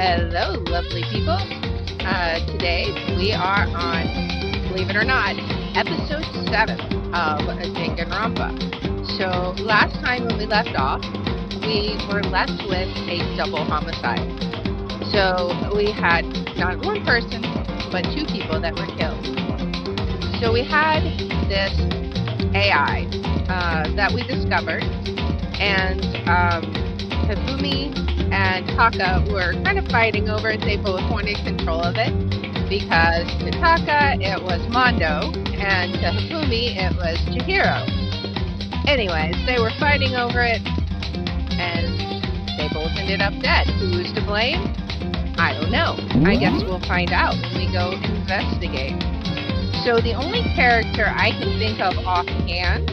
Hello, lovely people. Today we are on, believe it or not, episode 7 of Danganronpa. So last time when we left off, we were left with a double homicide. So we had not one person, but 2 people that were killed. So we had this AI that we discovered, and Hifumi and Taka were kind of fighting over it. They both wanted control of it because to Taka it was Mondo and to Hifumi it was Chihiro. Anyways, they were fighting over it and they both ended up dead. Who's to blame? I don't know. I guess we'll find out when we go investigate. So the only character I can think of offhand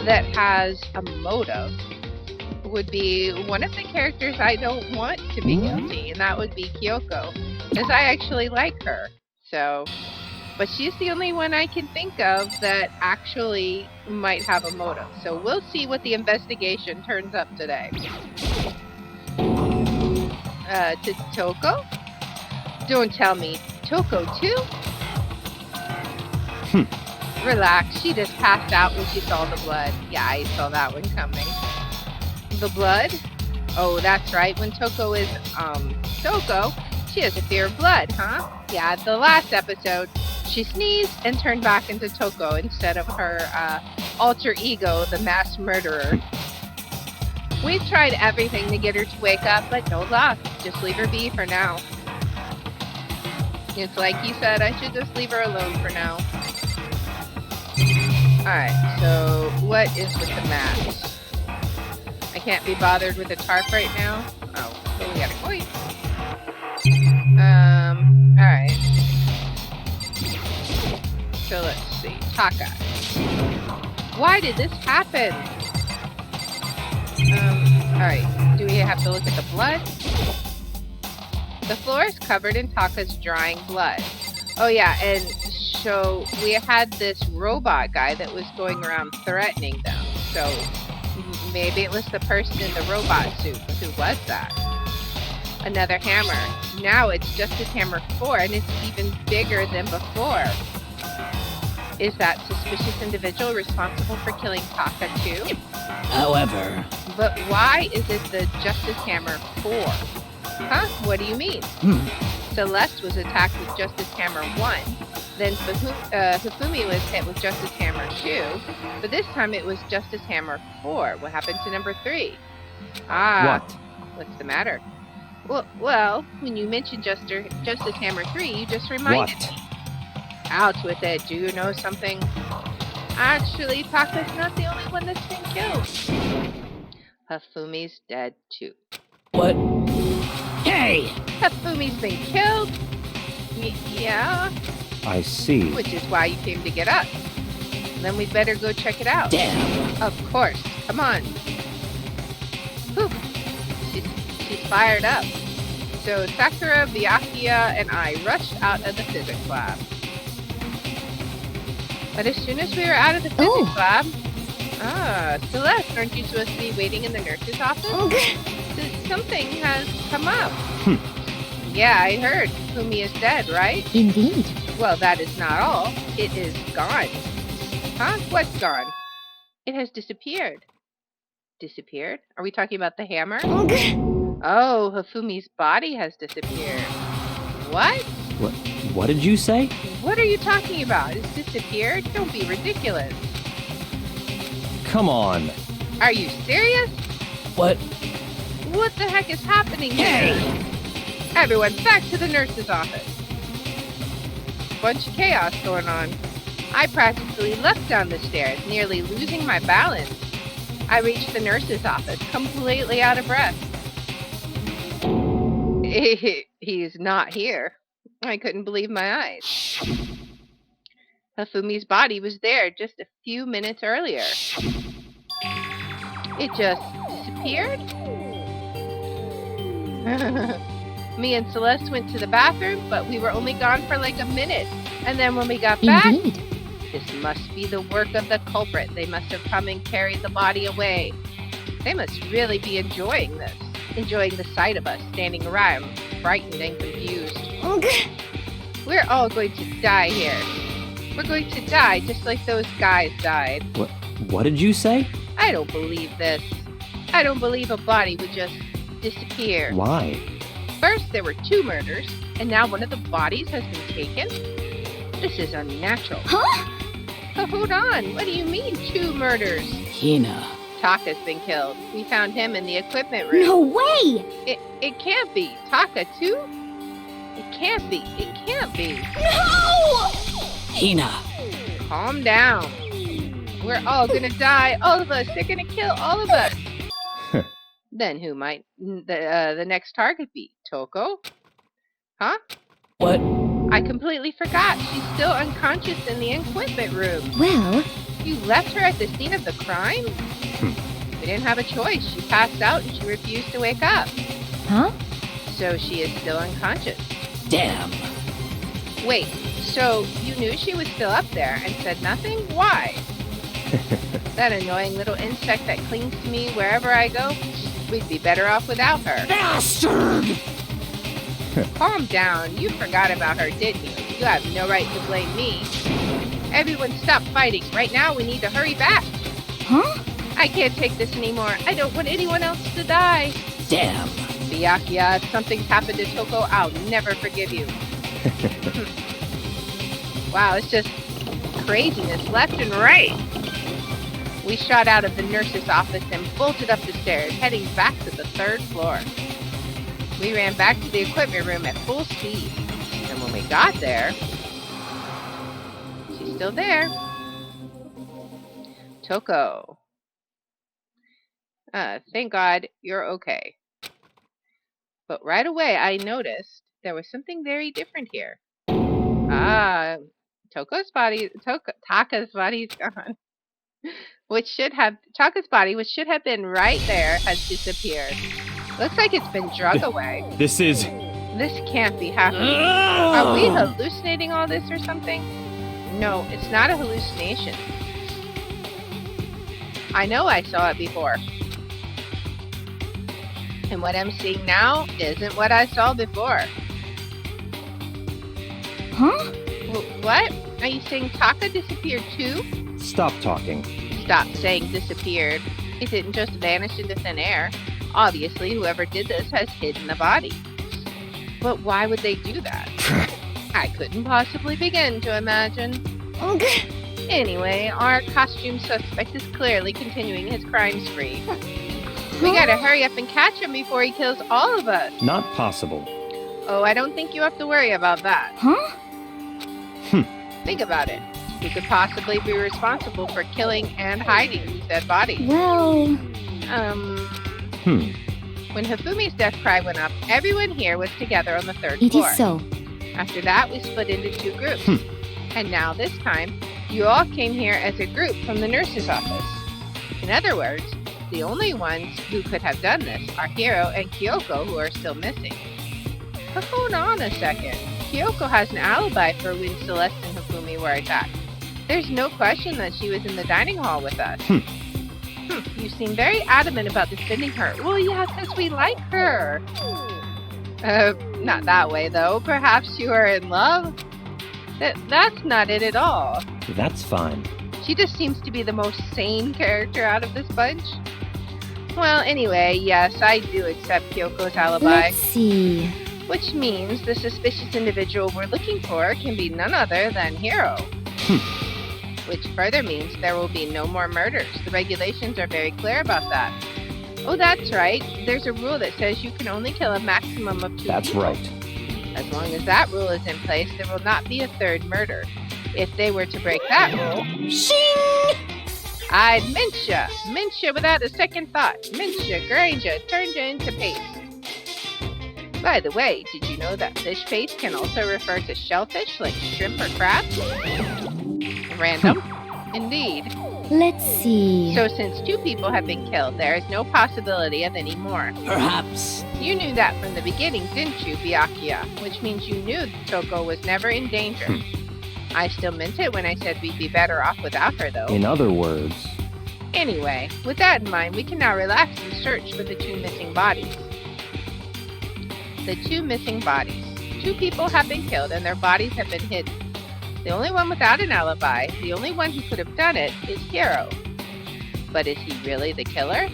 that has a motive would be one of the characters I don't want to be guilty, and that would be Kyoko, because I actually like her. So, but she's the only one I can think of that actually might have a motive. So we'll see what the investigation turns up today. To Toko? Don't tell me. Toko too? Relax, she just passed out when she saw the blood. Yeah, I saw that one coming. The blood? Oh, that's right. When Toko is, Toko, she has a fear of blood, huh? Yeah, the last episode, she sneezed and turned back into Toko instead of her, alter ego, the mass murderer. We've tried everything to get her to wake up, but no luck. Just leave her be for now. It's like you said, I should just leave her alone for now. Alright, so what is with the mask? I can't be bothered with a tarp right now. Oh, so we got a coin. Alright. So let's see. Taka. Why did this happen? Alright. Do we have to look at the blood? The floor is covered in Taka's drying blood. Oh yeah, and so we had this robot guy that was going around threatening them. So maybe it was the person in the robot suit. Who was that? Another hammer. Now it's Justice Hammer 4, and it's even bigger than before. Is that suspicious individual responsible for killing Taka too? However... But why is it the Justice Hammer 4? Huh? What do you mean? Celeste was attacked with Justice Hammer 1. Then Hifumi was hit with Justice Hammer 2, but this time it was Justice Hammer 4. What happened to number 3? What? What's the matter? Well, when you mentioned Justice Hammer 3, you just reminded me. Out with it. Do you know something? Actually, Taka's not the only one that's been killed. Hifumi's dead too. What? Hey! Hifumi's been killed? Yeah? I see. Which is why you came to get us. Then we'd better go check it out. Damn! Of course. Come on. Whew. She's fired up. So Sakura, Byakuya, and I rushed out of the physics lab. But as soon as we were out of the physics lab... Celeste, aren't you supposed to be waiting in the nurse's office? Something has come up. Yeah, I heard. Fumi is dead, right? Indeed. Well, that is not all. It is gone. Huh? What's gone? It has disappeared. Disappeared? Are we talking about the hammer? Oh, Hifumi's body has disappeared. What? What did you say? What are you talking about? It's disappeared? Don't be ridiculous. Come on. Are you serious? What? What the heck is happening here? Everyone, back to the nurse's office. Bunch of chaos going on. I practically leapt down the stairs, nearly losing my balance. I reached the nurse's office, completely out of breath. He's not here. I couldn't believe my eyes. Hifumi's body was there just a few minutes earlier. It just disappeared? Me and Celeste went to the bathroom, but we were only gone for like a minute. And then when we got back, Indeed. This must be the work of the culprit. They must have come and carried the body away. They must really be enjoying this. enjoying the sight of us standing around, frightened and confused. Ugh. We're all going to die here. We're going to die just like those guys died. What did you say? I don't believe this. I don't believe a body would just disappear. Why? First, there were 2 murders, and now one of the bodies has been taken? This is unnatural. Huh? But hold on, what do you mean 2 murders? Hina. Taka's been killed. We found him in the equipment room. No way! It can't be. Taka too? It can't be. It can't be. No! Hina. Calm down. We're all gonna die. All of us. They're gonna kill all of us. Then who might the next target be? Toko? Huh? What? I completely forgot. She's still unconscious in the equipment room. Well, You left her at the scene of the crime? We didn't have a choice. She passed out and she refused to wake up. huh? So she is still unconscious. Damn. Wait, so you knew she was still up there and said nothing? Why? That annoying little insect that clings to me wherever I go? We'd be better off without her. Bastard! Calm down. You forgot about her, didn't you? You have no right to blame me. Everyone stop fighting. Right now we need to hurry back. Huh? I can't take this anymore. I don't want anyone else to die. Damn. Byakuya, if something's happened to Toko, I'll never forgive you. Wow, it's just craziness left and right. We shot out of the nurse's office and bolted up the stairs, heading back to the 3rd floor. We ran back to the equipment room at full speed. And when we got there, she's still there. Toko. Thank God you're okay. But right away I noticed there was something very different here. Taka's body is gone. Taka's body, which should have been right there, has disappeared. Looks like it's been drug away. This can't be happening. Are we hallucinating all this or something? No, it's not a hallucination. I know I saw it before. And what I'm seeing now isn't what I saw before. Huh? What? Are you saying Taka disappeared too? Stop talking. Stop saying disappeared. It didn't just vanish into thin air. Obviously, whoever did this has hidden the body. But why would they do that? I couldn't possibly begin to imagine. Ugh. Anyway, our costume suspect is clearly continuing his crime spree. We gotta hurry up and catch him before he kills all of us. Not possible. Oh, I don't think you have to worry about that. Huh? Think about it. Who could possibly be responsible for killing and hiding these dead bodies? Well, When Hifumi's death cry went up, everyone here was together on the 3rd it floor. is so. After that, we split into 2 groups. And now this time, you all came here as a group from the nurse's office. In other words, the only ones who could have done this are Hiro and Kyoko, who are still missing. But hold on a second. Kyoko has an alibi for when Celeste and Hifumi were attacked. There's no question that she was in the dining hall with us. You seem very adamant about defending her. Well, yeah, because we like her. Not that way, though. Perhaps you are in love? That's not it at all. That's fine. She just seems to be the most sane character out of this bunch. Well, anyway, yes, I do accept Kyoko's alibi. Let's see. Which means the suspicious individual we're looking for can be none other than Hiro. Which further means there will be no more murders. The regulations are very clear about that. Oh, that's right. There's a rule that says you can only kill a maximum of 2 That's people. right. As long as that rule is in place, there will not be a 3rd murder. If they were to break that rule, Shing! I'd mince ya. Mince ya without a second thought. Mince ya, grind ya, turn ya into paste. By the way, did you know that fish paste can also refer to shellfish like shrimp or crab? Random. Indeed. Let's see. So since 2 people have been killed, there is no possibility of any more. Perhaps. You knew that from the beginning, didn't you, Byakuya? Which means you knew Toko was never in danger. I still meant it when I said we'd be better off without her, though. In other words, Anyway, with that in mind, we can now relax and search for the 2 missing bodies. The 2 missing bodies. 2 people have been killed and their bodies have been hidden. The only one without an alibi, the only one who could have done it, is Hiro. But is he really the killer?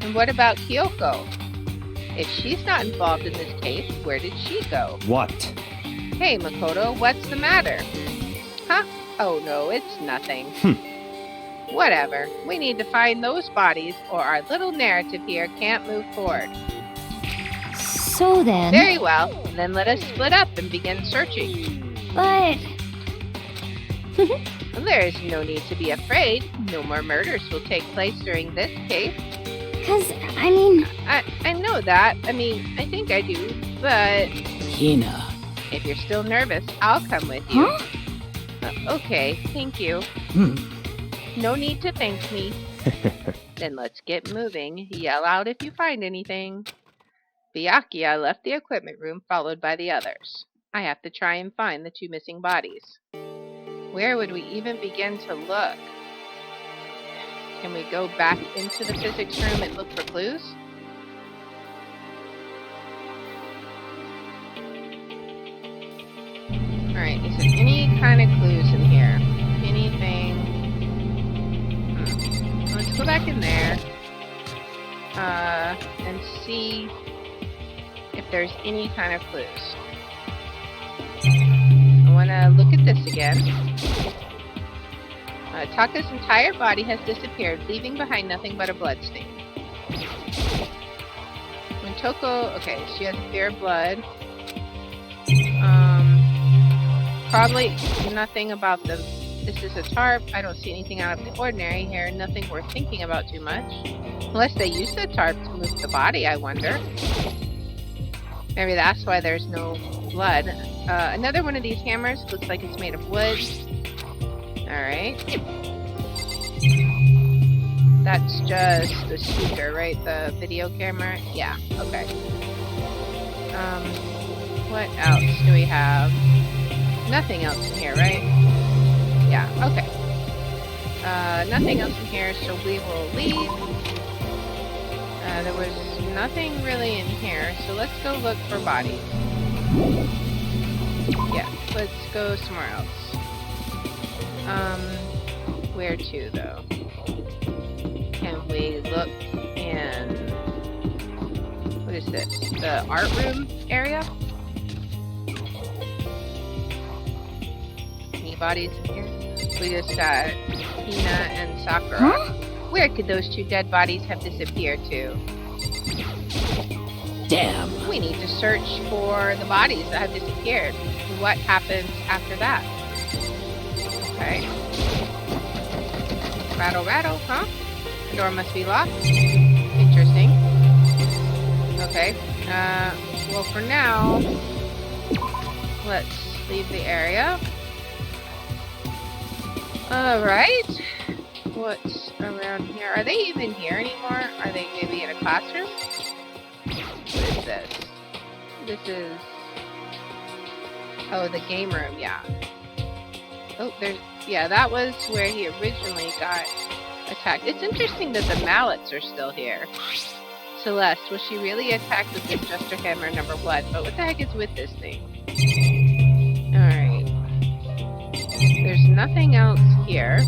And what about Kyoko? If she's not involved in this case, where did she go? What? Hey, Makoto, what's the matter? Huh? Oh no, it's nothing. Whatever. We need to find those bodies or our little narrative here can't move forward. So then... Very well. Then let us split up and begin searching. But... There is no need to be afraid. No more murders will take place during this case. 'Cause, I mean... I know that. I mean, I think I do. But Hina. if you're still nervous, I'll come with you. Huh? Okay, thank you. No need to thank me. Then let's get moving. Yell out if you find anything. Byakuya left the equipment room followed by the others. I have to try and find the 2 missing bodies. Where would we even begin to look? Can we go back into the physics room and look for clues? Alright, is there any kind of clues in here? Anything? Let's go back in there. And see if there's any kind of clues. I want to look at this again. Taka's entire body has disappeared, leaving behind nothing but a bloodstain. When Toko... Okay, she has fear of blood. Probably nothing about the... This is a tarp. I don't see anything out of the ordinary here. Nothing worth thinking about too much. Unless they use the tarp to move the body, I wonder. Maybe that's why there's no blood. Another one of these hammers looks like it's made of wood. Alright. That's just the speaker, right? The video camera? Yeah, okay. What else do we have? Nothing else in here, right? Yeah, okay. Nothing else in here, so we will leave. There was nothing really in here, so let's go look for bodies. Yeah, let's go somewhere else. Where to, though? Can we look in... What is this? The art room area? Any bodies in here? We just got Hina and Sakura. Huh? Where could those 2 dead bodies have disappeared to? Damn. We need to search for the bodies that have disappeared. What happens after that? Okay. Rattle, rattle, huh? The door must be locked. Interesting. Okay. Well, for now, let's leave the area. Alright. What's around here? Are they even here anymore? Are they maybe in a classroom? What is this? This is... Oh, the game room, yeah. Oh, there's... Yeah, that was where he originally got attacked. It's interesting that the mallets are still here. Celeste, was she really attacked with this Juster Hammer number 1? But what the heck is with this thing? Alright. There's nothing else here.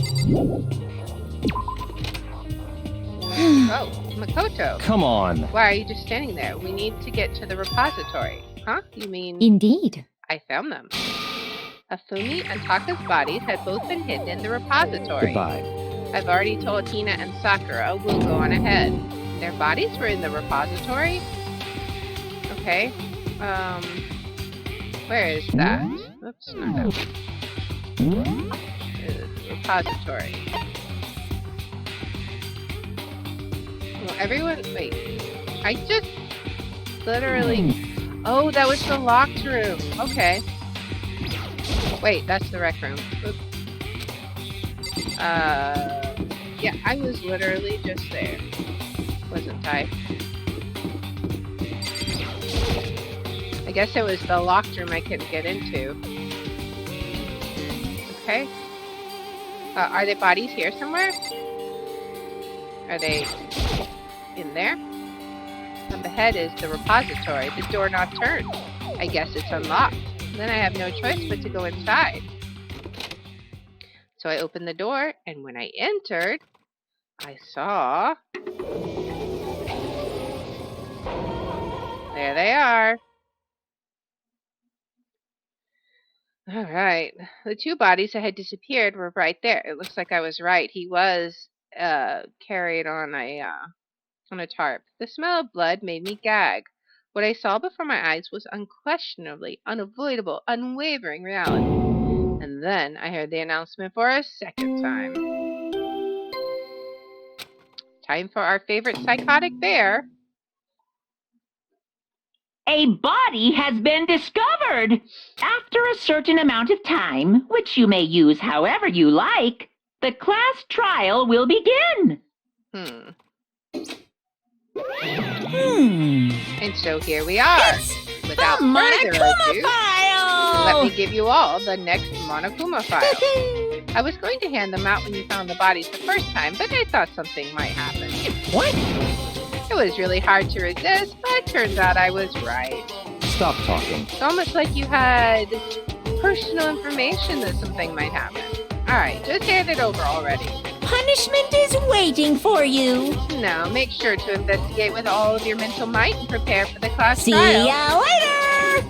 Oh, Makoto. Come on. Why are you just standing there? We need to get to the repository. Huh? You mean... Indeed. I found them. Afumi and Taka's bodies had both been hidden in the repository. Goodbye. I've already told Hina and Sakura we'll go on ahead. Their bodies were in the repository? Okay. Where is that? Oops, not that one. Repository. Well, everyone... Wait. I just... Literally... Oh, that was the locked room. Okay. Wait, that's the rec room. Oops. Yeah, I was literally just there. Wasn't I? I guess it was the locked room I couldn't get into. Okay. Are the bodies here somewhere? Are they in there? What the ahead is the repository. The doorknob turned. I guess it's unlocked. Then I have no choice but to go inside. So I opened the door, and when I entered, I saw... There they are. All right. The two bodies that had disappeared were right there. It looks like I was right. He was carried on a tarp. The smell of blood made me gag. What I saw before my eyes was unquestionably, unavoidable, unwavering reality. And then I heard the announcement for a second time. Time for our favorite psychotic bear. A body has been discovered. After a certain amount of time, which you may use however you like, the class trial will begin. And so here we are. Without further ado, let me give you all the next Monokuma file. I was going to hand them out when you found the bodies the first time, but I thought something might happen. What? It was really hard to resist, but turns out I was right. Stop talking. It's almost like you had personal information that something might happen. Alright, just hand it over already. Punishment is waiting for you. Now, make sure to investigate with all of your mental might and prepare for the class See trial. ya later!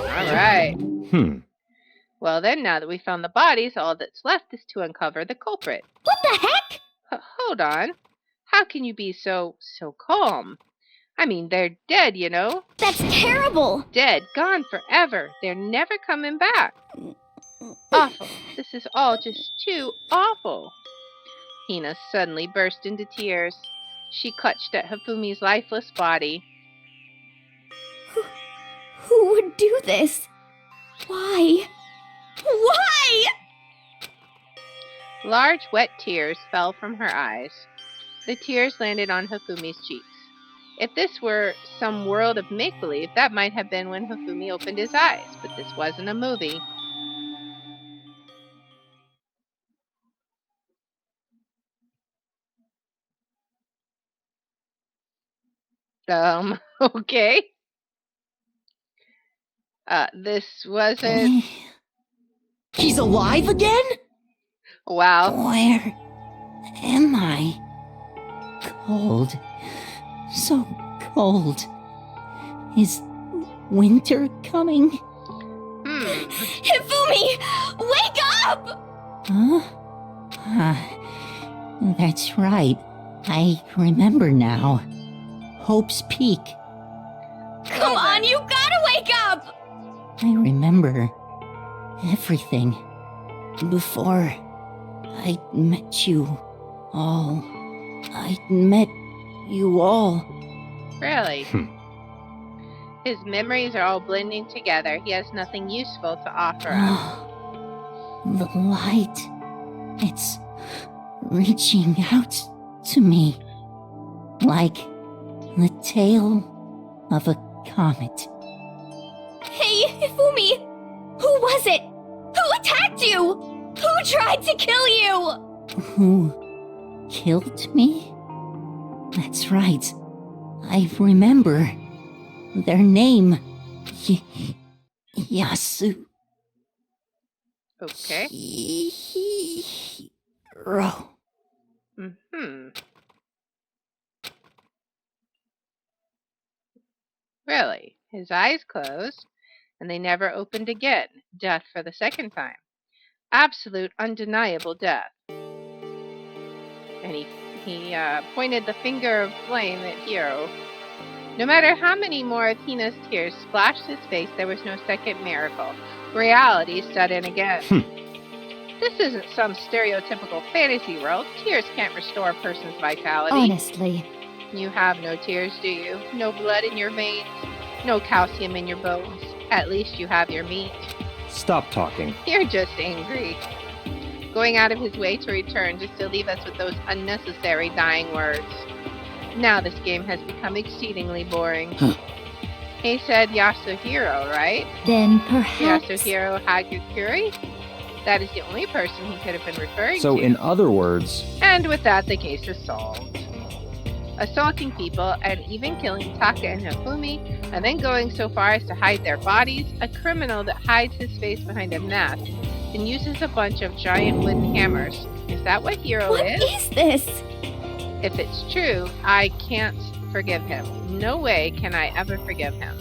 Alright. Well then, now that we found the bodies, all that's left is to uncover the culprit. What the heck? Hold on. How can you be so calm? I mean, they're dead, you know? That's terrible. Dead, gone forever. They're never coming back. Awful. This is all just too awful. Hina suddenly burst into tears. She clutched at Hifumi's lifeless body. Who would do this? Why? Why? Large, wet tears fell from her eyes. The tears landed on Hifumi's cheeks. If this were some world of make-believe, that might have been when Hifumi opened his eyes, but this wasn't a movie. Okay. This wasn't... He's alive again? Wow. Where am I? Cold. So cold. Is winter coming? Hifumi! Wake up! Huh? That's right. I remember now. Hope's Peak. Come on, you gotta wake up! I remember everything. Before I met you all. I met you all. Really? His memories are all blending together. He has nothing useful to offer us. The light. It's reaching out to me. Like the tail of a comet. Hey, Hifumi! Who was it? Who attacked you? Who tried to kill you? Who killed me? That's right. I remember. Their name. Yasu. Okay. Hiro. Really? His eyes closed, and they never opened again. Death for the second time. Absolute, undeniable death. And he pointed the finger of flame at Hiro. No matter how many more of Hina's tears splashed his face, there was no second miracle. Reality set in again. This isn't some stereotypical fantasy world. Tears can't restore a person's vitality. Honestly. You have no tears, do you? No blood in your veins? No calcium in your bones? At least you have your meat. Stop talking. You're just angry. Going out of his way to return just to leave us with those unnecessary dying words. Now this game has become exceedingly boring. He said Yasuhiro, right? Then perhaps... Yasuhiro Hagakure? That is the only person he could have been referring to. So in other words... And with that, the case is solved. assaulting people, and even killing Taka and Hifumi, and then going so far as to hide their bodies, a criminal that hides his face behind a mask and uses a bunch of giant wooden hammers. Is that what Hiro What is? is this? If it's true, I can't forgive him. No way can I ever forgive him.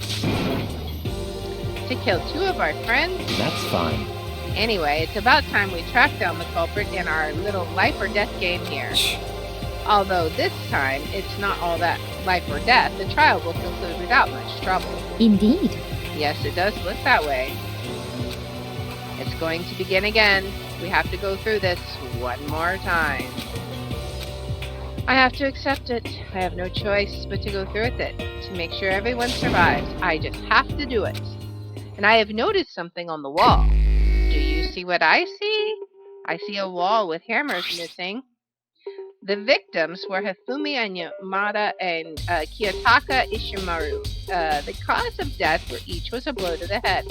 To kill 2 of our friends? That's fine. Anyway, it's about time we track down the culprit in our little life or death game here. Although this time, it's not all that life or death. The trial will conclude without much trouble. Indeed. Yes, it does look that way. It's going to begin again. We have to go through this one more time. I have to accept it. I have no choice but to go through with it. To make sure everyone survives, I just have to do it. And I have noticed something on the wall. Do you see what I see? I see a wall with hammers missing. The victims were Hifumi and Yamada and Kiyotaka Ishimaru. The cause of death for each was a blow to the head.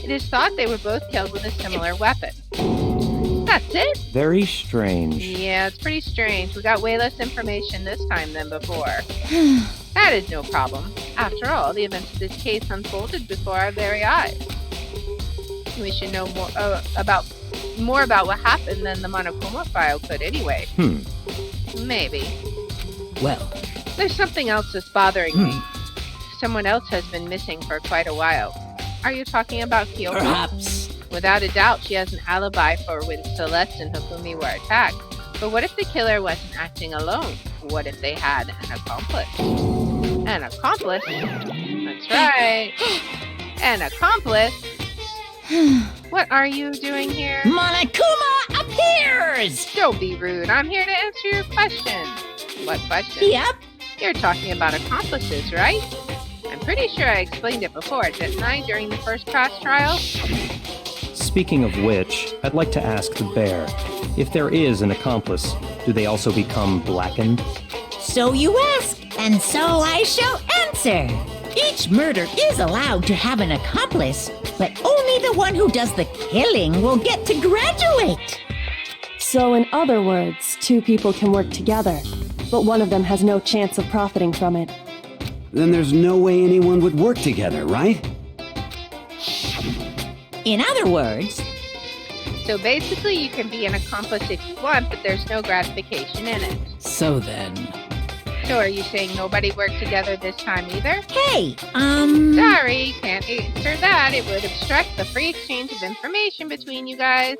It is thought they were both killed with a similar weapon. That's it? Very strange. Yeah, it's pretty strange. We got way less information this time than before. That is no problem. After all, the events of this case unfolded before our very eyes. We should know more about what happened than the Monokuma file could anyway. Maybe. Well, There's something else that's bothering me. Someone else has been missing for quite a while. Are you talking about Kyoko? perhaps. Without a doubt, she has an alibi for when Celeste and Hifumi were attacked. But what if the killer wasn't acting alone? What if they had an accomplice? An accomplice? That's right. An accomplice? What are you doing here? Monokuma appears! Don't be rude. I'm here to answer your question. What question? Yep. You're talking about accomplices, right? I'm pretty sure I explained it before, didn't I, during the first class trial? Speaking of which, I'd like to ask the bear, if there is an accomplice, do they also become blackened? So you ask, and so I shall answer. Each murder is allowed to have an accomplice, but only the one who does the killing will get to graduate. So, in other words, 2 people can work together, but one of them has no chance of profiting from it. Then there's no way anyone would work together, right? In other words, So basically, you can be an accomplice if you want, but there's no gratification in it. So then. So are you saying nobody worked together this time either? hey, Sorry, can't answer that. It would obstruct the free exchange of information between you guys.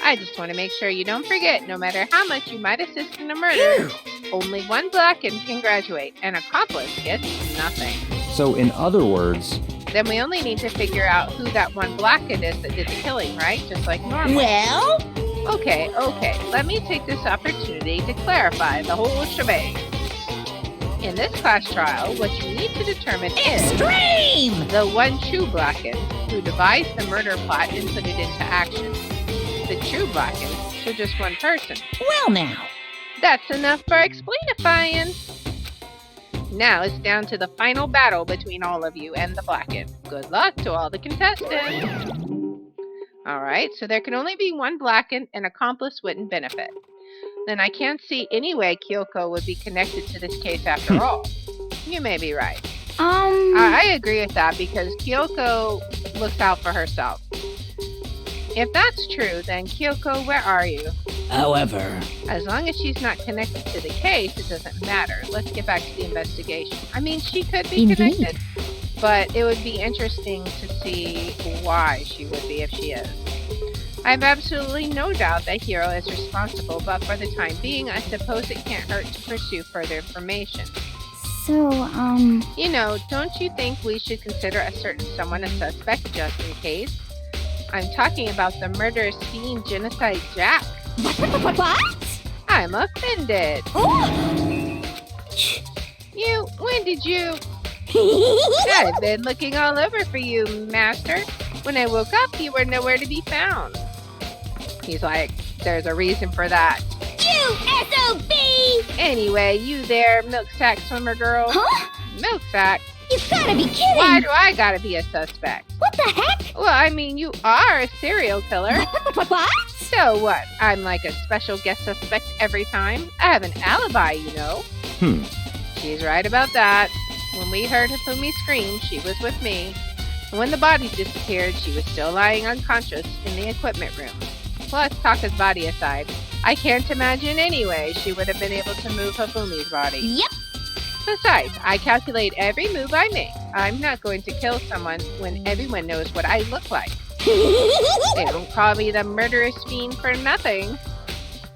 I just want to make sure you don't forget, no matter how much you might assist in a murder, only one blackened can graduate. An accomplice gets nothing. So in other words, Then we only need to figure out who that one blackened is that did the killing, right? Just like normal. well, Okay. Let me take this opportunity to clarify the whole shebang. In this class trial, what you need to determine is extreme! the one true blackened who devised the murder plot and put it into action. The true blackened, so just one person. Well now, That's enough for explainifying. Now it's down to the final battle between all of you and the blackened. Good luck to all the contestants. Alright, so there can only be one blackened, and accomplice wouldn't benefit. Then I can't see any way Kyoko would be connected to this case after all. You may be right. I agree with that because Kyoko looks out for herself. If that's true, then Kyoko, where are you? However, As long as she's not connected to the case, it doesn't matter. Let's get back to the investigation. I mean, she could be Indeed. connected, but it would be interesting to see why she would be if she is. I have absolutely no doubt that Hiro is responsible, but for the time being, I suppose it can't hurt to pursue further information. So, You know, don't you think we should consider a certain someone a suspect just in case? I'm talking about the murderous fiend Genocide Jack. what? I'm offended. When did you? I've been looking all over for you, Master. When I woke up, you were nowhere to be found. He's like, there's a reason for that. You SOB! Anyway, you there, milk sack swimmer girl. Huh? Milk sack? You've gotta be kidding! Why do I gotta be a suspect? What the heck? Well, I mean, you are a serial killer. What? So what? I'm like a special guest suspect every time? I have an alibi, you know. She's right about that. When we heard Hifumi scream, she was with me. And when the bodies disappeared, she was still lying unconscious in the equipment room. Plus, Taka's body aside, I can't imagine any way she would have been able to move Hifumi's body. Yep. Besides, I calculate every move I make. I'm not going to kill someone when everyone knows what I look like. They don't call me the murderous fiend for nothing.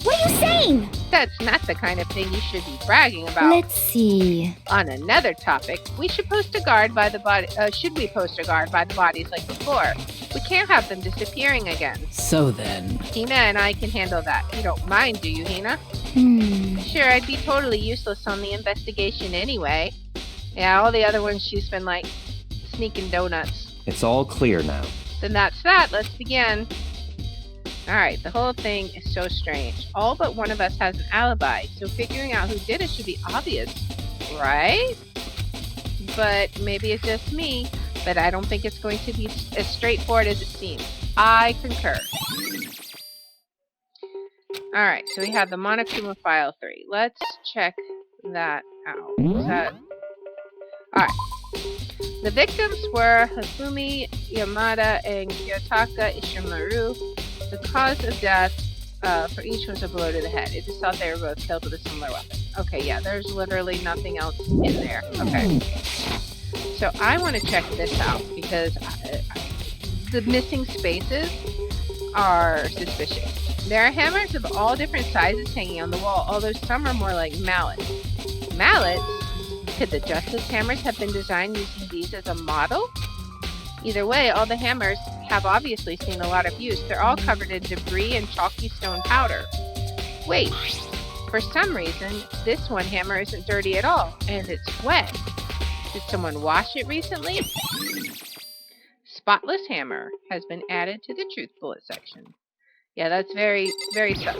What are you saying? That's not the kind of thing you should be bragging about. Let's see. On another topic, we should post a guard by the body. Should we post a guard by the bodies like before? We can't have them disappearing again. So then, Hina and I can handle that. You don't mind, do you, Hina? Sure, I'd be totally useless on the investigation anyway. Yeah, all the other ones she's been like sneaking donuts. It's all clear now. Then that's that. Let's begin. Alright, the whole thing is so strange. All but one of us has an alibi, so figuring out who did it should be obvious, right? But maybe it's just me, but I don't think it's going to be as straightforward as it seems. I concur. Alright, so we have the Monokuma File 3. Let's check that out. Alright. The victims were Hifumi Yamada and Kiyotaka Ishimaru. The cause of death for each was a blow to the head. It is thought they were both killed with a similar weapon. Okay, yeah, there's literally nothing else in there. Okay. So I want to check this out because the missing spaces are suspicious. There are hammers of all different sizes hanging on the wall, although some are more like mallets. Mallets? Could the Justice hammers have been designed using these as a model? Either way, all the hammers have obviously seen a lot of use. They're all covered in debris and chalky stone powder. Wait, for some reason, this one hammer isn't dirty at all, and it's wet. Did someone wash it recently? Spotless hammer has been added to the truth bullet section. Yeah, that's very, very sus.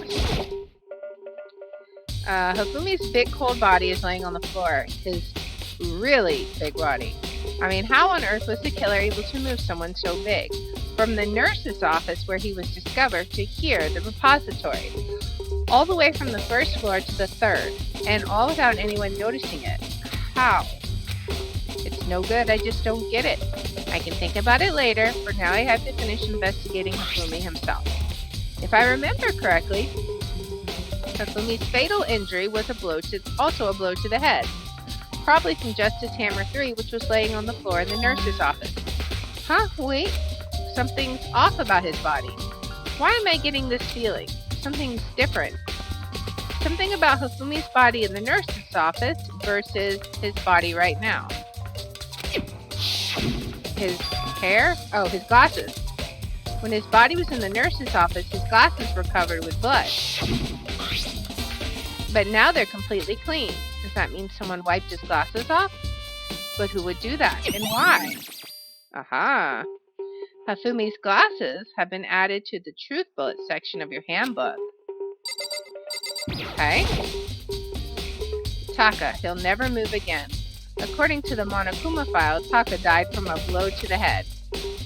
Hifumi's big cold body is laying on the floor. His really big body. I mean, how on earth was the killer able to move someone so big? From the nurse's office where he was discovered to here, the repository. All the way from the first floor to the third. And all without anyone noticing it. How? It's no good, I just don't get it. I can think about it later. For now, I have to finish investigating Hifumi himself. If I remember correctly, Hifumi's fatal injury was also a blow to the head. Probably from Justice Hammer 3, which was laying on the floor in the nurse's office. Huh? Wait. Something's off about his body. Why am I getting this feeling? Something's different. Something about Hifumi's body in the nurse's office versus his body right now. His hair? Oh, his glasses. When his body was in the nurse's office, his glasses were covered with blood. But now they're completely clean. Does that mean someone wiped his glasses off? But who would do that, and why? Aha! Hifumi's glasses have been added to the truth bullet section of your handbook. Okay. Taka, he'll never move again. According to the Monokuma file, Taka died from a blow to the head.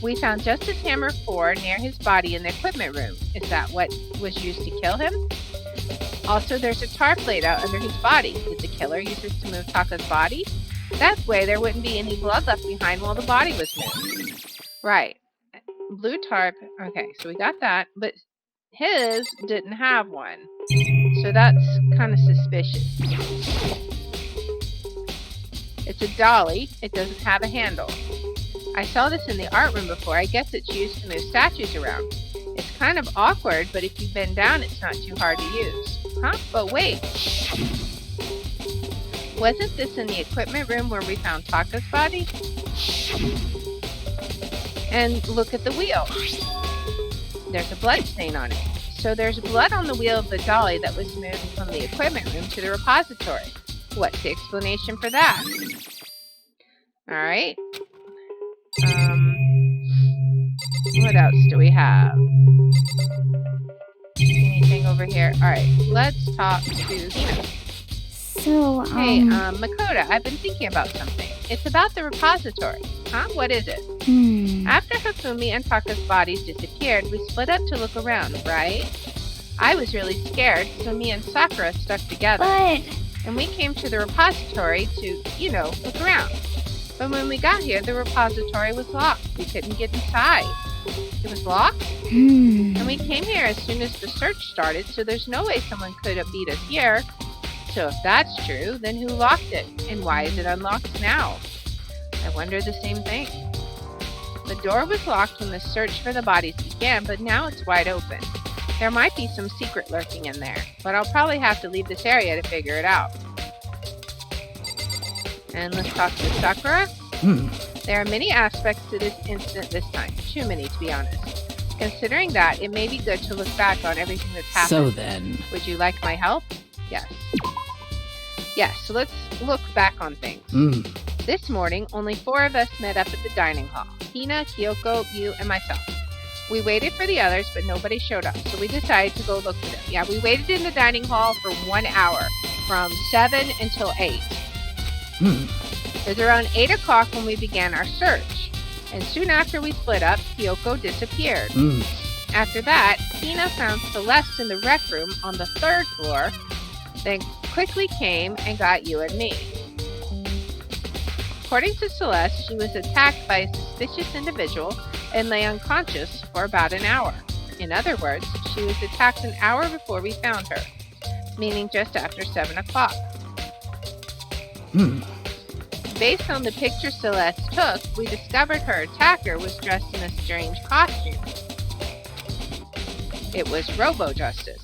We found Justice Hammer 4 near his body in the equipment room. Is that what was used to kill him? Also, there's a tarp laid out under his body. Did the killer use this to move Taka's body? That way, there wouldn't be any blood left behind while the body was moved. Right. Blue tarp. Okay, so we got that. But his didn't have one. So that's kind of suspicious. It's a dolly. It doesn't have a handle. I saw this in the art room before. I guess it's used to move statues around. It's kind of awkward, but if you bend down, it's not too hard to use. Huh? But wait. Wasn't this in the equipment room where we found Taka's body? And look at the wheel. There's a blood stain on it. So there's blood on the wheel of the dolly that was moved from the equipment room to the repository. What's the explanation for that? Alright. What else do we have? Anything over here? Alright, let's talk to Hina. So, Hey, Makoto, I've been thinking about something. It's about the repository. Huh? What is it? After Hifumi and Taka's bodies disappeared, we split up to look around, right? I was really scared, so me and Sakura stuck together. But and we came to the repository to, look around. But when we got here, the repository was locked. We couldn't get inside. It was locked, and we came here as soon as the search started, so there's no way someone could have beat us here. So if that's true, then who locked it, and why is it unlocked now? I wonder the same thing. The door was locked when the search for the bodies began, but now it's wide open. There might be some secret lurking in there, but I'll probably have to leave this area to figure it out. And let's talk to Sakura. There are many aspects to this incident this time. Too many, to be honest. Considering that, it may be good to look back on everything that's happened. So then... Would you like my help? Yes. Yes, so let's look back on things. This morning, only 4 of us met up at the dining hall. Hina, Kyoko, you, and myself. We waited for the others, but nobody showed up, so we decided to go look for them. Yeah, we waited in the dining hall for 1 hour, from 7 until 8. It was around 8 o'clock when we began our search, and soon after we split up, Kyoko disappeared. After that, Hina found Celeste in the rec room on the 3rd floor, then quickly came and got you and me. According to Celeste, she was attacked by a suspicious individual and lay unconscious for about an hour. In other words, she was attacked an hour before we found her, meaning just after 7 o'clock. Based on the picture Celeste took, we discovered her attacker was dressed in a strange costume. It was Robo-Justice.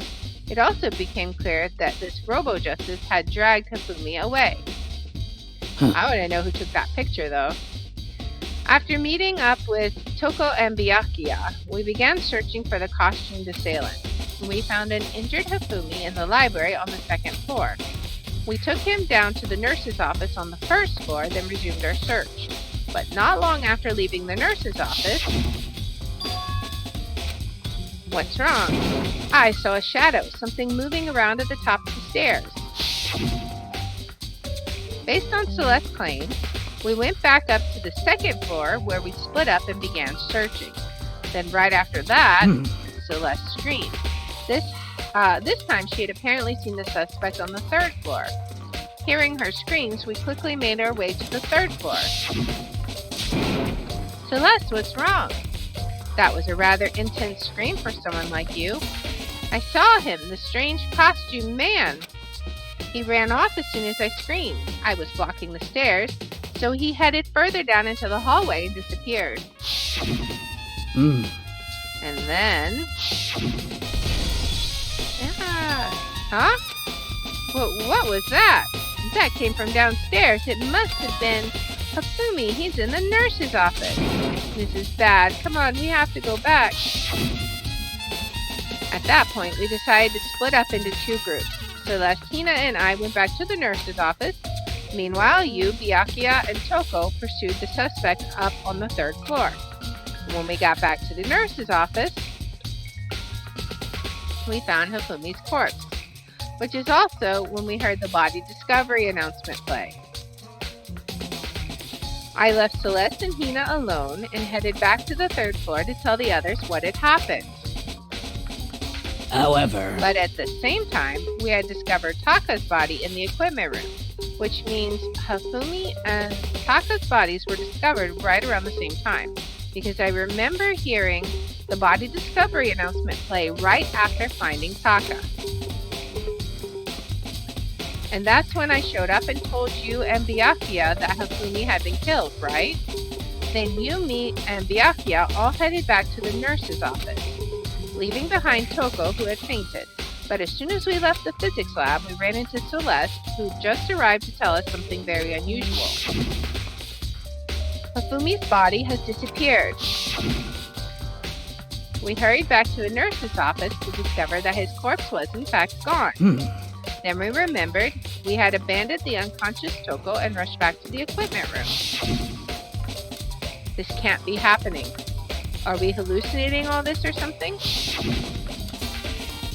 It also became clear that this Robo-Justice had dragged Hifumi away. I want to know who took that picture, though. After meeting up with Toko and Byakuya, we began searching for the costumed assailant. We found an injured Hifumi in the library on the 2nd floor. We took him down to the nurse's office on the 1st floor, then resumed our search. But not long after leaving the nurse's office... What's wrong? I saw a shadow, something moving around at the top of the stairs. Based on Celeste's claim, we went back up to the 2nd floor where we split up and began searching. Then right after that, Celeste screamed. This time she had apparently seen the suspect on the 3rd floor. Hearing her screams, we quickly made our way to the 3rd floor. Celeste, what's wrong? That was a rather intense scream for someone like you. I saw him, the strange costume man. He ran off as soon as I screamed. I was blocking the stairs, so he headed further down into the hallway and disappeared. And then... Huh? What was that? That came from downstairs. It must have been Hifumi. He's in the nurse's office. This is bad. Come on, we have to go back. At that point, we decided to split up into 2 groups. Celeste, Hina, and I went back to the nurse's office. Meanwhile, you, Byakuya, and Toko pursued the suspect up on the 3rd floor. When we got back to the nurse's office, we found Hifumi's corpse, which is also when we heard the body discovery announcement play. I left Celeste and Hina alone and headed back to the 3rd floor to tell the others what had happened. However... But at the same time, we had discovered Taka's body in the equipment room, which means Hifumi and Taka's bodies were discovered right around the same time, because I remember hearing the body discovery announcement play right after finding Taka. And that's when I showed up and told you and Byakuya that Hifumi had been killed, right? Then you, me, and Byakuya all headed back to the nurse's office, leaving behind Toko, who had fainted. But as soon as we left the physics lab, we ran into Celeste, who just arrived to tell us something very unusual. Hifumi's body has disappeared. We hurried back to the nurse's office to discover that his corpse was in fact gone. Then we remembered we had abandoned the unconscious Toko and rushed back to the equipment room. This can't be happening. Are we hallucinating all this or something?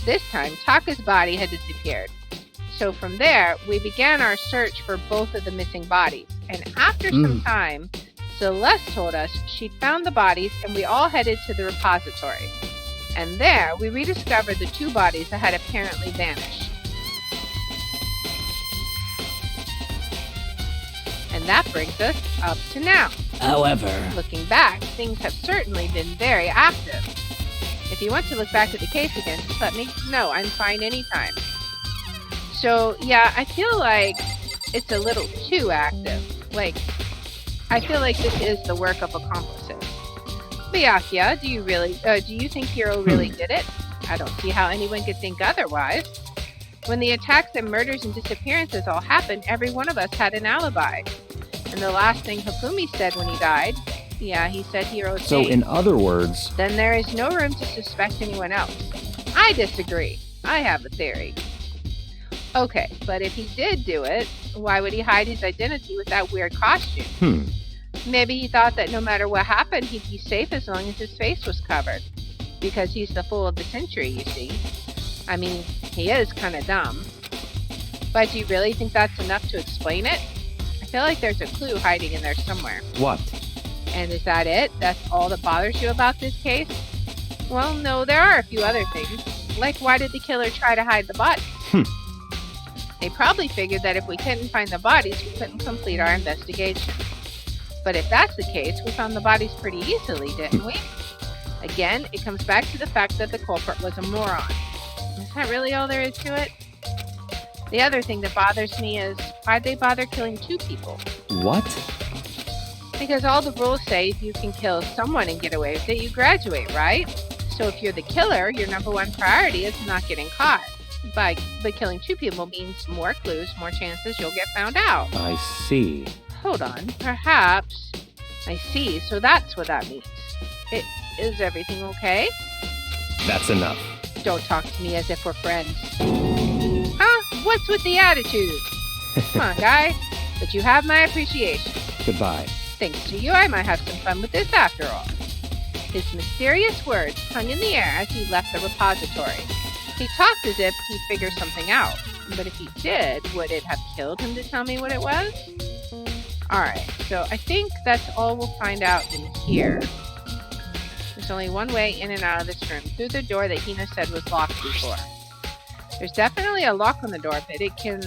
This time, Taka's body had disappeared. So from there, we began our search for both of the missing bodies. And after some time, Celeste told us she'd found the bodies and we all headed to the repository. And there, we rediscovered the 2 bodies that had apparently vanished. And that brings us up to now. However, Looking back, things have certainly been very active. If you want to look back at the case again, just let me know. I'm fine anytime. So, yeah, I feel like it's a little too active. Like, I feel like this is the work of accomplices. Byakuya, do you think Hiro really did it? I don't see how anyone could think otherwise. When the attacks and murders and disappearances all happened, every one of us had an alibi. And the last thing Hifumi said when he died, yeah, he said Hiro escaped. So, in other words, Then there is no room to suspect anyone else. I disagree. I have a theory. Okay, but if he did do it, why would he hide his identity with that weird costume? Maybe he thought that no matter what happened, he'd be safe as long as his face was covered. Because he's the fool of the century, you see. I mean, he is kind of dumb. But do you really think that's enough to explain it? I feel like there's a clue hiding in there somewhere. what? And is that it? That's all that bothers you about this case? Well, no, there are a few other things. Like, why did the killer try to hide the bodies? They probably figured that if we couldn't find the bodies, we couldn't complete our investigation. But if that's the case, we found the bodies pretty easily, didn't we? Again, it comes back to the fact that the culprit was a moron. Is that really all there is to it? The other thing that bothers me is, why'd they bother killing 2 people? What? Because all the rules say if you can kill someone and get away with it, you graduate, right? So if you're the killer, your number one priority is not getting caught. But killing 2 people means more clues, more chances you'll get found out. I see. Hold on, perhaps. I see, so that's what that means. Is everything okay? That's enough. Don't talk to me as if we're friends. Huh? What's with the attitude? Come on, guy. But you have my appreciation. Goodbye. Thanks to you, I might have some fun with this after all. His mysterious words hung in the air as he left the repository. He talked as if he'd figure something out. But if he did, would it have killed him to tell me what it was? Alright, so I think that's all we'll find out in here. There's only one way in and out of this room, through the door that Hina said was locked before. There's definitely a lock on the door, but it can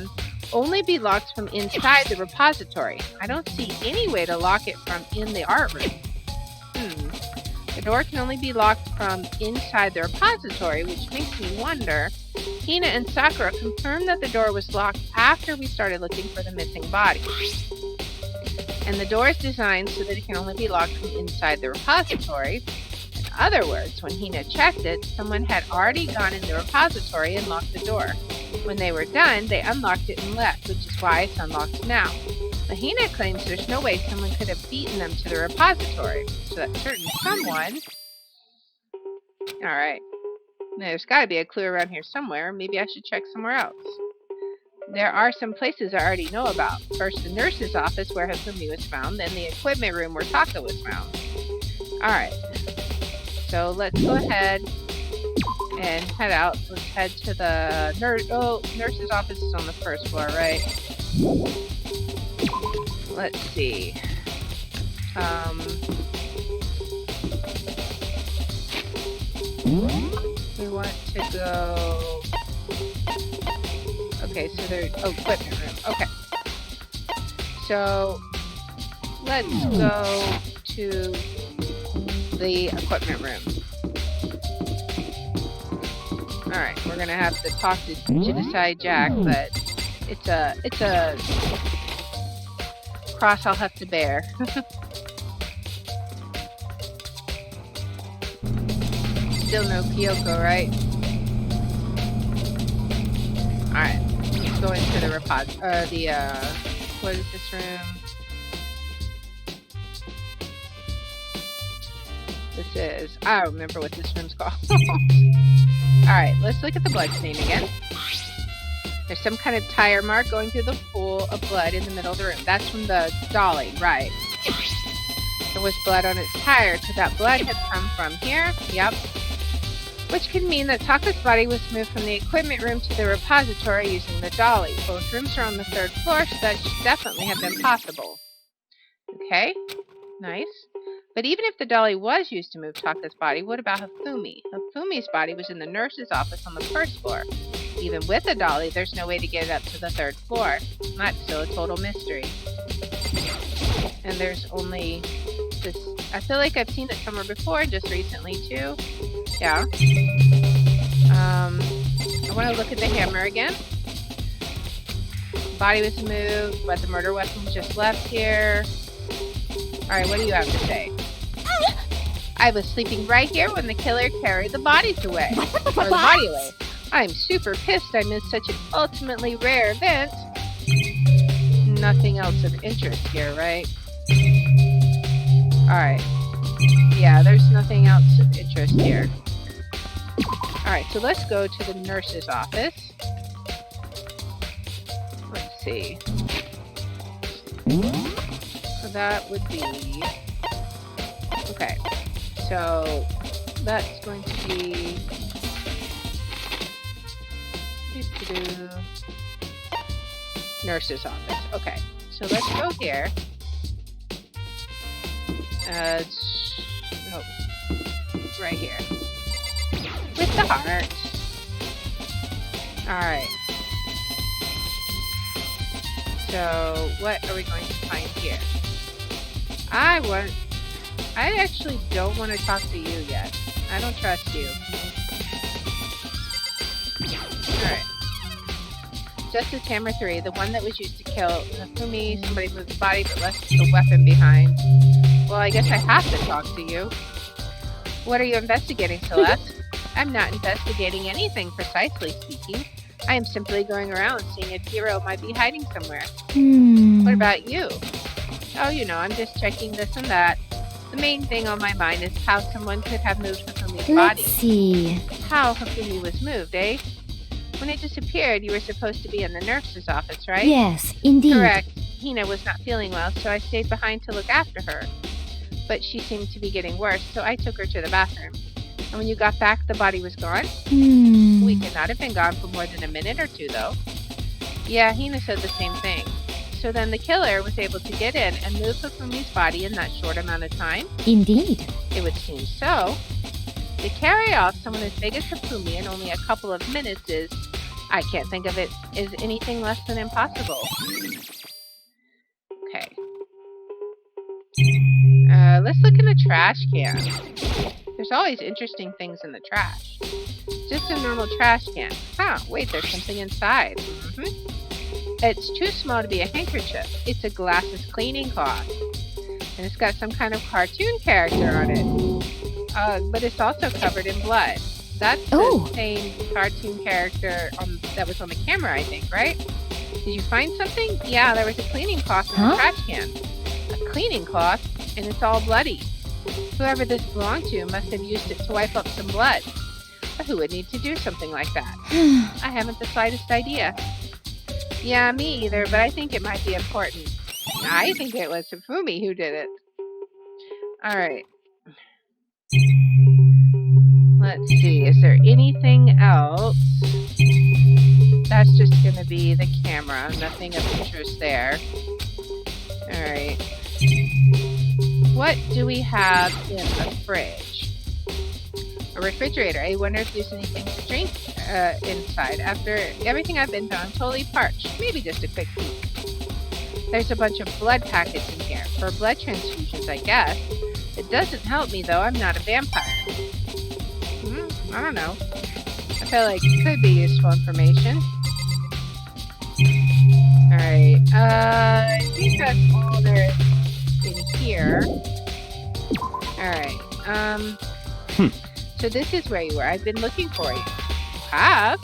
only be locked from inside the repository. I don't see any way to lock it from in the art room. The door can only be locked from inside the repository, which makes me wonder. Hina and Sakura confirmed that the door was locked after we started looking for the missing body. And the door is designed so that it can only be locked from inside the repository. In other words, when Hina checked it, someone had already gone in the repository and locked the door. When they were done, they unlocked it and left, which is why it's unlocked now. But Hina claims there's no way someone could have beaten them to the repository, so that certain someone... Alright. There's gotta be a clue around here somewhere. Maybe I should check somewhere else. There are some places I already know about. First, the nurse's office where Hifumi was found, then the equipment room where Taka was found. Alright. So let's go ahead and head out. Let's head to the nurse's office is on the first floor, right? Let's see. We want to go... Okay, so there's... Oh, equipment room. Okay. So, let's go to the equipment room. Alright, we're gonna have to talk to Genocide Jack, but it's a cross I'll have to bear. Still no Kyoko, right? Alright, let's go into the what is this room? This is, I don't remember what this room's called. Alright, let's look at the bloodstain again. There's some kind of tire mark going through the pool of blood in the middle of the room. That's from the dolly, right. There was blood on its tire, so that blood had come from here. Yep. Which can mean that Taka's body was moved from the equipment room to the repository using the dolly. Both rooms are on the 3rd floor, so that should definitely have been possible. Okay, nice. But even if the dolly was used to move Taka's body, what about Hifumi? Hifumi's body was in the nurse's office on the 1st floor. Even with the dolly, there's no way to get it up to the 3rd floor. That's still a total mystery. And there's only this. I feel like I've seen it somewhere before, just recently too. Yeah. I want to look at the hammer again. Body was moved, but the murder weapon was just left here. Alright, what do you have to say? I was sleeping right here when the killer carried the bodies away. Or the body away. I'm super pissed I missed such an ultimately rare event. Nothing else of interest here, right? Alright. Yeah, there's nothing else of interest here. Alright, so let's go to the nurse's office. Let's see. So that would be... Okay. So that's going to be... Nurse's office. Okay. So let's go here. Oh, right here. With the heart. Alright. So, what are we going to find here? I actually don't want to talk to you yet. I don't trust you. Alright. Justice Hammer 3, the one that was used to kill Hifumi. Somebody moved the body but left the weapon behind. Well, I guess I have to talk to you. What are you investigating, Celeste? I'm not investigating anything, precisely speaking. I am simply going around seeing if Hiro might be hiding somewhere. What about you? Oh, you know, I'm just checking this and that. The main thing on my mind is how someone could have moved Hifumi's body. Let's see. How Hifumi was moved, eh? When it disappeared, you were supposed to be in the nurse's office, right? Yes, indeed. Correct. Hina was not feeling well, so I stayed behind to look after her. But she seemed to be getting worse, so I took her to the bathroom. And when you got back, the body was gone? We could not have been gone for more than a minute or two, though. Yeah, Hina said the same thing. So then the killer was able to get in and move Hifumi's body in that short amount of time? Indeed. It would seem so. To carry off someone as big as Hifumi in only a couple of minutes is, I can't think of it as anything less than impossible. Okay. Let's look in the trash can. There's always interesting things in the trash. Just a normal trash can. Huh, wait, there's something inside. It's too small to be a handkerchief. It's a glasses cleaning cloth. And it's got some kind of cartoon character on it. But it's also covered in blood. That's the same cartoon character that was on the camera, I think, right? Did you find something? Yeah, there was a cleaning cloth in the trash can. A cleaning cloth? And it's all bloody. Whoever this belonged to must have used it to wipe up some blood. But who would need to do something like that? I haven't the slightest idea. Yeah, me either, but I think it might be important. I think it was Hifumi who did it. Alright. Let's see, is there anything else? That's just gonna be the camera. Nothing of interest there. Alright. What do we have in the fridge? A refrigerator. I wonder if there's anything to drink inside. After everything I've been through, I'm totally parched. Maybe just a quick peek. There's a bunch of blood packets in here. For blood transfusions, I guess. It doesn't help me, though. I'm not a vampire. I don't know. I feel like it could be useful information. Alright. I think that's all there is in here. Alright. So this is where you were. I've been looking for you. You have?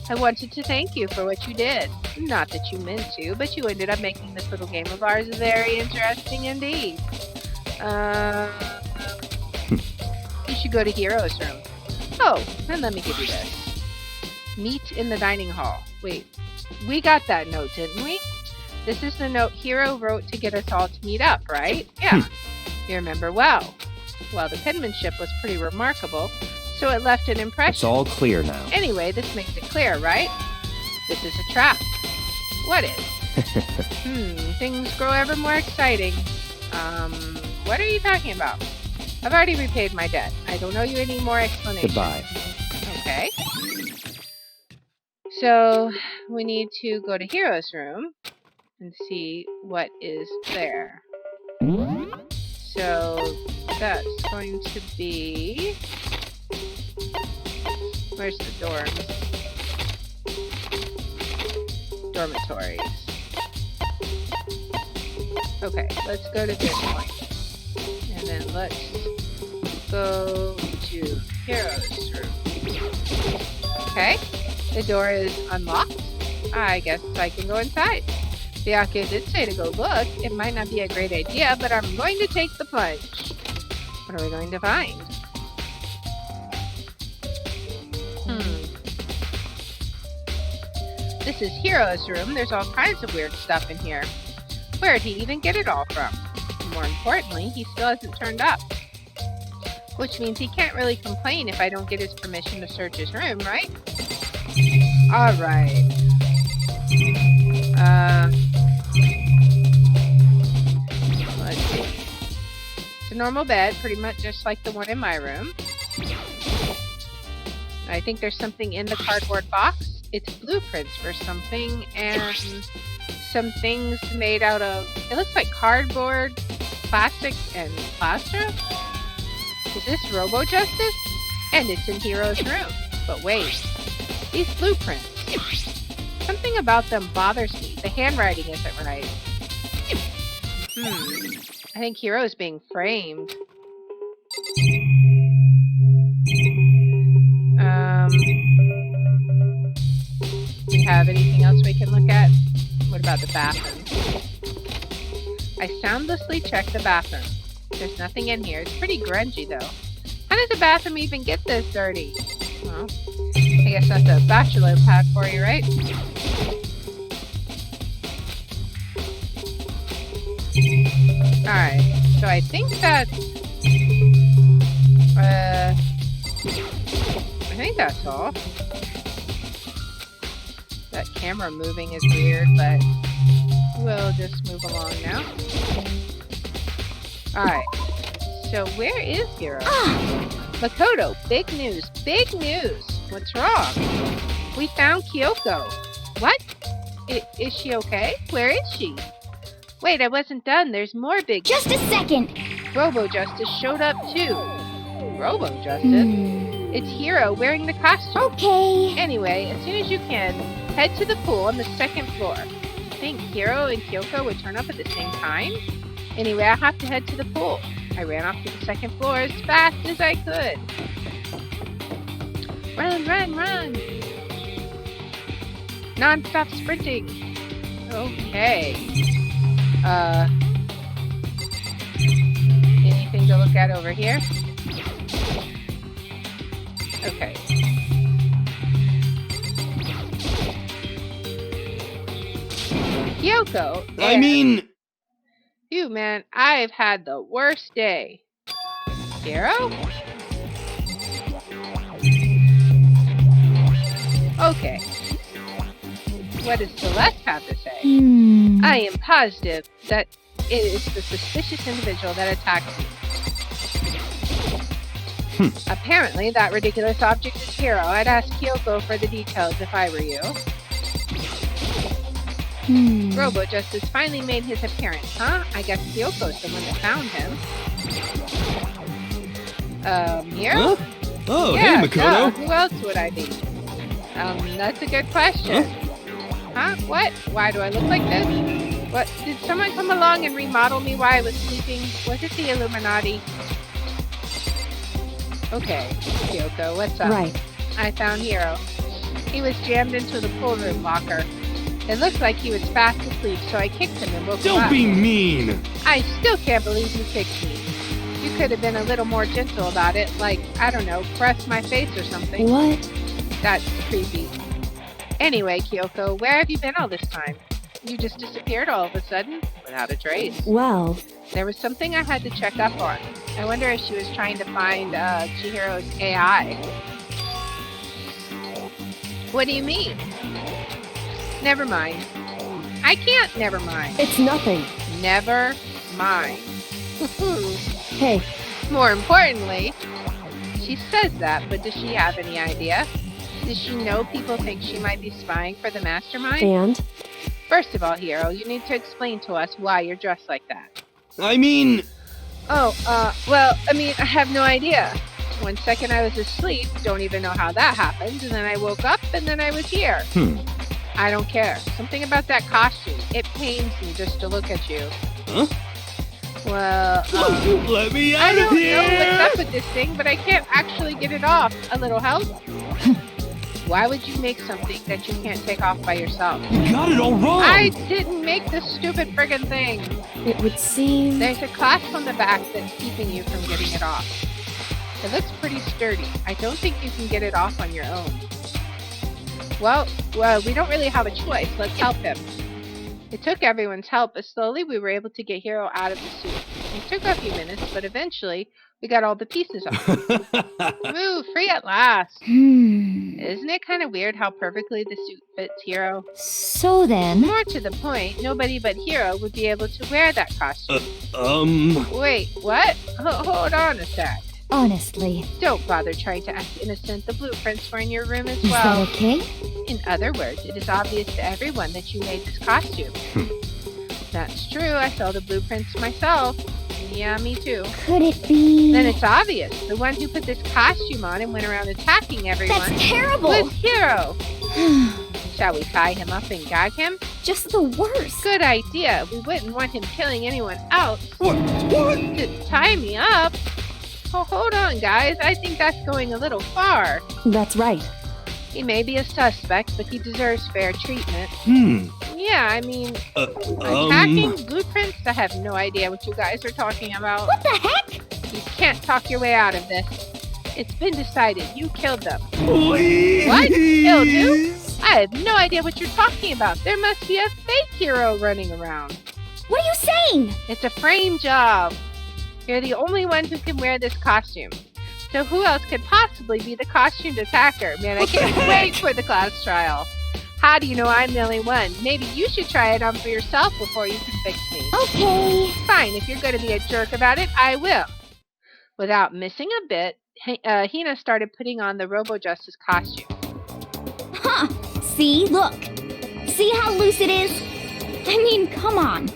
I wanted to thank you for what you did. Not that you meant to, but you ended up making this little game of ours very interesting indeed. You should go to Hiro's room. Oh, and let me give you this. Meet in the dining hall. Wait, we got that note, didn't we? This is the note Hiro wrote to get us all to meet up, right? Yeah, you remember well. Well, the penmanship was pretty remarkable, so it left an impression. It's all clear now. Anyway, this makes it clear, right? This is a trap. What is? Things grow ever more exciting. What are you talking about? I've already repaid my debt. I don't owe you any more explanation. Goodbye. Okay. So, we need to go to Hiro's room and see what is there. So that's going to be... Where's the dorms? Dormitories. Okay, let's go to this point. And then let's go to Hero's room. Okay, the door is unlocked. I guess I can go inside. Byakuya did say to go look. It might not be a great idea, but I'm going to take the plunge. What are we going to find? This is Hero's room. There's all kinds of weird stuff in here. Where'd he even get it all from? More importantly, he still hasn't turned up. Which means he can't really complain if I don't get his permission to search his room, right? Alright. Let's see. It's a normal bed, pretty much just like the one in my room. I think there's something in the cardboard box. It's blueprints for something and some things made out of, it looks like cardboard, plastic, and plaster? Is this Robo-Justice? And it's in Hero's room. But wait, these blueprints. Something about them bothers me. The handwriting isn't right. I think Hero's being framed. Do you have anything else we can look at? What about the bathroom? I soundlessly checked the bathroom. There's nothing in here. It's pretty grungy, though. How does the bathroom even get this dirty? Well, I guess that's a bachelor pad for you, right? Alright, so I think that's... I think that's all. That camera moving is weird, but we'll just move along now. Alright, so where is Hero? Makoto, big news, big news! What's wrong? We found Kyoko. What? Is she okay? Where is she? Wait, I wasn't done. There's more big news. Just a second! Robo-Justice showed up too. Robo-Justice? It's Hero wearing the costume. Okay. Anyway, as soon as you can, head to the pool on the second floor. You think Hero and Kyoko would turn up at the same time? Anyway, I have to head to the pool. I ran off to the second floor as fast as I could. Run, run, run! Non-stop sprinting. Okay. Anything to look at over here? Okay. Kyoko! I mean... You, man, I've had the worst day. Hero? Okay. What does Celeste have to say? I am positive that it is the suspicious individual that attacked me. Apparently, that ridiculous object is Hero. I'd ask Kyoko for the details if I were you. Robo-Justice finally made his appearance, huh? I guess Kyoko's the one that found him. Hero? Huh? Oh, Yeah, hey, Makoto. Who else would I be? That's a good question. Huh? What? Why do I look like this? What? Did someone come along and remodel me while I was sleeping? Was it the Illuminati? Okay, Kyoko, what's up? Right. I found Hero. He was jammed into the pool room locker. It looked like he was fast asleep, so I kicked him and woke him up. Don't be mean. I still can't believe you kicked me. You could have been a little more gentle about it, like, I don't know, press my face or something. What? That's creepy. Anyway, Kyoko, where have you been all this time? You just disappeared all of a sudden, without a trace. Well, There was something I had to check up on. I wonder if she was trying to find Chihiro's AI. What do you mean? Never mind. I can't never mind. it's nothing. Never mind. Hey, More importantly, she says that, but does she have any idea? Does she know people think she might be spying for the mastermind? and? First of all, Hero, you need to explain to us why you're dressed like that. I mean... Oh, I have no idea. 1 second I was asleep, don't even know how that happened, and then I woke up and then I was here. I don't care. Something about that costume. It pains me just to look at you. Huh? Well, let me I out of don't here! know what's up with this thing, but I can't actually get it off. A little help? Why would you make something that you can't take off by yourself? You got it all wrong! I didn't make this stupid friggin' thing. It would seem... There's a clasp on the back that's keeping you from getting it off. It looks pretty sturdy. I don't think you can get it off on your own. Well, we don't really have a choice. Let's help him. It took everyone's help, but slowly we were able to get Hero out of the suit. It took a few minutes, but eventually we got all the pieces off. Woo, free at last. Isn't it kind of weird how perfectly the suit fits Hero? So then... More to the point, nobody but Hero would be able to wear that costume. Wait, what? Hold on a sec. Honestly. Don't bother trying to act innocent. The blueprints were in your room as Is well. that okay? In other words, it is obvious to everyone that you made this costume. That's true. I saw the blueprints myself. Yeah, me too. Could it be... Then it's obvious. The one who put this costume on and went around attacking everyone That's terrible! was Hero. Shall we tie him up and gag him? Just the worst. Good idea. We wouldn't want him killing anyone else. What? To tie me up? Oh, hold on, guys. I think that's going a little far. That's right. He may be a suspect, but he deserves fair treatment. Yeah, I mean, attacking blueprints? I have no idea what you guys are talking about. What the heck? You can't talk your way out of this. It's been decided. You killed them. Please! What? Killed who? I have no idea what you're talking about. There must be a fake Hero running around. What are you saying? It's a frame job. You're the only one who can wear this costume. So who else could possibly be the costumed attacker? Man, I can't wait for the class trial. How do you know I'm the only one? Maybe you should try it on for yourself before you convict me. Okay. Fine, if you're going to be a jerk about it, I will. Without missing a bit, Hina started putting on the Robo-Justice costume. Huh. See? Look. See how loose it is? I mean, come on.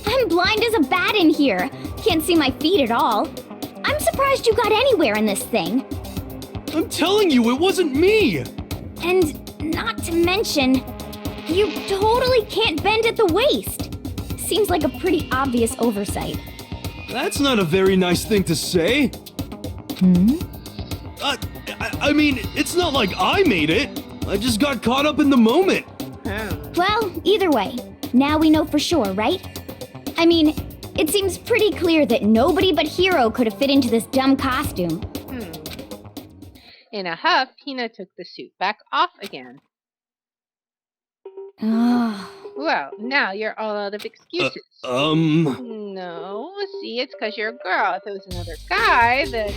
I'm blind as a bat in here. Can't see my feet at all. I'm surprised you got anywhere in this thing. I'm telling you, it wasn't me! And not to mention, you totally can't bend at the waist. Seems like a pretty obvious oversight. That's not a very nice thing to say. I mean, it's not like I made it. I just got caught up in the moment. Well, either way, now we know for sure, right? I mean, it seems pretty clear that nobody but Hero could have fit into this dumb costume. In a huff, Hina took the suit back off again. Well, now you're all out of excuses. No, see, it's because you're a girl. If it was another guy, then...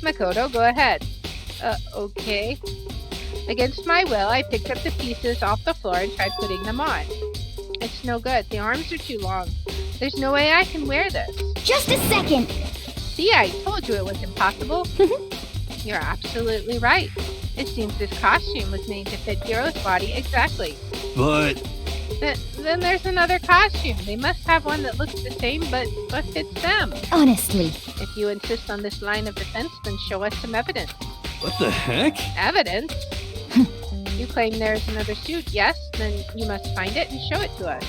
Makoto, go ahead. Okay. Against my will, I picked up the pieces off the floor and tried putting them on. It's no good. The arms are too long. There's no way I can wear this. Just a second! See, I told you it was impossible. You're absolutely right. It seems this costume was made to fit Hero's body exactly. But... Then there's another costume. They must have one that looks the same but fits them. Honestly. If you insist on this line of defense, then show us some evidence. what the heck? Evidence? You claim there's another suit, yes? Then you must find it and show it to us.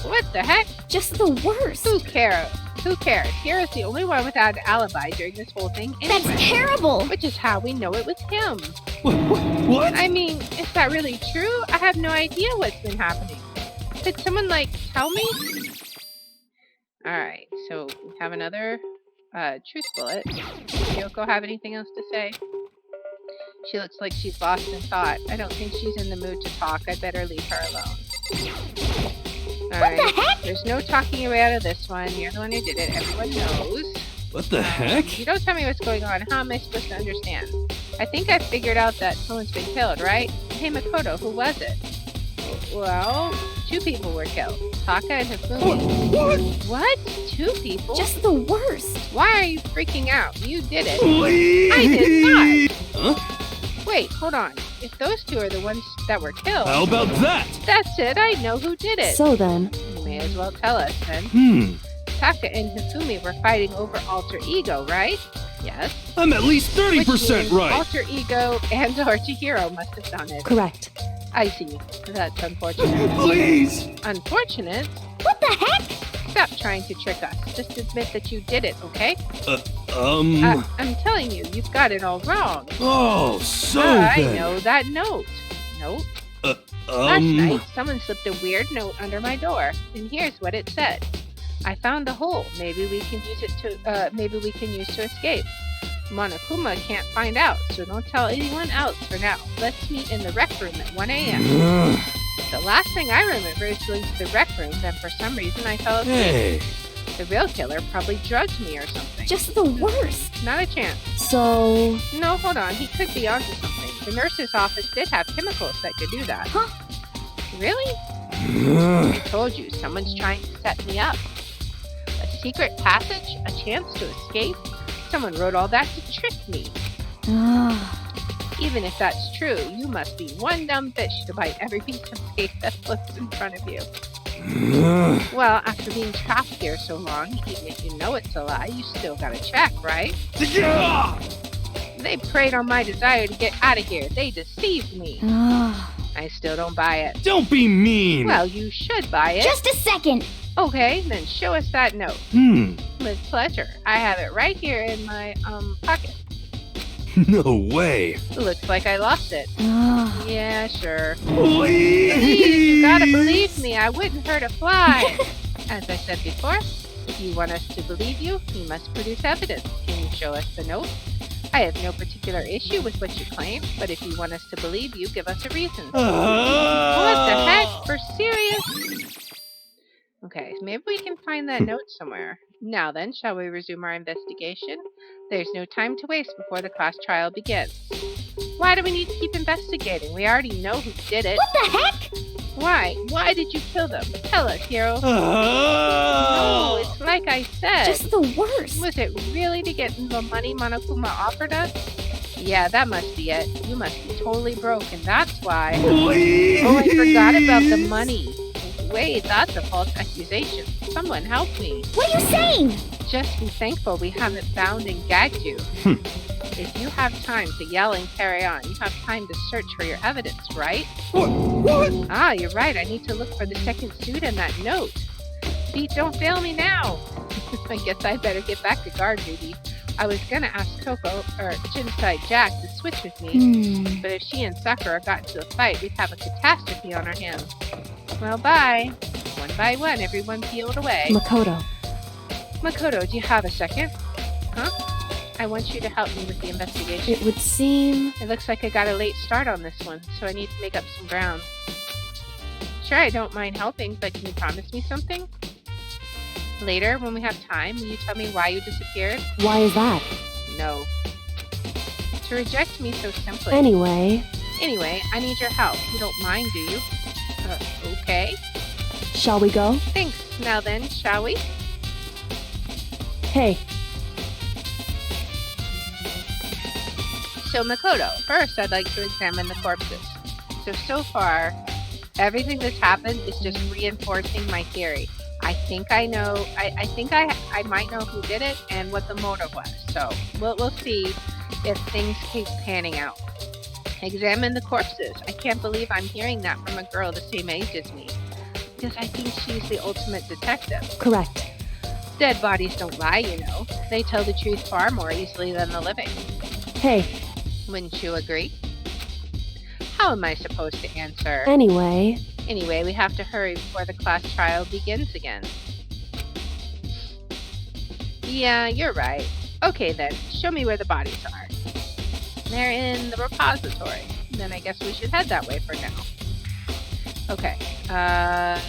What the heck? Just the worst. Who cares? Who cares? Hero's the only one without an alibi during this whole thing anyway. That's terrible! Which is how we know it was him. What? I mean, is that really true? I have no idea what's been happening. Could someone, tell me? Alright, so we have another truth bullet. Does Yoko have anything else to say? She looks like she's lost in thought. I don't think she's in the mood to talk. I'd better leave her alone. Alright, What the heck? there's no talking your way out of this one. You're the one who did it. Everyone knows. What the heck? You don't tell me what's going on. How am I supposed to understand? I think I figured out that someone's been killed, right? Hey, Makoto, who was it? Well, 2 people were killed. Taka and Hifumi. What? 2 people? Just the worst. Why are you freaking out? You did it. Please! I did not. Huh? Wait, hold on. If those 2 are the ones that were killed... How about that? That's it. I know who did it. So then, may as well tell us then. Taka and Hifumi were fighting over alter ego, right? Yes. I'm at least 30% right. Alter ego and or Chihiro must have done it. Correct. I see. That's unfortunate. Please! Unfortunate? What the heck? Stop trying to trick us. Just admit that you did it, okay? I'm telling you, you've got it all wrong. Oh, so I then. know that note. Note? Last night, someone slipped a weird note under my door, and here's what it said. I found a hole. Maybe we can use to escape. Monokuma can't find out, so don't tell anyone else for now. Let's meet in the rec room at 1 a.m. The last thing I remember is going to the rec room, then for some reason I fell asleep. Hey. The real killer probably drugged me or something. Just the worst. Not a chance. So, No, hold on. He could be onto something. The nurse's office did have chemicals that could do that. Huh? Really? I told you, someone's trying to set me up. A secret passage? A chance to escape? Someone wrote all that to trick me. Even if that's true, you must be one dumb fish to bite every piece of cake that floats in front of you. Well, after being trapped here so long, even if you know it's a lie, you still gotta check, right? They preyed on my desire to get out of here. They deceived me. I still don't buy it. Don't be mean. Well, you should buy it. Just a second. Okay, then show us that note. With pleasure. I have it right here in my, pocket. No way. Looks like I lost it. Yeah, sure. Please. You gotta believe me. I wouldn't hurt a fly. As I said before, if you want us to believe you, you must produce evidence. Can you show us the note? I have no particular issue with what you claim, but if you want us to believe you, give us a reason. What the heck? For serious? Okay, maybe we can find that note somewhere. Now then, shall we resume our investigation? There's no time to waste before the class trial begins. Why do we need to keep investigating? We already know who did it. What the heck? Why? Why did you kill them? Tell us, hero. No, it's like I said. Just the worst. Was it really to get the money Monokuma offered us? Yeah, that must be it. You must be totally broke, and that's why. Please. Oh, I forgot about the money. Wait, that's a false accusation. Someone help me. What are you saying? Just be thankful we haven't bound and gagged you. If you have time to yell and carry on, you have time to search for your evidence, right? What? Ah, you're right. I need to look for the second suit in that note. Pete, don't fail me now. I guess I better get back to guard duty. I was gonna ask Coco, or Chinside Jack, to switch with me, but if she and Sakura got into a fight, we'd have a catastrophe on our hands. Well, bye. One by one, everyone peeled away. Makoto. Makoto, do you have a second? Huh? I want you to help me with the investigation. It would seem... It looks like I got a late start on this one, so I need to make up some ground. Sure, I don't mind helping, but can you promise me something? Later, when we have time, will you tell me why you disappeared? Why is that? No. To reject me so simply. Anyway, I need your help. You don't mind, do you? Okay. shall we go? Thanks. Now then, shall we? Hey, So, Makoto, first I'd like to examine the corpses. So far, everything that's happened is just reinforcing my theory. I think I know, I think I might know who did it and what the motive was. So, we'll see if things keep panning out. Examine the corpses. I can't believe I'm hearing that from a girl the same age as me. Because I think she's the ultimate detective. correct. Dead bodies don't lie, you know. They tell the truth far more easily than the living. Hey, Wouldn't you agree? How am I supposed to answer? anyway, Anyway, we have to hurry before the class trial begins again. Yeah, you're right. Okay then, show me where the bodies are. They're in the repository. Then I guess we should head that way for now. Okay, that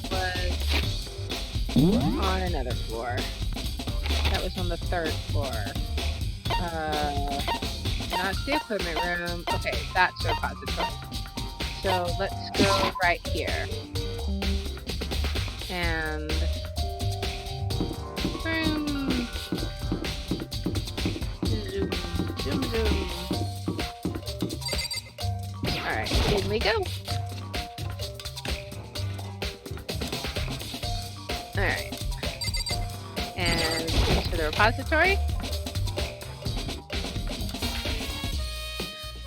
was on another floor. That was on the 3rd floor. Not the equipment room. Okay, that's the repository. So let's go right here. And boom. Zoom, zoom, zoom. Alright, in we go. repository.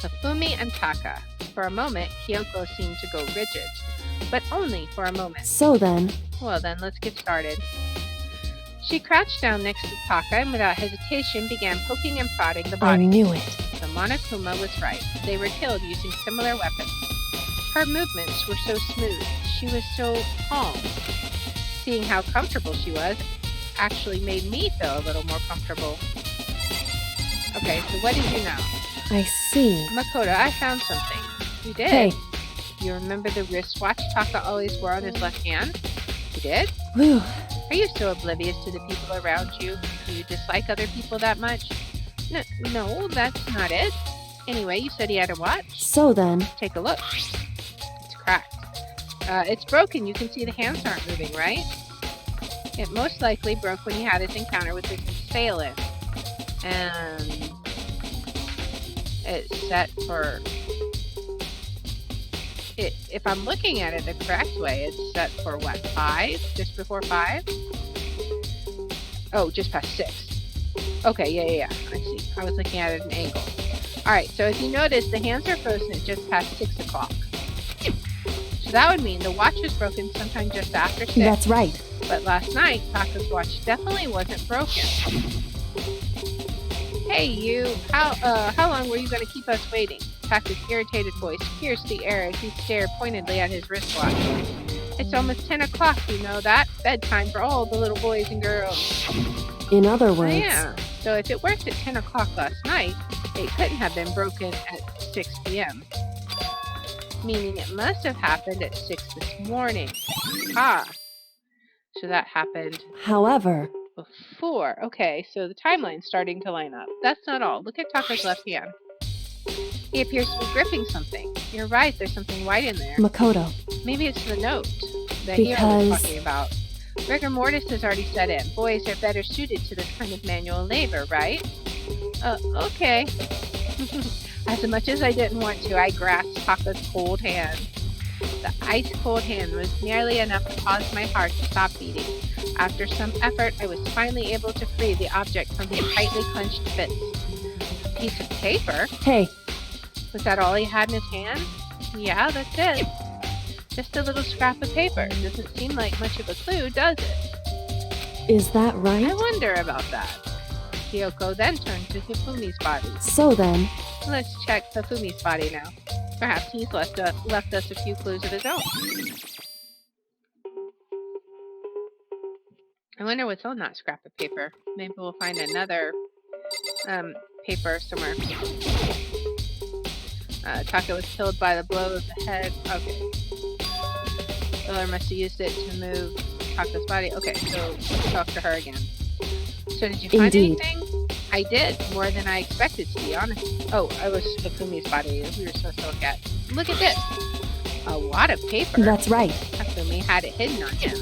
Hifumi and Taka. For a moment, Kyoko seemed to go rigid, but only for a moment. So then, Well then, let's get started. She crouched down next to Taka and without hesitation began poking and prodding the I body. knew it. The Monokuma was right. They were killed using similar weapons. Her movements were so smooth. She was so calm. Seeing how comfortable she was actually made me feel a little more comfortable. Okay, so what did you know? I see. Makoto, I found something. You did? Hey, You remember the wristwatch Taka always wore on his left hand? You did? whew. Are you so oblivious to the people around you? Do you dislike other people that much? No, that's not it. Anyway, you said he had a watch? So then, Take a look. It's cracked. It's broken. You can see the hands aren't moving, right? It most likely broke when he had his encounter with his assailant. And it's set for... if I'm looking at it the correct way, it's set for what, 5? Just before 5? Oh, just past 6. Okay, yeah. I see. I was looking at it at an angle. Alright, so if you notice, the hands are frozen at just past 6 o'clock. So that would mean the watch was broken sometime just after 6. that's right. But last night, Taka's watch definitely wasn't broken. Hey, you. How long were you going to keep us waiting? Taka's irritated voice pierced the air as he stared pointedly at his wristwatch. It's almost 10 o'clock, you know that? Bedtime for all the little boys and girls. In other words, Yeah, so if it worked at 10 o'clock last night, it couldn't have been broken at 6 p.m. Meaning it must have happened at 6 this morning. So that happened however, before. Okay, so the timeline's starting to line up. That's not all. Look at Taka's left hand. He appears to be gripping something. You're right, there's something white in there. Makoto, Maybe it's the note that Hiro was Because- talking about. Rigor mortis has already set in. Boys are better suited to this kind of manual labor, right? Okay. As much as I didn't want to, I grasped Taka's cold hand. The ice-cold hand was nearly enough to cause my heart to stop beating. After some effort, I was finally able to free the object from his tightly clenched fists. A piece of paper? hey, Was that all he had in his hand? Yeah, that's it. Just a little scrap of paper. Doesn't seem like much of a clue, does it? is that I right? wonder about that. Kyoko then turned to Hifumi's body. So then, Let's check Hifumi's body now. Perhaps he's left us a few clues of his own. I wonder what's on that scrap of paper. Maybe we'll find another paper somewhere. Taka was killed by the blow of the head. Okay. Killer must have used it to move Taka's body. Okay, so let's talk to her again. So did you find Indeed. anything? I did, more than I expected, to be honest. Oh, I was Hifumi's body we were supposed to look at. Look at this. A lot of paper. that's right. Hifumi had it hidden on him.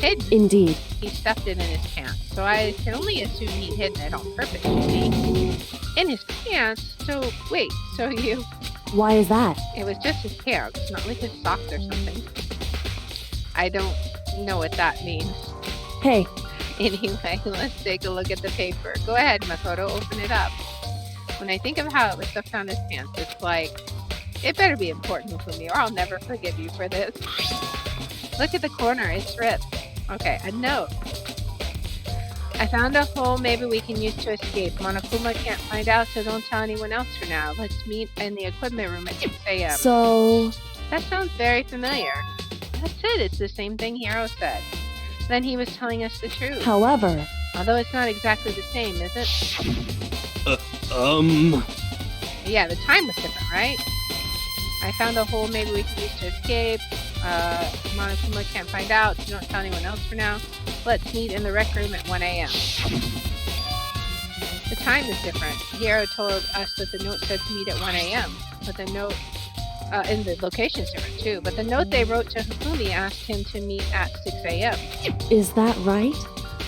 Hidden. Indeed. He stuffed it in his pants. So I can only assume he'd hidden it on purpose, you see. In his pants? So, wait, so you... Why is that? It was just his pants, not like his socks or something. I don't know what that means. Hey, Anyway, let's take a look at the paper. Go ahead, Makoto, open it up. When I think of how it was stuffed down his pants, it's like, it better be important for me or I'll never forgive you for this. Look at the corner, it's ripped. Okay, a note. I found a hole maybe we can use to escape. Monokuma can't find out, so don't tell anyone else for now. Let's meet in the equipment room at 6 a.m. so, That sounds very familiar. That's it, it's the same thing Hiro said. Then he was telling us the truth. however, Although it's not exactly the same, is it? Yeah, the time was different, right? I found a hole maybe we can use to escape. Monokuma can't find out, so don't tell anyone else for now. Let's meet in the rec room at 1 a.m. The time is different. Hiro told us that the note said to meet at 1 a.m. But the note, and the location's different too, but the note they wrote to Hifumi asked him to meet at 6 a.m. is that right?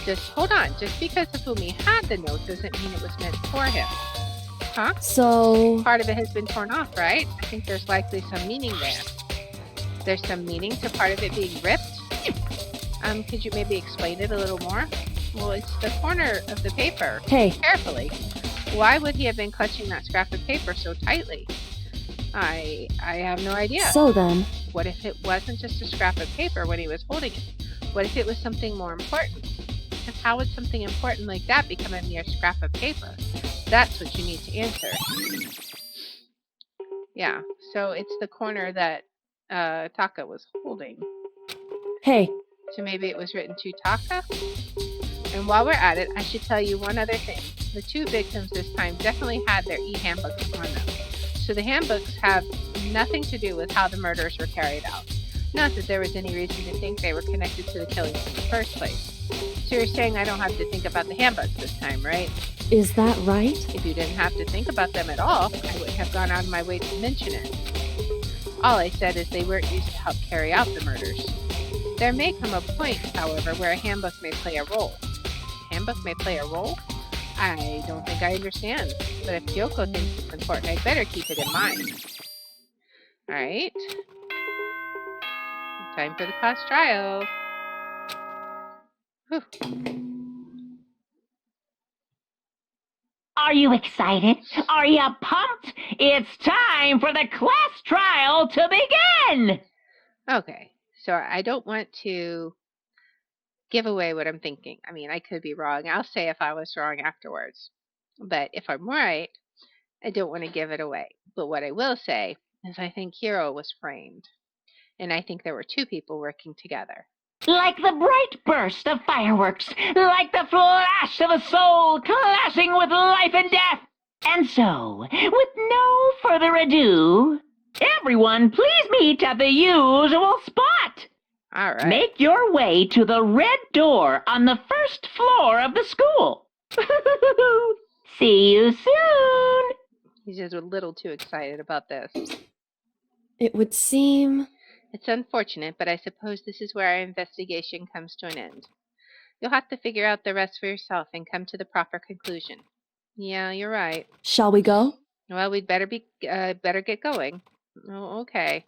Just hold on. Just because Hifumi had the note doesn't mean it was meant for him. Huh? So, Part of it has been torn off, right? I think there's likely some meaning there. There's some meaning to part of it being ripped? Could you maybe explain it a little more? Well, it's the corner of the paper. Hey. Carefully. Why would he have been clutching that scrap of paper so tightly? I have no idea. So then, What if it wasn't just a scrap of paper when he was holding it? What if it was something more important? And how would something important like that become a mere scrap of paper? That's what you need to answer. Yeah, so it's the corner that Taka was holding. hey, So maybe it was written to Taka? And while we're at it, I should tell you one other thing. The two victims this time definitely had their e-handbooks on them. So the handbooks have nothing to do with how the murders were carried out. Not that there was any reason to think they were connected to the killings in the first place. So you're saying I don't have to think about the handbooks this time, right? is that right? If you didn't have to think about them at all, I wouldn't have gone out of my way to mention it. All I said is they weren't used to help carry out the murders. There may come a point, however, where a handbook may play a role. Handbook may play a role? I don't think I understand. But if Kyoko thinks it's important, I'd better keep it in mind. Alright. Time for the class trial. Whew. Are you excited? Are you pumped? It's time for the class trial to begin! Okay, so I don't want to give away what I'm thinking. I mean, I could be wrong. I'll say if I was wrong afterwards. But if I'm right, I don't want to give it away. But what I will say is I think Hiro was framed. And I think there were two people working together. Like the bright burst of fireworks, like the flash of a soul clashing with life and death. And so, with no further ado, everyone please meet at the usual spot. All right. Make your way to the red door on the first floor of the school. See you soon. He's just a little too excited about this. It would seem... It's unfortunate, but I suppose this is where our investigation comes to an end. You'll have to figure out the rest for yourself and come to the proper conclusion. Yeah, you're right. Shall we go? Well, we'd better get going. Oh, okay.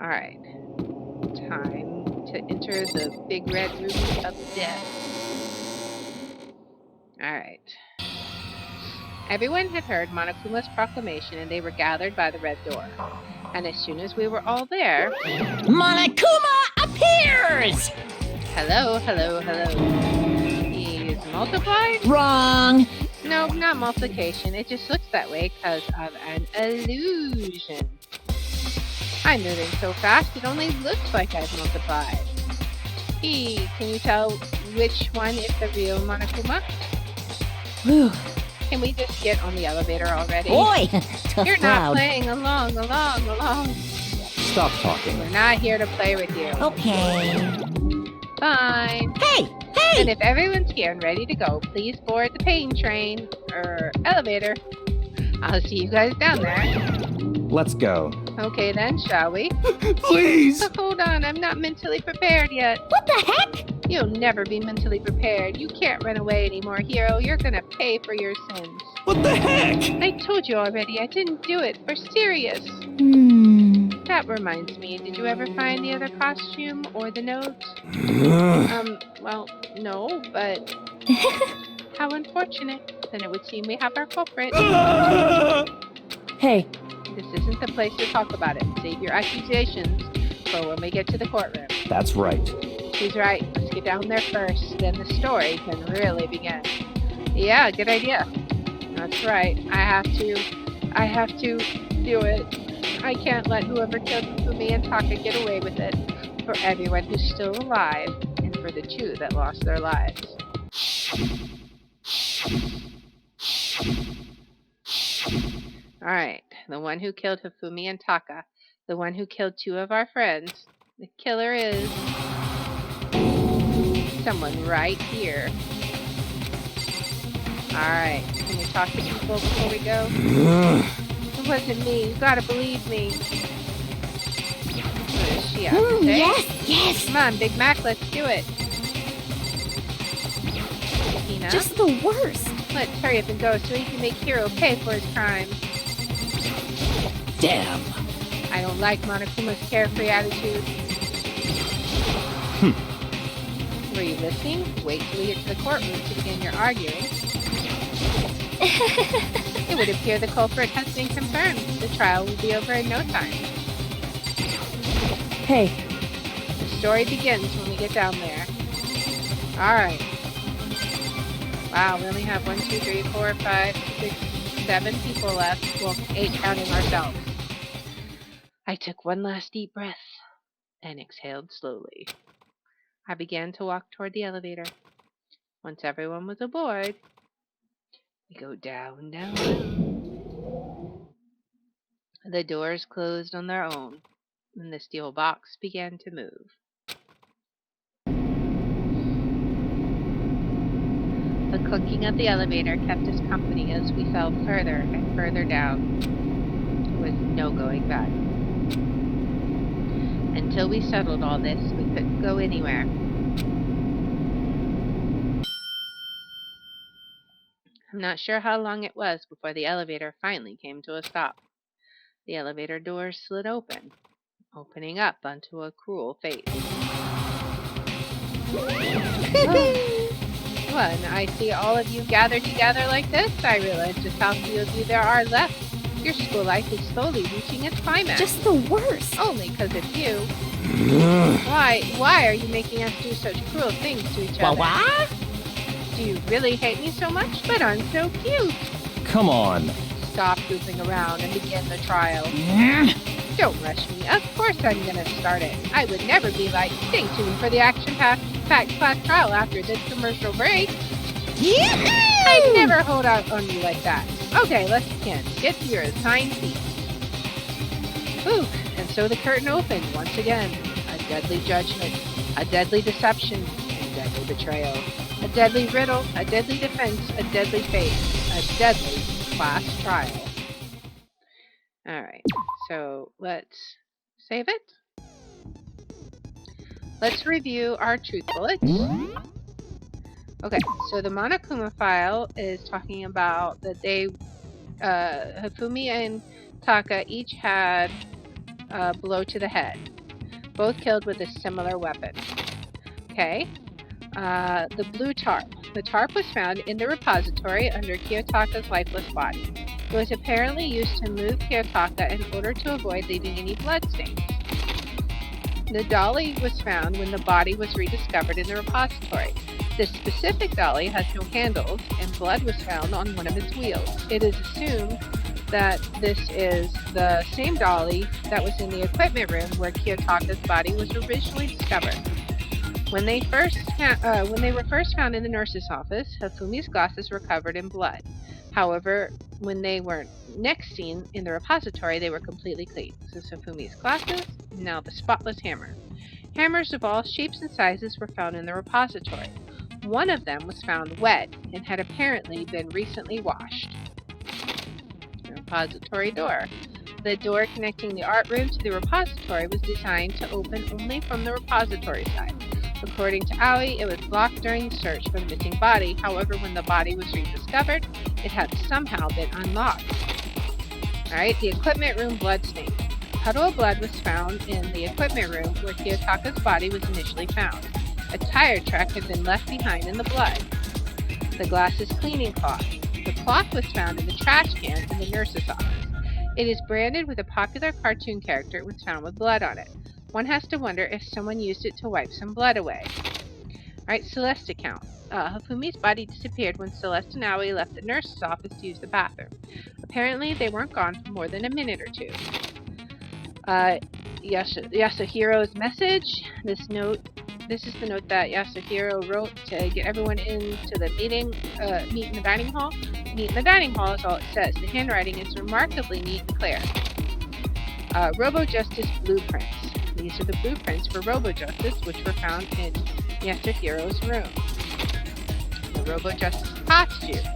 All right. Time to enter the big red room of death. All right. Everyone had heard Monokuma's proclamation, and they were gathered by the red door. And as soon as we were all there... Monokuma appears! Hello, hello, hello. He's multiplied? Wrong. No, not multiplication. It just looks that way because of an illusion. I'm moving so fast, it only looks like I've multiplied. Can you tell which one is the real Monokuma? Whew. Can we just get on the elevator already? Boy, tough You're not crowd. playing along. Stop talking. We're not here to play with you. Okay. Fine. Hey! And if everyone's here and ready to go, please board the pain train, or elevator. I'll see you guys down there. Let's go. Okay then, shall we? Please! Hold on, I'm not mentally prepared yet. What the heck? You'll never be mentally prepared. You can't run away anymore, Hero. You're gonna pay for your sins. What the heck? I told you already, I didn't do it. For serious. That reminds me, did you ever find the other costume or the note? Well, no, but... How unfortunate. Then it would seem we have our culprit. Hey, This isn't the place to talk about it. Save your accusations for when we get to the courtroom. That's right. She's right. Let's get down there first. Then the story can really begin. Yeah, good idea. That's right. I have to do it. I can't let whoever killed Fumi and Taka get away with it. For everyone who's still alive, and for the two that lost their lives. Alright, the one who killed Hifumi and Taka, the one who killed two of our friends. The killer is... someone right here. Alright, can we talk to people before we go? It wasn't me, you gotta believe me. What does she have to say? Yes. Come on, Big Mac, let's do it. Tina, Just the worst. let's hurry up and go so he can make Hiro pay for his crime. Damn. I don't like Monokuma's carefree attitude. Were you listening? Wait till we get to the courtroom to begin your arguing. It would appear the culprit has been confirmed. The trial will be over in no time. Hey, The story begins when we get down there. Alright. Wow, we only have 1, 2, 3, 4, 5, 6, 7 people left. Well, 8 counting ourselves. I took one last deep breath and exhaled slowly. I began to walk toward the elevator. Once everyone was aboard, we go down, down, down. The doors closed on their own, and the steel box began to move. The clicking of the elevator kept us company as we fell further and further down, with no going back. Until we settled all this, we couldn't go anywhere. I'm not sure how long it was before the elevator finally came to a stop. The elevator doors slid open, opening up onto a cruel face. When I see all of you gathered together like this, I realize just how few of you there are left. Your school life is slowly reaching its climax. Just the worst. Only because of you. Why are you making us do such cruel things to each other? What? Do you really hate me so much? But I'm so cute. Come on. Stop goofing around and begin the trial. Don't rush me. Of course I'm gonna start it. I would never be like, stay tuned for the action-packed class trial after this commercial break. I'd never hold out on you like that. Okay, let's begin. Get to your assigned seat. Ooh, and so the curtain opened once again. A deadly judgment, a deadly deception, and deadly betrayal. A deadly riddle, a deadly defense, a deadly fate, a deadly class trial. Alright, so let's save it. Let's review our truth bullets. Okay, so the Monokuma file is talking about that they, Hifumi and Taka each had a blow to the head, both killed with a similar weapon. Okay, the blue tarp. The tarp was found in the repository under Kiyotaka's lifeless body. It was apparently used to move Kiyotaka in order to avoid leaving any bloodstains. The dolly was found when the body was rediscovered in the repository. This specific dolly has no handles, and blood was found on one of its wheels. It is assumed that this is the same dolly that was in the equipment room where Kiyotaka's body was originally discovered. When they were first found in the nurse's office, Hifumi's glasses were covered in blood. However, when they were next seen in the repository, they were completely clean. This is Hifumi's glasses, now the spotless hammer. Hammers of all shapes and sizes were found in the repository. One of them was found wet and had apparently been recently washed. The repository door. The door connecting the art room to the repository was designed to open only from the repository side. According to Aoi, it was locked during the search for the missing body. However, when the body was rediscovered, it had somehow been unlocked. Alright, the equipment room bloodstain. A puddle of blood was found in the equipment room where Kiyotaka's body was initially found. A tire track had been left behind in the blood. The glasses cleaning cloth. The cloth was found in the trash can in the nurse's office. It is branded with a popular cartoon character and was found with blood on it. One has to wonder if someone used it to wipe some blood away. Alright, Celeste account. Hifumi's body disappeared when Celeste and Aoi left the nurse's office to use the bathroom. Apparently, they weren't gone for more than a minute or two. Yasuhiro's message. This is the note that Yasuhiro wrote to get everyone into the meet in the dining hall. Meet in the dining hall is all it says. The handwriting is remarkably neat and clear. Robo-Justice blueprints. These are the blueprints for Robo-Justice, which were found in Yasuhiro's room. The Robo-Justice costume.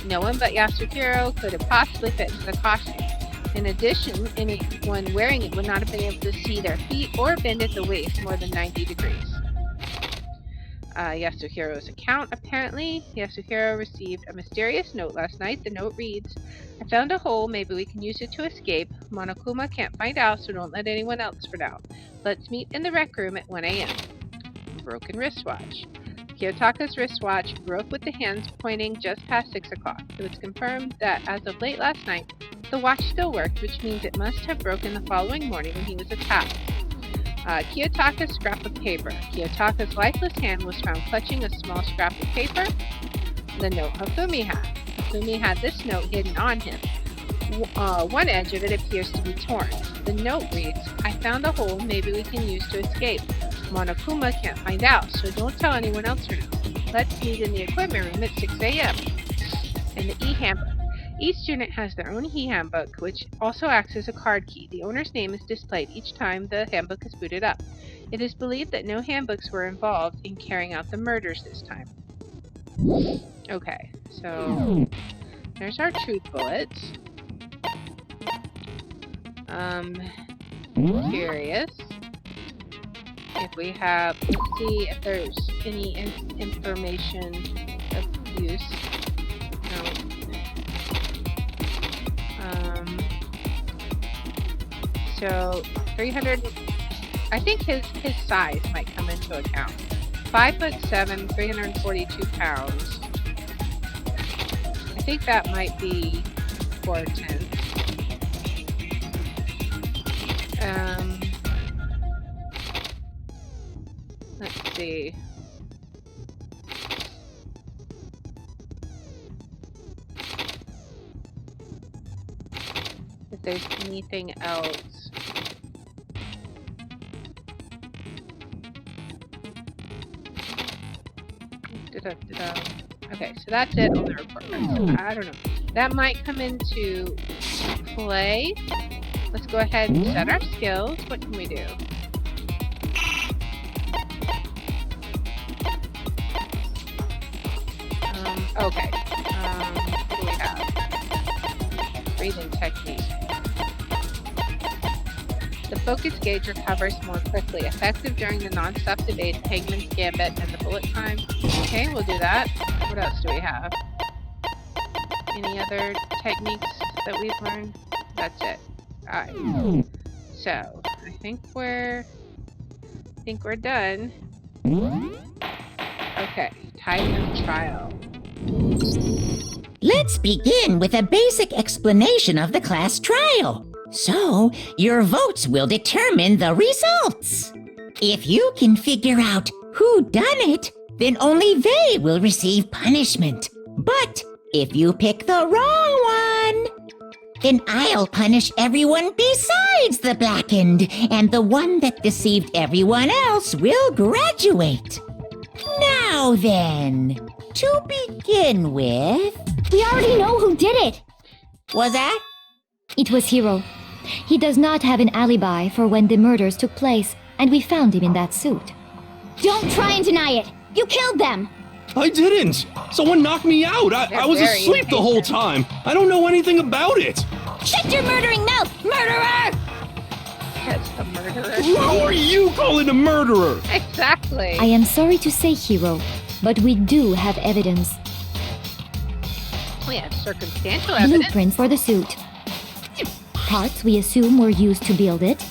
No one but Yasuhiro could have possibly fit into the costume. In addition, anyone wearing it would not have been able to see their feet or bend at the waist more than 90 degrees. Yasuhiro's account. Apparently, Yasuhiro received a mysterious note last night. The note reads, I found a hole, maybe we can use it to escape. Monokuma can't find out, so don't let anyone else find out. Let's meet in the rec room at 1 a.m. broken wristwatch. Kiyotaka's wristwatch broke with the hands pointing just past 6 o'clock. It was confirmed that as of late last night, the watch still worked, which means it must have broken the following morning when he was attacked. Kiyotaka's scrap of paper. Kiyotaka's lifeless hand was found clutching a small scrap of paper. The note Hifumi had. Hifumi had this note hidden on him. One edge of it appears to be torn. The note reads, "I found a hole maybe we can use to escape. Monokuma can't find out, so don't tell anyone else for now. Let's meet in the equipment room at 6 a.m. in the e-handbook. Each student has their own e-handbook, which also acts as a card key. The owner's name is displayed each time the handbook is booted up. It is believed that no handbooks were involved in carrying out the murders this time." Okay, so there's our truth bullets. Curious if we have, let's see if there's any information of use. No. So 300, I think his size might come into account. 5'7", 342 pounds. I think that might be 4'10". Let's see. If there's anything else. Okay, so that's it on the report card. I don't know. That might come into play. Let's go ahead and set our skills. What can we do? Okay. What do we have? Breathing technique. The focus gauge recovers more quickly. Effective during the non-stop debate, Hagman's Gambit, and the bullet time. Okay, we'll do that. What else do we have? Any other techniques that we've learned? That's it. Alright. So, I think we're done. Okay, type of trial. Let's begin with a basic explanation of the class trial. So, your votes will determine the results. If you can figure out who done it, then only they will receive punishment. But if you pick the wrong one, then I'll punish everyone besides the blackened, and the one that deceived everyone else will graduate. Now then, to begin with... We already know who did it! Was that? It was Hiro. He does not have an alibi for when the murders took place, and we found him in that suit. Don't try and deny it! You killed them! I didn't! Someone knocked me out! I was asleep the whole time! I don't know anything about it! Shut your murdering mouth, murderer! That's the murderer. Who are you calling a murderer? Exactly. I am sorry to say, Hiro, but we do have evidence. We have circumstantial evidence. Blueprints for the suit. Parts we assume were used to build it.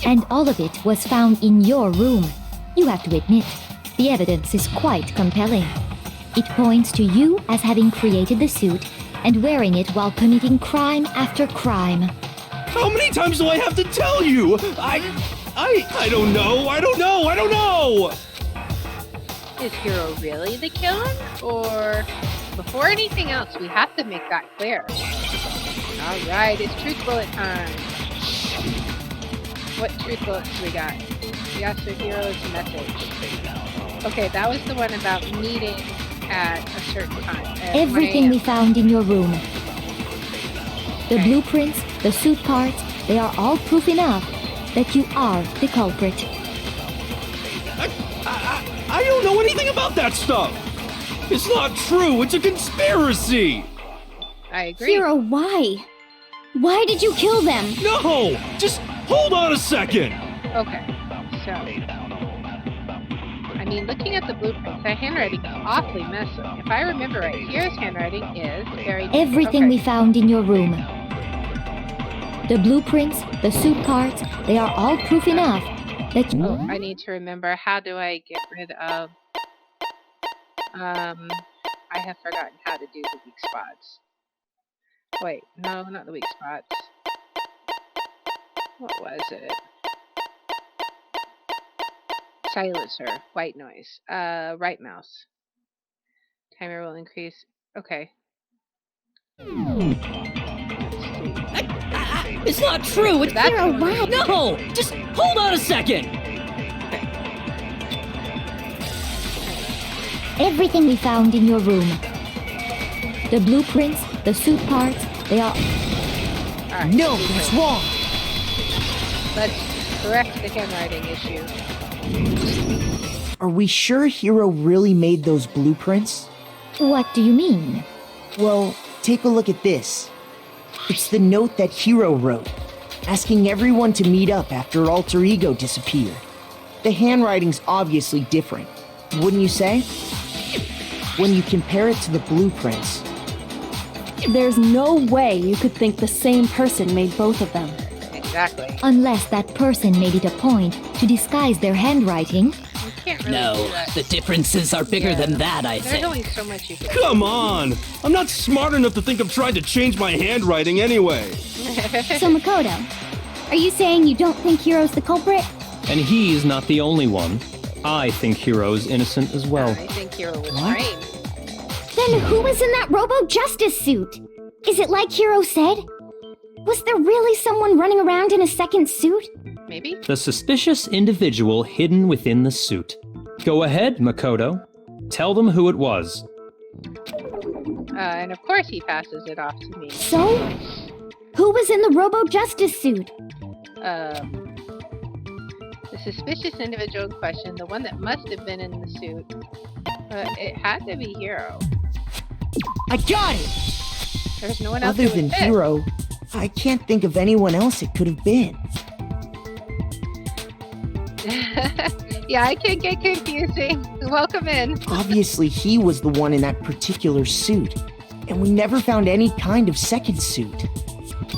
And all of it was found in your room. You have to admit, the evidence is quite compelling. It points to you as having created the suit and wearing it while committing crime after crime. How many times do I have to tell you? I don't know! Is Hiro really the killer? Or, before anything else, we have to make that clear. Alright, it's truth bullet time. What truth bullets do we got? We got the Hiro's message. Okay, that was the one about meeting at a certain time. Everything we found in your room. The blueprints, the suit parts, they are all proof enough that you are the culprit. I don't know anything about that stuff! It's not true! It's a conspiracy! I agree. Hiro, why? Why did you kill them? No! Just hold on a second! Okay, so... I mean, looking at the blueprints, that handwriting is awfully messy. If I remember right, Hiro's handwriting is very... Everything we found in your room. The blueprints, the suit parts, they are all proof enough Oh, I need to remember. How do I get rid of... I have forgotten how to do the weak spots. Wait, no, not the weak spots. What was it? Silencer, white noise. Right mouse. Timer will increase. Okay. It's not true. It's Hero, what? No! Just hold on a second! Everything we found in your room. The blueprints, the suit parts, they all... Alright. No, that's wrong. Let's correct the handwriting issue. Are we sure Hero really made those blueprints? What do you mean? Well, take a look at this. It's the note that Hero wrote, asking everyone to meet up after Alter Ego disappeared. The handwriting's obviously different, wouldn't you say? When you compare it to the blueprints. There's no way you could think the same person made both of them. Exactly. Unless that person made it a point to disguise their handwriting. You can't really No, do that. the differences are bigger than that, I There's think. only so much you can Come on! I'm not smart enough to think of trying to change my handwriting anyway. So Makoto, are you saying you don't think Hero's the culprit? And he's not the only one. I think Hero's innocent as well. I think Hero was framed. Then who was in that Robo-Justice suit? Is it like Hero said? Was there really someone running around in a second suit? Maybe? The suspicious individual hidden within the suit. Go ahead, Makoto. Tell them who it was. And of course he passes it off to me. So? Who was in the Robo-Justice suit? The suspicious individual in question, the one that must have been in the suit. It had to be Hero. I got it! There's no one else Other who would than fit. Hero, I can't think of anyone else it could have been. Yeah, it can get confusing. Welcome in. Obviously, he was the one in that particular suit, and we never found any kind of second suit.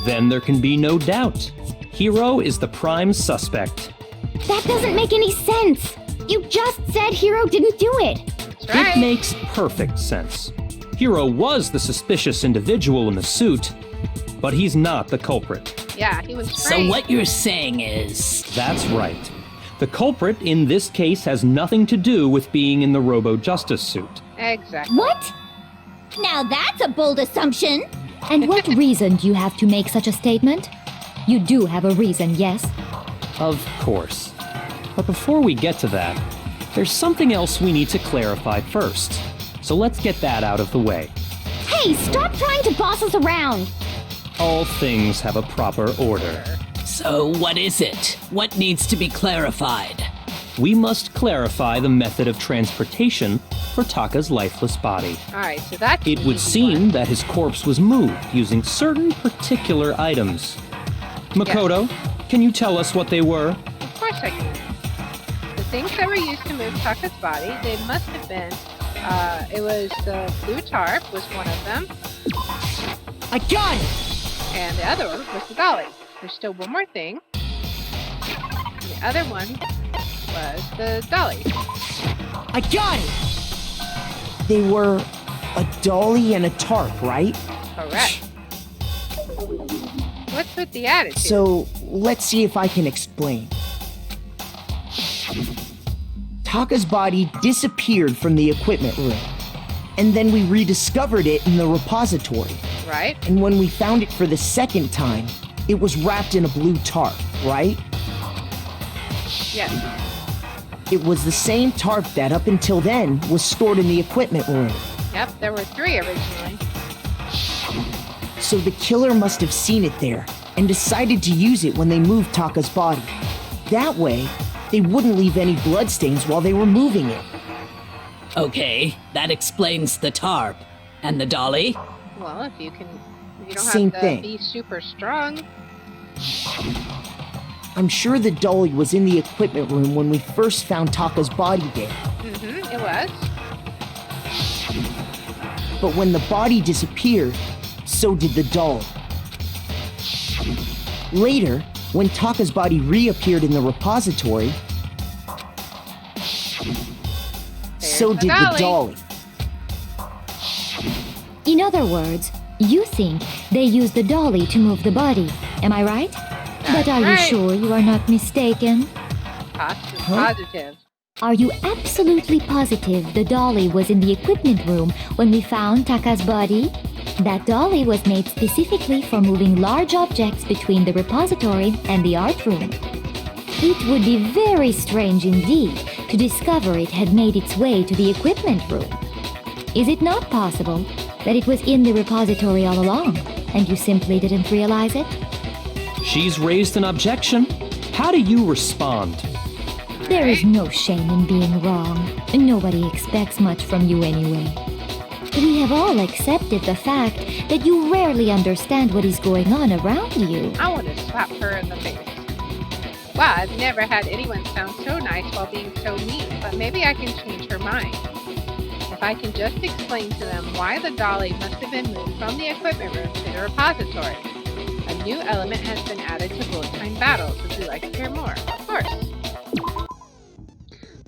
Then there can be no doubt. Hero is the prime suspect. That doesn't make any sense. You just said Hero didn't do it. That's right. It makes perfect sense. Hero was the suspicious individual in the suit, but he's not the culprit. Yeah, he was So framed. what you're saying is... That's right. The culprit in this case has nothing to do with being in the Robo-Justice suit. Exactly. What? Now that's a bold assumption. And what reason do you have to make such a statement? You do have a reason, yes? Of course. But before we get to that, there's something else we need to clarify first. So let's get that out of the way. Hey, stop trying to boss us around. All things have a proper order. So what is it? What needs to be clarified? We must clarify the method of transportation for Taka's lifeless body. Alright, so that's It the would easy seem one. that his corpse was moved using certain particular items. Makoto, can you tell us what they were? Of course I can. The things that were used to move Taka's body, they must have been, it was the blue tarp was one of them, I got it! and the other one was the dolly. There's still one more thing. The other one was the dolly. I got it! They were a dolly and a tarp, right? Correct. What's with the attitude? So, let's see if I can explain. Taka's body disappeared from the equipment room, and then we rediscovered it in the repository. Right? And when we found it for the second time, it was wrapped in a blue tarp, right? Yes. It was the same tarp that up until then was stored in the equipment room. Yep, there were 3 originally. So the killer must have seen it there and decided to use it when they moved Taka's body. That way, they wouldn't leave any bloodstains while they were moving it. Okay, that explains the tarp. And the dolly? Well, if you don't Same have to thing. be super strong. I'm sure the dolly was in the equipment room when we first found Taka's body there. Mm-hmm, it was. But when the body disappeared, so did the doll. Later, when Taka's body reappeared in the repository, so the did the dolly. dolly. In other words, you think they used the dolly to move the body. Am I right? But are you right. sure you are not mistaken? Positive. Are you absolutely positive the dolly was in the equipment room when we found Taka's body? That dolly was made specifically for moving large objects between the repository and the art room. It would be very strange indeed to discover it had made its way to the equipment room. Is it not possible that it was in the repository all along and you simply didn't realize it? She's raised an objection. How do you respond? There is no shame in being wrong. Nobody expects much from you anyway. We have all accepted the fact that you rarely understand what is going on around you. I want to slap her in the face. Wow, I've never had anyone sound so nice while being so mean, but maybe I can change her mind. If I can just explain to them why the dolly must have been moved from the equipment room to the repository. A new element has been added to bullet time battles. Would you like to hear more? Of course.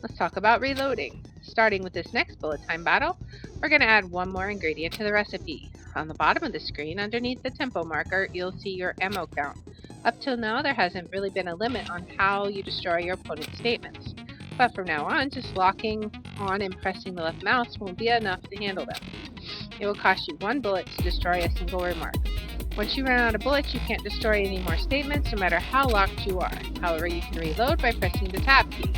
Let's talk about reloading. Starting with this next bullet time battle, we're going to add one more ingredient to the recipe. On the bottom of the screen, underneath the tempo marker, you'll see your ammo count. Up till now, there hasn't really been a limit on how you destroy your opponent's statements. But from now on, just locking on and pressing the left mouse won't be enough to handle them. It will cost you 1 bullet to destroy a single remark. Once you run out of bullets, you can't destroy any more statements, no matter how locked you are. However, you can reload by pressing the tab key.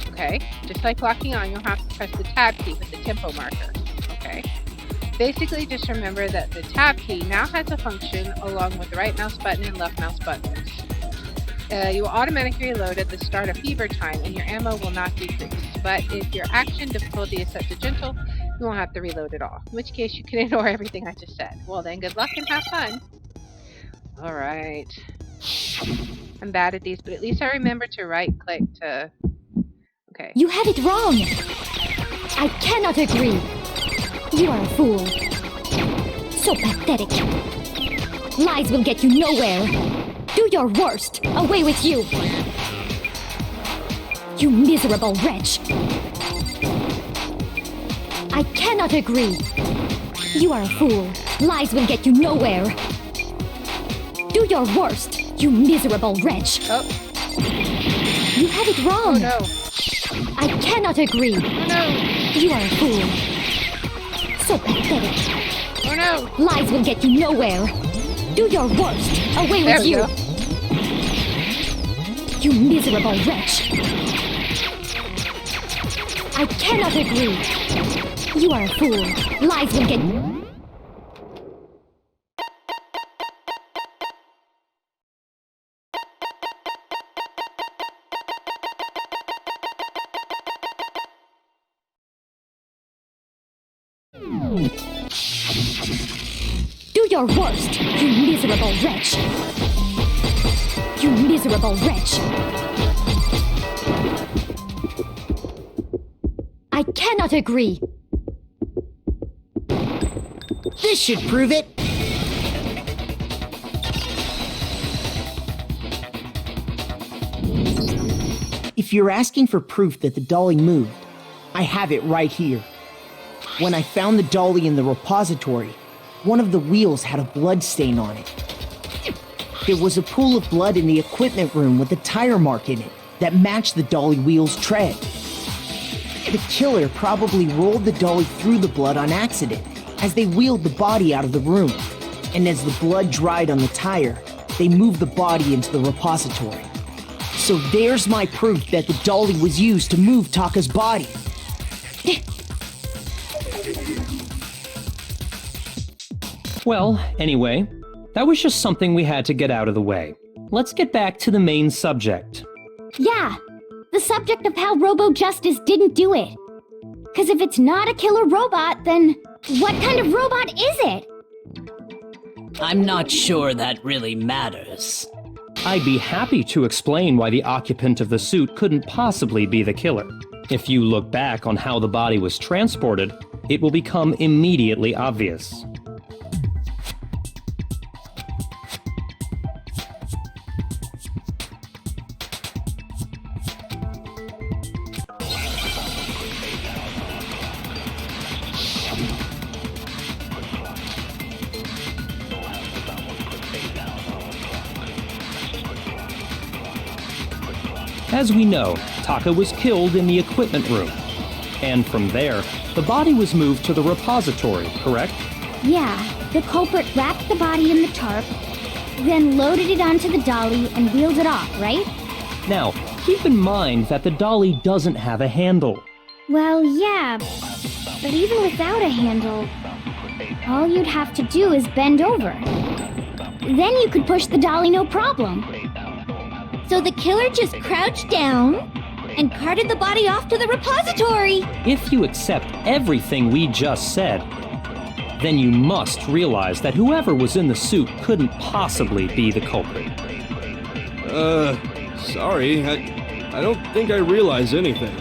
Okay, just like locking on, you'll have to press the tab key with the tempo marker. Okay. Basically, just remember that the tab key now has a function along with the right mouse button and left mouse buttons. You will automatically reload at the start of fever time and your ammo will not decrease. But if your action difficulty is set to gentle, you won't have to reload at all. In which case you can ignore everything I just said. Well then, good luck and have fun. Alright. I'm bad at these, but at least I remember to right click to... Okay. You have it wrong! I cannot agree! You are a fool. So pathetic. Lies will get you nowhere. Do your worst! Away with you! You miserable wretch! I cannot agree! You are a fool. Lies will get you nowhere. Do your worst, you miserable wretch! Oh. You have it wrong! Oh no. I cannot agree! Oh no. You are a fool. So pathetic. Oh no. Lies will get you nowhere. Do your worst. Away There with we you. go. You miserable wretch. I cannot agree. You are a fool. Lies will get... Do your worst, you miserable wretch! You miserable wretch! I cannot agree! This should prove it. If you're asking for proof that the dolly moved, I have it right here. When I found the dolly in the repository, one of the wheels had a blood stain on it. There was a pool of blood in the equipment room with a tire mark in it that matched the dolly wheel's tread. The killer probably rolled the dolly through the blood on accident as they wheeled the body out of the room. And as the blood dried on the tire, they moved the body into the repository. So there's my proof that the dolly was used to move Taka's body. Well, anyway, that was just something we had to get out of the way. Let's get back to the main subject. Yeah, the subject of how Robo Justice didn't do it. 'Cause if it's not a killer robot, then what kind of robot is it? I'm not sure that really matters. I'd be happy to explain why the occupant of the suit couldn't possibly be the killer. If you look back on how the body was transported, it will become immediately obvious. As we know, Taka was killed in the equipment room. And from there, the body was moved to the repository, correct? Yeah, the culprit wrapped the body in the tarp, then loaded it onto the dolly and wheeled it off, right? Now, keep in mind that the dolly doesn't have a handle. Well, yeah, but even without a handle, all you'd have to do is bend over. Then you could push the dolly no problem. So the killer just crouched down and carted the body off to the repository. If you accept everything we just said, then you must realize that whoever was in the suit couldn't possibly be the culprit. Sorry, I don't think I realize anything.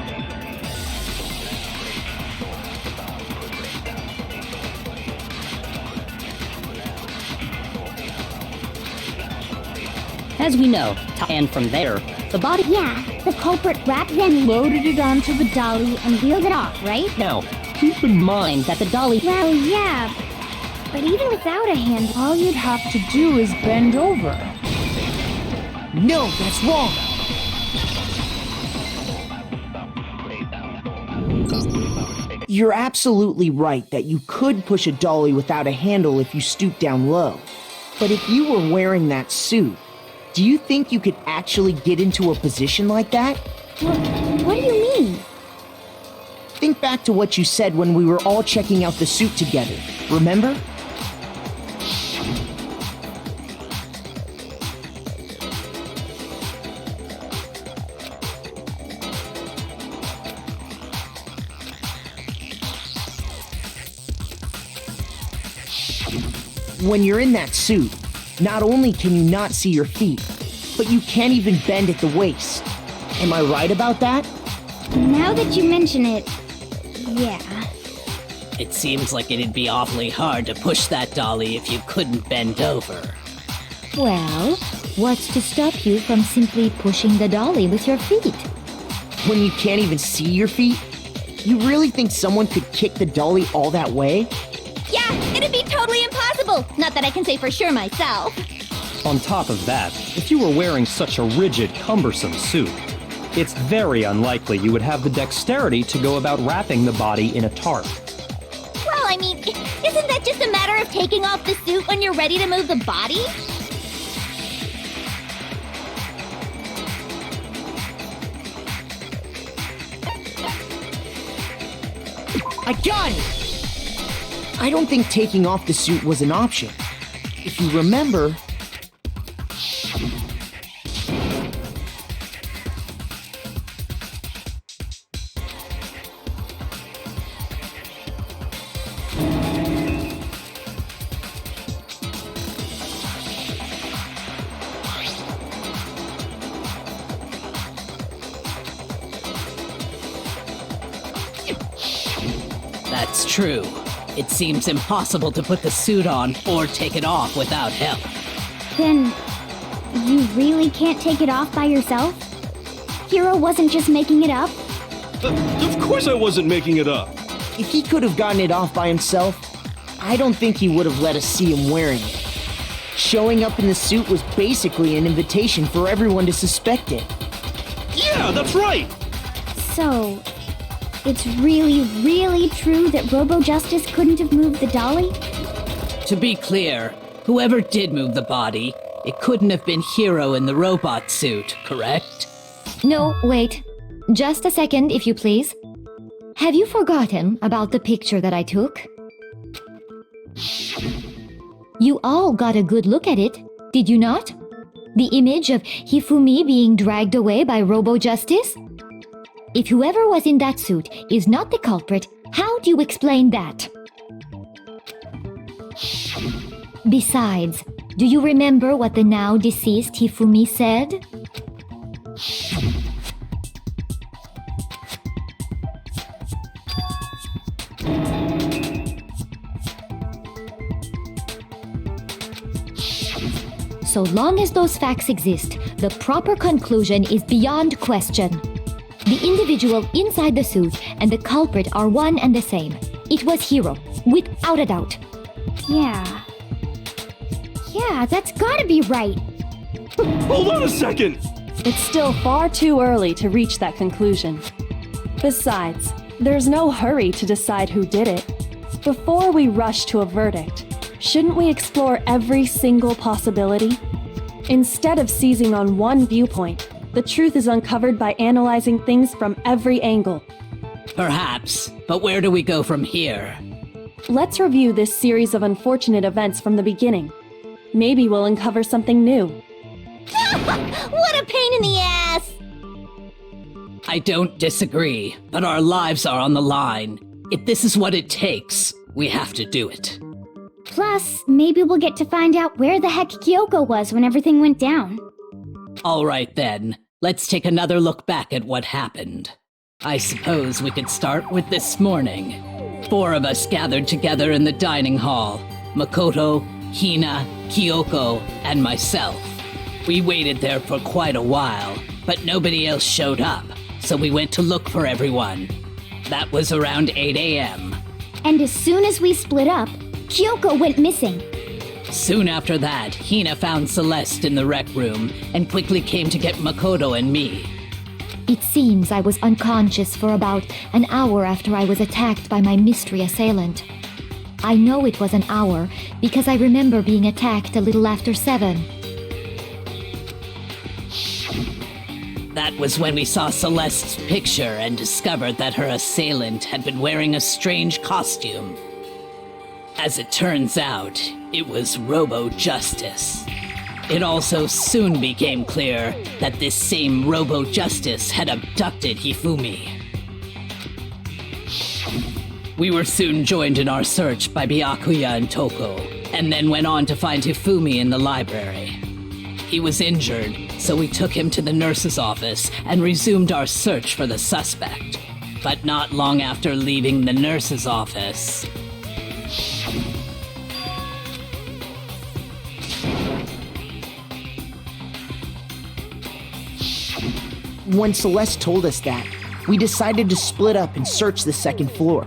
As we know, and from there, the body... Yeah, the culprit wrapped then loaded it onto the dolly and wheeled it off, right? Now, keep in mind that the dolly... Well, yeah, but even without a handle, all you'd have to do is bend over. No, that's wrong. You're absolutely right that you could push a dolly without a handle if you stoop down low. But if you were wearing that suit, do you think you could actually get into a position like that? What do you mean? Think back to what you said when we were all checking out the suit together, remember? When you're in that suit, not only can you not see your feet, but you can't even bend at the waist. Am I right about that? Now that you mention it, yeah. It seems like it'd be awfully hard to push that dolly if you couldn't bend over. Well, what's to stop you from simply pushing the dolly with your feet? When you can't even see your feet? You really think someone could kick the dolly all that way? Yeah, it'd be totally impossible. Not that I can say for sure myself. On top of that, if you were wearing such a rigid, cumbersome suit, it's very unlikely you would have the dexterity to go about wrapping the body in a tarp. Well, I mean, isn't that just a matter of taking off the suit when you're ready to move the body? I got it! I don't think taking off the suit was an option. If you remember... That's true. It seems impossible to put the suit on or take it off without help. Then, you really can't take it off by yourself? Hiro wasn't just making it up? Of course I wasn't making it up. If he could have gotten it off by himself, I don't think he would have let us see him wearing it. Showing up in the suit was basically an invitation for everyone to suspect it. Yeah, that's right! So, it's really, really true that Robo-Justice couldn't have moved the dolly? To be clear, whoever did move the body, it couldn't have been Hiro in the robot suit, correct? No, wait. Just a second, if you please. Have you forgotten about the picture that I took? You all got a good look at it, did you not? The image of Hifumi being dragged away by Robo-Justice? If whoever was in that suit is not the culprit, how do you explain that? Besides, do you remember what the now deceased Hifumi said? So long as those facts exist, the proper conclusion is beyond question. The individual inside the suit and the culprit are one and the same. It was Hiro, without a doubt. Yeah, that's gotta be right. Hold on a second! It's still far too early to reach that conclusion. Besides, there's no hurry to decide who did it. Before we rush to a verdict, shouldn't we explore every single possibility? Instead of seizing on one viewpoint, the truth is uncovered by analyzing things from every angle. Perhaps, but where do we go from here? Let's review this series of unfortunate events from the beginning. Maybe we'll uncover something new. What a pain in the ass! I don't disagree, but our lives are on the line. If this is what it takes, we have to do it. Plus, maybe we'll get to find out where the heck Kyoko was when everything went down. All right then, let's take another look back at what happened. I suppose we could start with this morning. 4 of us gathered together in the dining hall. Makoto, Hina, Kyoko, and myself. We waited there for quite a while, but nobody else showed up, so we went to look for everyone. That was around 8 a.m. And as soon as we split up, Kyoko went missing. Soon after that, Hina found Celeste in the rec room and quickly came to get Makoto and me. It seems I was unconscious for about an hour after I was attacked by my mystery assailant. I know it was an hour because I remember being attacked a little after 7. That was when we saw Celeste's picture and discovered that her assailant had been wearing a strange costume. As it turns out, it was Robo-Justice. It also soon became clear that this same Robo-Justice had abducted Hifumi. We were soon joined in our search by Byakuya and Toko, and then went on to find Hifumi in the library. He was injured, so we took him to the nurse's office and resumed our search for the suspect. But not long after leaving the nurse's office... When Celeste told us that, we decided to split up and search the second floor.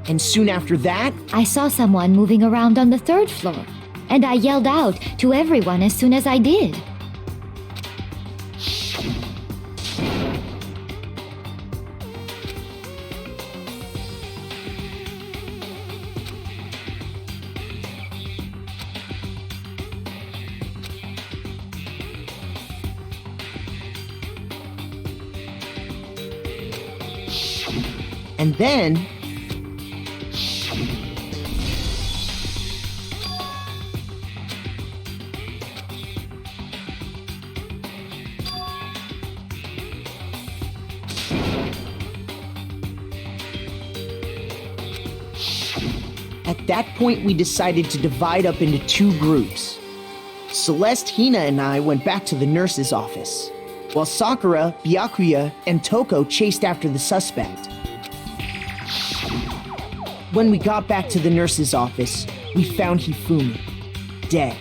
And soon after that, I saw someone moving around on the 3rd floor, and I yelled out to everyone as soon as I did. and then... At that point, we decided to divide up into 2 groups. Celeste, Hina, and I went back to the nurse's office, while Sakura, Byakuya, and Toko chased after the suspect. When we got back to the nurse's office, we found Hifumi, dead.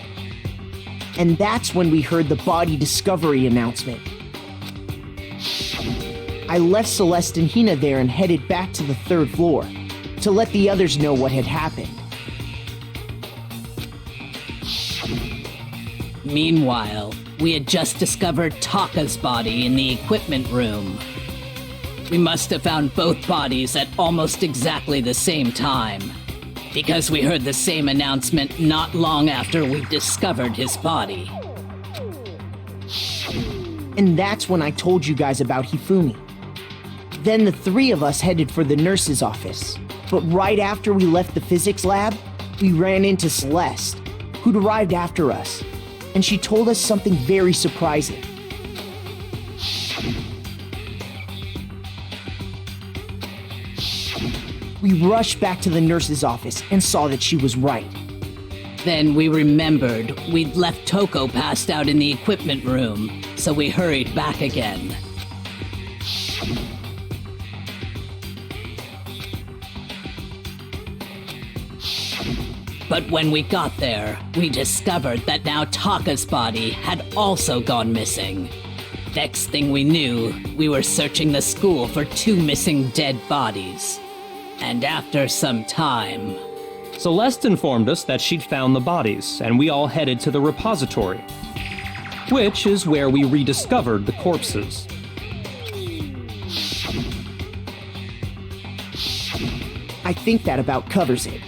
And that's when we heard the body discovery announcement. I left Celeste and Hina there and headed back to the 3rd floor to let the others know what had happened. Meanwhile, we had just discovered Taka's body in the equipment room. We must have found both bodies at almost exactly the same time, because we heard the same announcement not long after we discovered his body. And that's when I told you guys about Hifumi. Then the 3 of us headed for the nurse's office. But right after we left the physics lab, we ran into Celeste, who'd arrived after us, and she told us something very surprising. We rushed back to the nurse's office and saw that she was right. Then we remembered we'd left Toko passed out in the equipment room, so we hurried back again. But when we got there, we discovered that now Taka's body had also gone missing. Next thing we knew, we were searching the school for 2 missing dead bodies. And after some time... Celeste informed us that she'd found the bodies, and we all headed to the repository. which is where we rediscovered the corpses. I think that about covers it.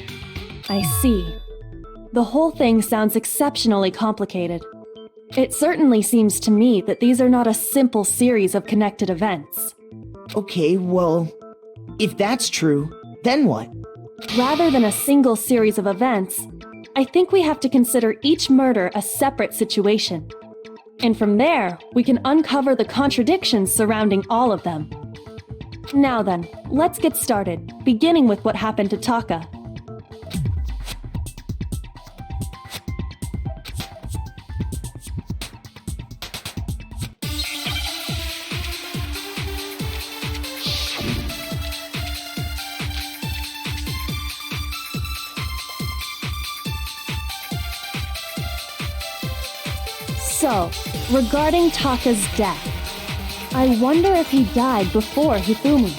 I see. The whole thing sounds exceptionally complicated. It certainly seems to me that these are not a simple series of connected events. Okay, well, if that's true, then what? Rather than a single series of events, I think we have to consider each murder a separate situation. And from there, we can uncover the contradictions surrounding all of them. Now then, let's get started, beginning with what happened to Taka. So, regarding Taka's death, I wonder if he died before Hifumi,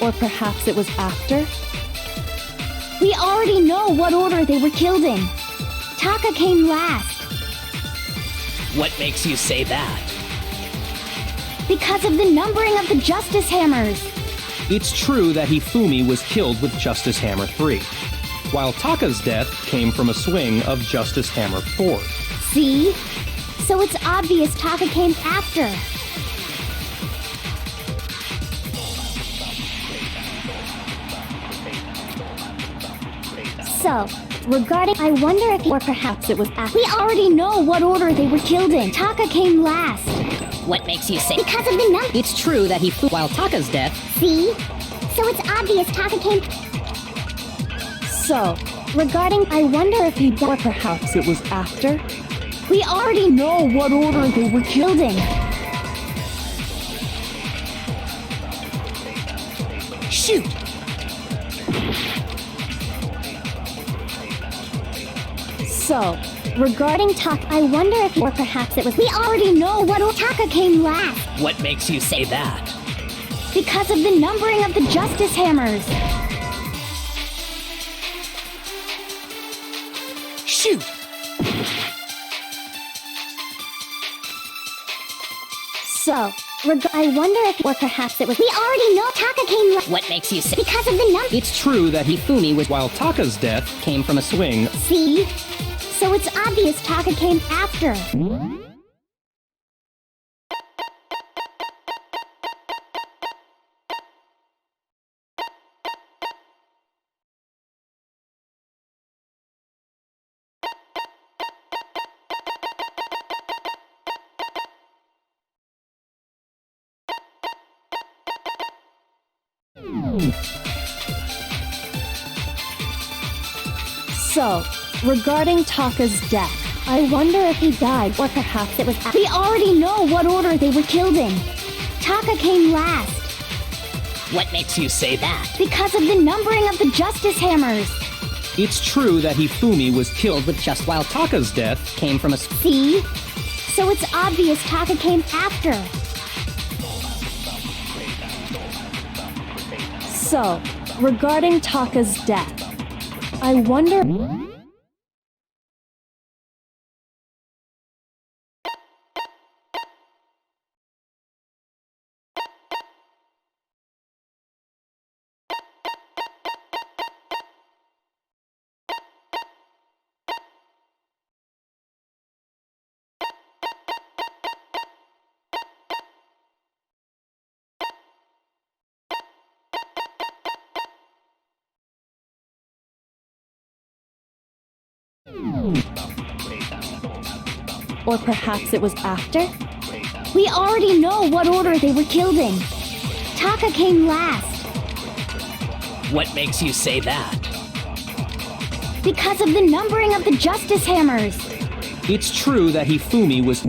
or perhaps it was after? We already know what order they were killed in. Taka came last. What makes you say that? Because of the numbering of the Justice Hammers. It's true that Hifumi was killed with Justice Hammer 3, while Taka's death came from a swing of Justice Hammer 4. See? So it's obvious Taka came after. So, regarding, I wonder if, or perhaps it was after. We already know what order they were killed in. Taka came last. What makes you say? Because of the number. It's true that he while Taka's death. See? So it's obvious Taka came. So, regarding, I wonder if he died, or perhaps it was after? We already know what order they were killed in. Shoot! So, regarding Taka, I wonder if, or perhaps it was. We already know what Taka came last. What makes you say that? Because of the numbering of the Justice Hammers. Shoot! So, I wonder if, or perhaps it was. We already know Taka came last. What makes you say? Because of the number. It's true that Hifumi was, while Taka's death came from a swing. See? So it's obvious Taka came after. So, regarding Taka's death, I wonder if he died, or perhaps it was after. We already know what order they were killed in. Taka came last. What makes you say that? Because of the numbering of the Justice Hammers. It's true that Hifumi was killed with just while Taka's death came from a. See? So it's obvious Taka came after. So, regarding Taka's death, I wonder. Or perhaps it was after? We already know what order they were killed in. Taka came last. What makes you say that? Because of the numbering of the Justice Hammers. It's true that Hifumi was.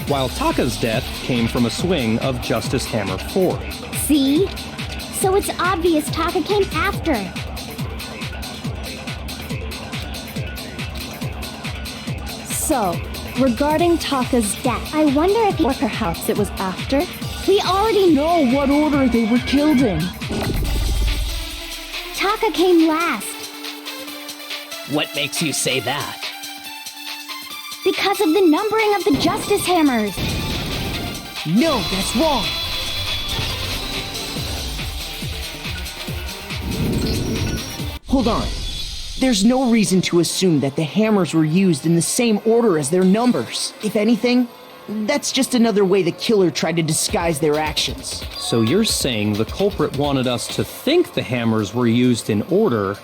While Taka's death came from a swing of Justice Hammer 4. See? So it's obvious Taka came after. So, regarding Taka's death, I wonder if or perhaps it was after? we already know What order they were killed in. Taka came last. What makes you say that? Because of the numbering of the Justice Hammers. No, that's wrong. Hold on. There's no reason to assume that the hammers were used in the same order as their numbers. If anything, that's just another way the killer tried to disguise their actions. So you're saying the culprit wanted us to think the hammers were used in order,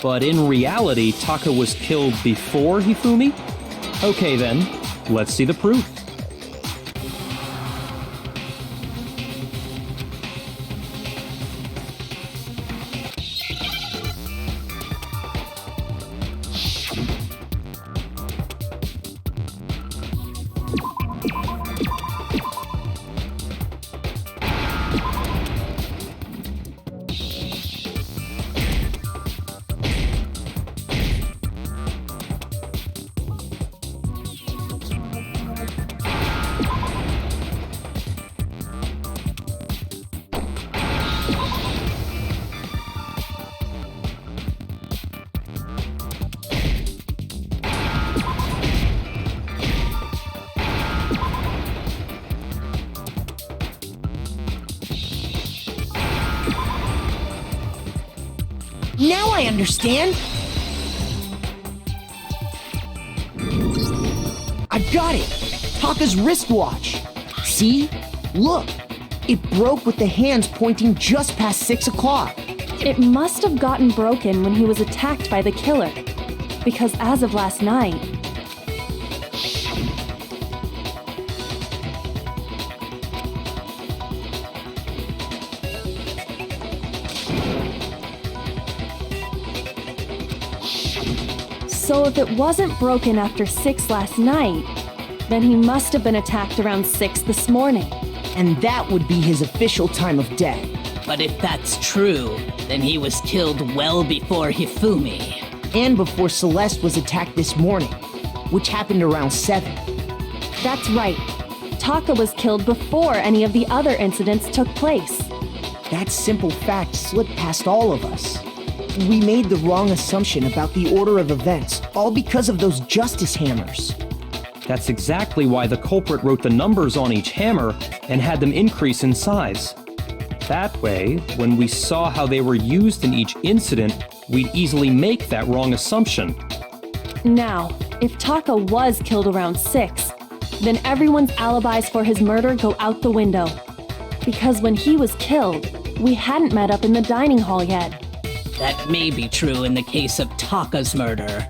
but in reality, Taka was killed before Hifumi? Okay then, let's see the proof. Now I understand! I've got it! Taka's wristwatch! See? Look! It broke with the hands pointing just past 6 o'clock. It must have gotten broken when he was attacked by the killer. Because as of last night, so if it wasn't broken after 6 last night, then he must have been attacked around 6 this morning. And that would be his official time of death. But if that's true, then he was killed well before Hifumi. And before Celeste was attacked this morning, which happened around 7. That's right. Taka was killed before any of the other incidents took place. That simple fact slipped past all of us. We made the wrong assumption about the order of events, all because of those justice hammers. That's exactly why the culprit wrote the numbers on each hammer and had them increase in size. That way, when we saw how they were used in each incident, we'd easily make that wrong assumption. Now, if Taka was killed around 6, then everyone's alibis for his murder go out the window. Because when he was killed, we hadn't met up in the dining hall yet. That may be true in the case of Taka's murder.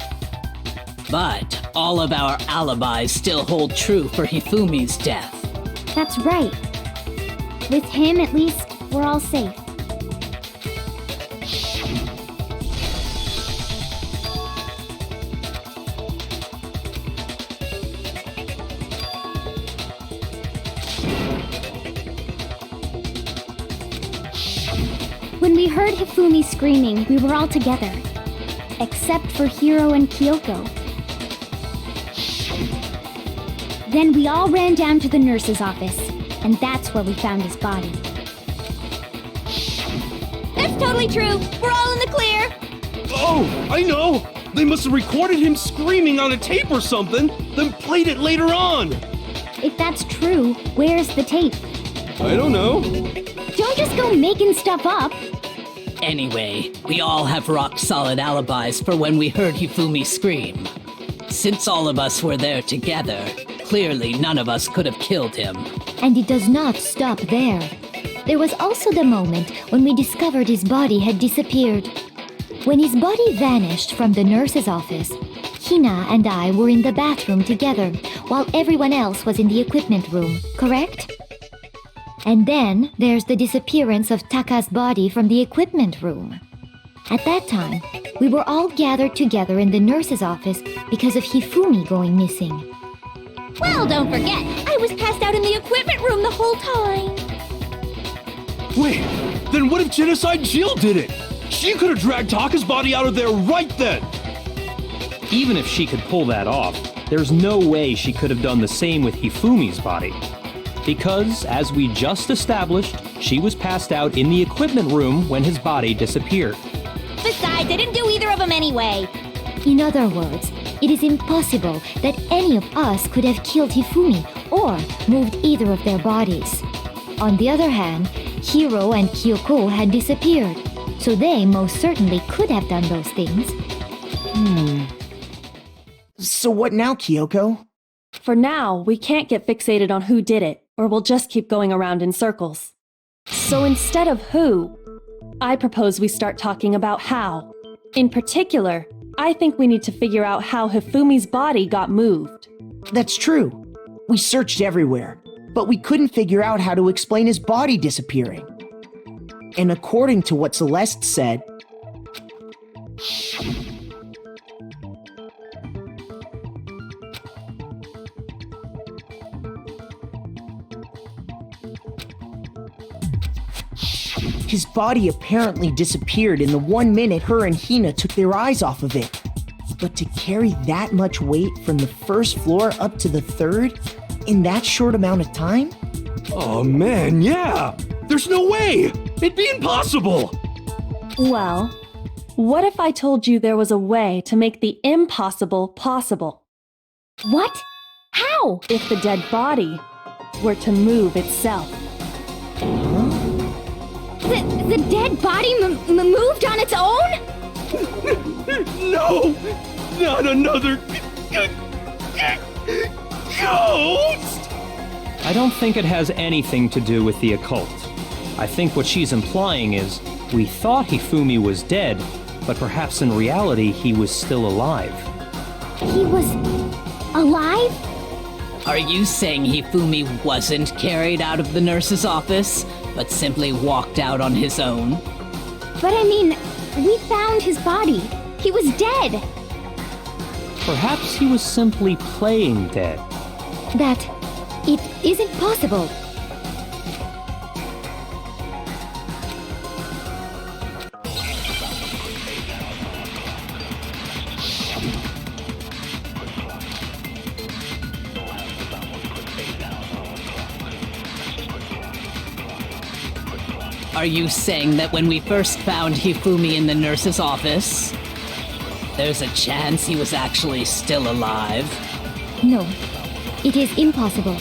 But all of our alibis still hold true for Hifumi's death. That's right. With him, at least, we're all safe. When we heard Hifumi screaming, we were all together. Except for Hiro and Kyoko. Then we all ran down to the nurse's office, and that's where we found his body. That's totally true. We're all in the clear. Oh, I know! They must have recorded him screaming on a tape or something, then played it later on! If that's true, where's the tape? I don't know. Don't just go making stuff up. Anyway, we all have rock-solid alibis for when we heard Hifumi scream. Since all of us were there together, clearly none of us could have killed him. And it does not stop there. There was also the moment when we discovered his body had disappeared. When his body vanished from the nurse's office, Hina and I were in the bathroom together while everyone else was in the equipment room, correct? And then there's the disappearance of Taka's body from the equipment room. At that time, we were all gathered together in the nurse's office because of Hifumi going missing. Well, don't forget, I was passed out in the equipment room the whole time. Wait, then what if Genocide Jill did it? She could have dragged Taka's body out of there right then! Even if she could pull that off, there's no way she could have done the same with Hifumi's body. Because, as we just established, she was passed out in the equipment room when his body disappeared. Besides, I didn't do either of them anyway. In other words, it is impossible that any of us could have killed Hifumi or moved either of their bodies. On the other hand, Hiro and Kyoko had disappeared, so they most certainly could have done those things. So what now, Kyoko? For now, we can't get fixated on who did it, or we'll just keep going around in circles. So instead of who, I propose we start talking about how. In particular, I think we need to figure out how Hifumi's body got moved. That's true. We searched everywhere, but we couldn't figure out how to explain his body disappearing. And according to what Celeste said, his body apparently disappeared in the 1 minute her and Hina took their eyes off of it. But to carry that much weight from the first floor up to the third in that short amount of time? Oh man, yeah! There's no way! It'd be impossible! Well, what if I told you there was a way to make the impossible possible? What? How? If the dead body were to move itself. The dead body moved on its own? No! Not another ghost! I don't think it has anything to do with the occult. I think what she's implying is, we thought Hifumi was dead, but perhaps in reality he was still alive. He was alive? Are you saying Hifumi wasn't carried out of the nurse's office, but simply walked out on his own? But I mean, we found his body. He was dead. Perhaps he was simply playing dead. That it isn't possible. Are you saying that when we first found Hifumi in the nurse's office, there's a chance he was actually still alive? No, it is impossible.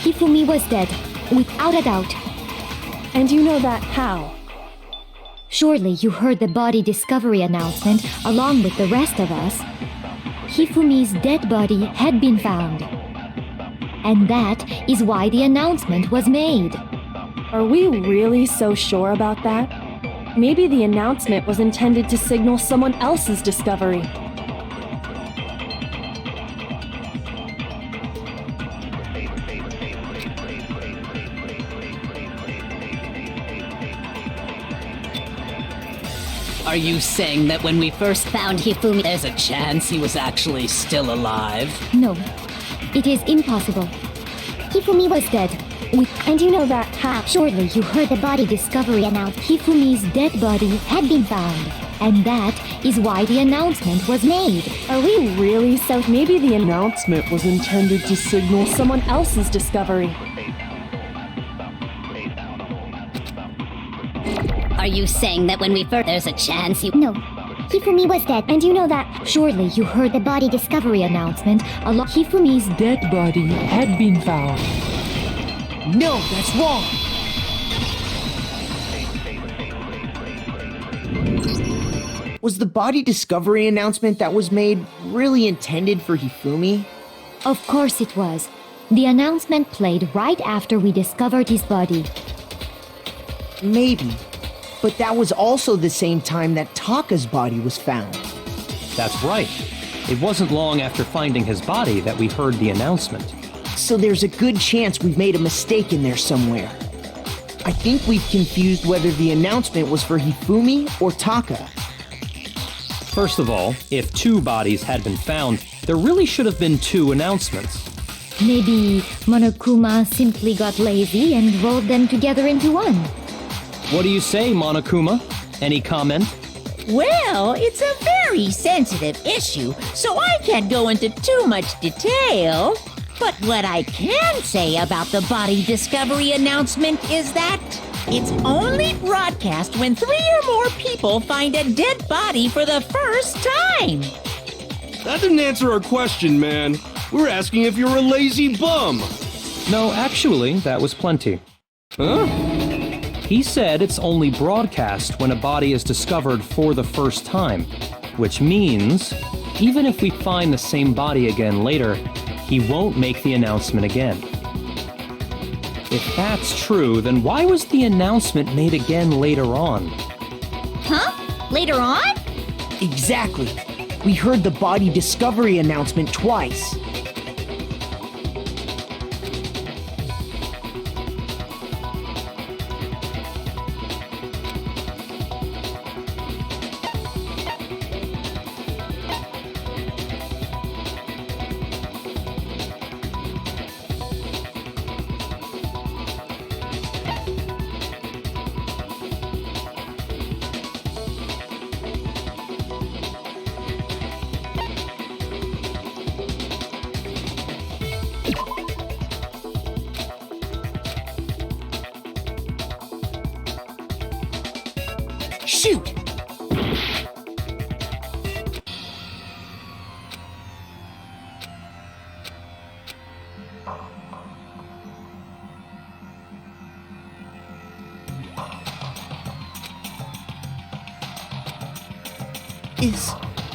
Hifumi was dead, without a doubt. And you know that how? Surely you heard the body discovery announcement along with the rest of us. Hifumi's dead body had been found. And that is why the announcement was made. Are we really so sure about that? Maybe the announcement was intended to signal someone else's discovery. Are you saying that when we first found Hifumi, there's a chance he was actually still alive? No, it is impossible. Hifumi was dead. And you know that how? Surely you heard the body discovery announced Hifumi's dead body had been found. And that is why the announcement was made. Are we really so? Maybe the announcement was intended to signal someone else's discovery. Are you saying that when we first... there's a chance he... No, Hifumi was dead. And you know that. Surely you heard the body discovery announcement along Hifumi's dead body had been found. No, that's wrong! Was the body discovery announcement that was made really intended for Hifumi? Of course it was. The announcement played right after we discovered his body. Maybe. But that was also the same time that Taka's body was found. That's right. It wasn't long after finding his body that we heard the announcement. So there's a good chance we've made a mistake in there somewhere. I think we've confused whether the announcement was for Hifumi or Taka. First of all, if 2 bodies had been found, there really should have been 2 announcements. Maybe Monokuma simply got lazy and rolled them together into one. What do you say, Monokuma? Any comment? Well, it's a very sensitive issue, so I can't go into too much detail. But what I can say about the body discovery announcement is that it's only broadcast when 3 or more people find a dead body for the first time. That didn't answer our question, man. We're asking if you're a lazy bum. No, actually, that was plenty. Huh? He said it's only broadcast when a body is discovered for the first time, which means even if we find the same body again later, he won't make the announcement again. If that's true, then why was the announcement made again later on? Huh? Later on? Exactly. We heard the body discovery announcement twice. Shoot!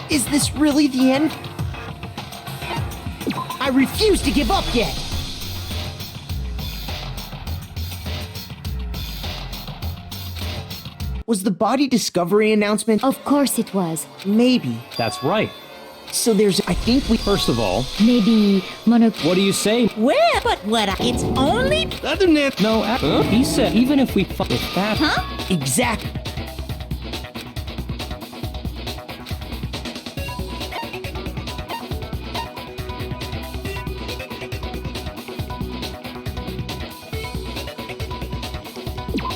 Is this really the end? I refuse to give up yet! Was the body discovery announcement? Of course it was. Maybe. That's right. So there's, I think we... First of all, Maybe what do you say? Well, but it's only... That didn't answer... No, he said even if we if that... Huh? Exactly.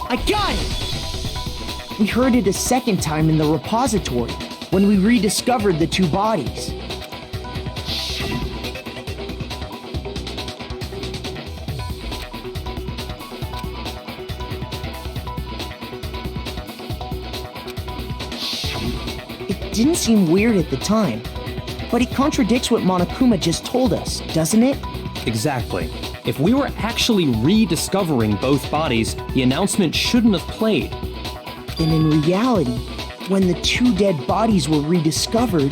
I got it! We heard it a second time in the repository, when we rediscovered the 2 bodies. It didn't seem weird at the time, but it contradicts what Monokuma just told us, doesn't it? Exactly. If we were actually rediscovering both bodies, the announcement shouldn't have played. Then in reality, when the 2 dead bodies were rediscovered,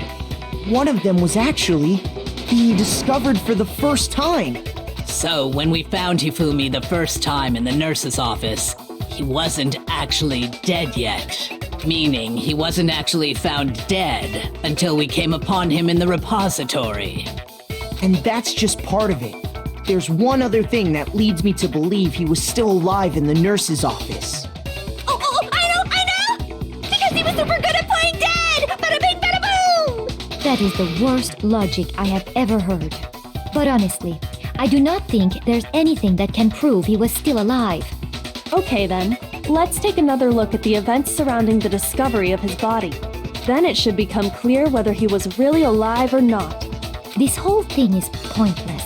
one of them was actually being discovered for the first time. So when we found Hifumi the first time in the nurse's office, he wasn't actually dead yet. Meaning he wasn't actually found dead until we came upon him in the repository. And that's just part of it. There's one other thing that leads me to believe he was still alive in the nurse's office. Oh, I know! Because he was super good at playing dead! Bada bing, bada boom! That is the worst logic I have ever heard. But honestly, I do not think there's anything that can prove he was still alive. Okay then, let's take another look at the events surrounding the discovery of his body. Then it should become clear whether he was really alive or not. This whole thing is pointless.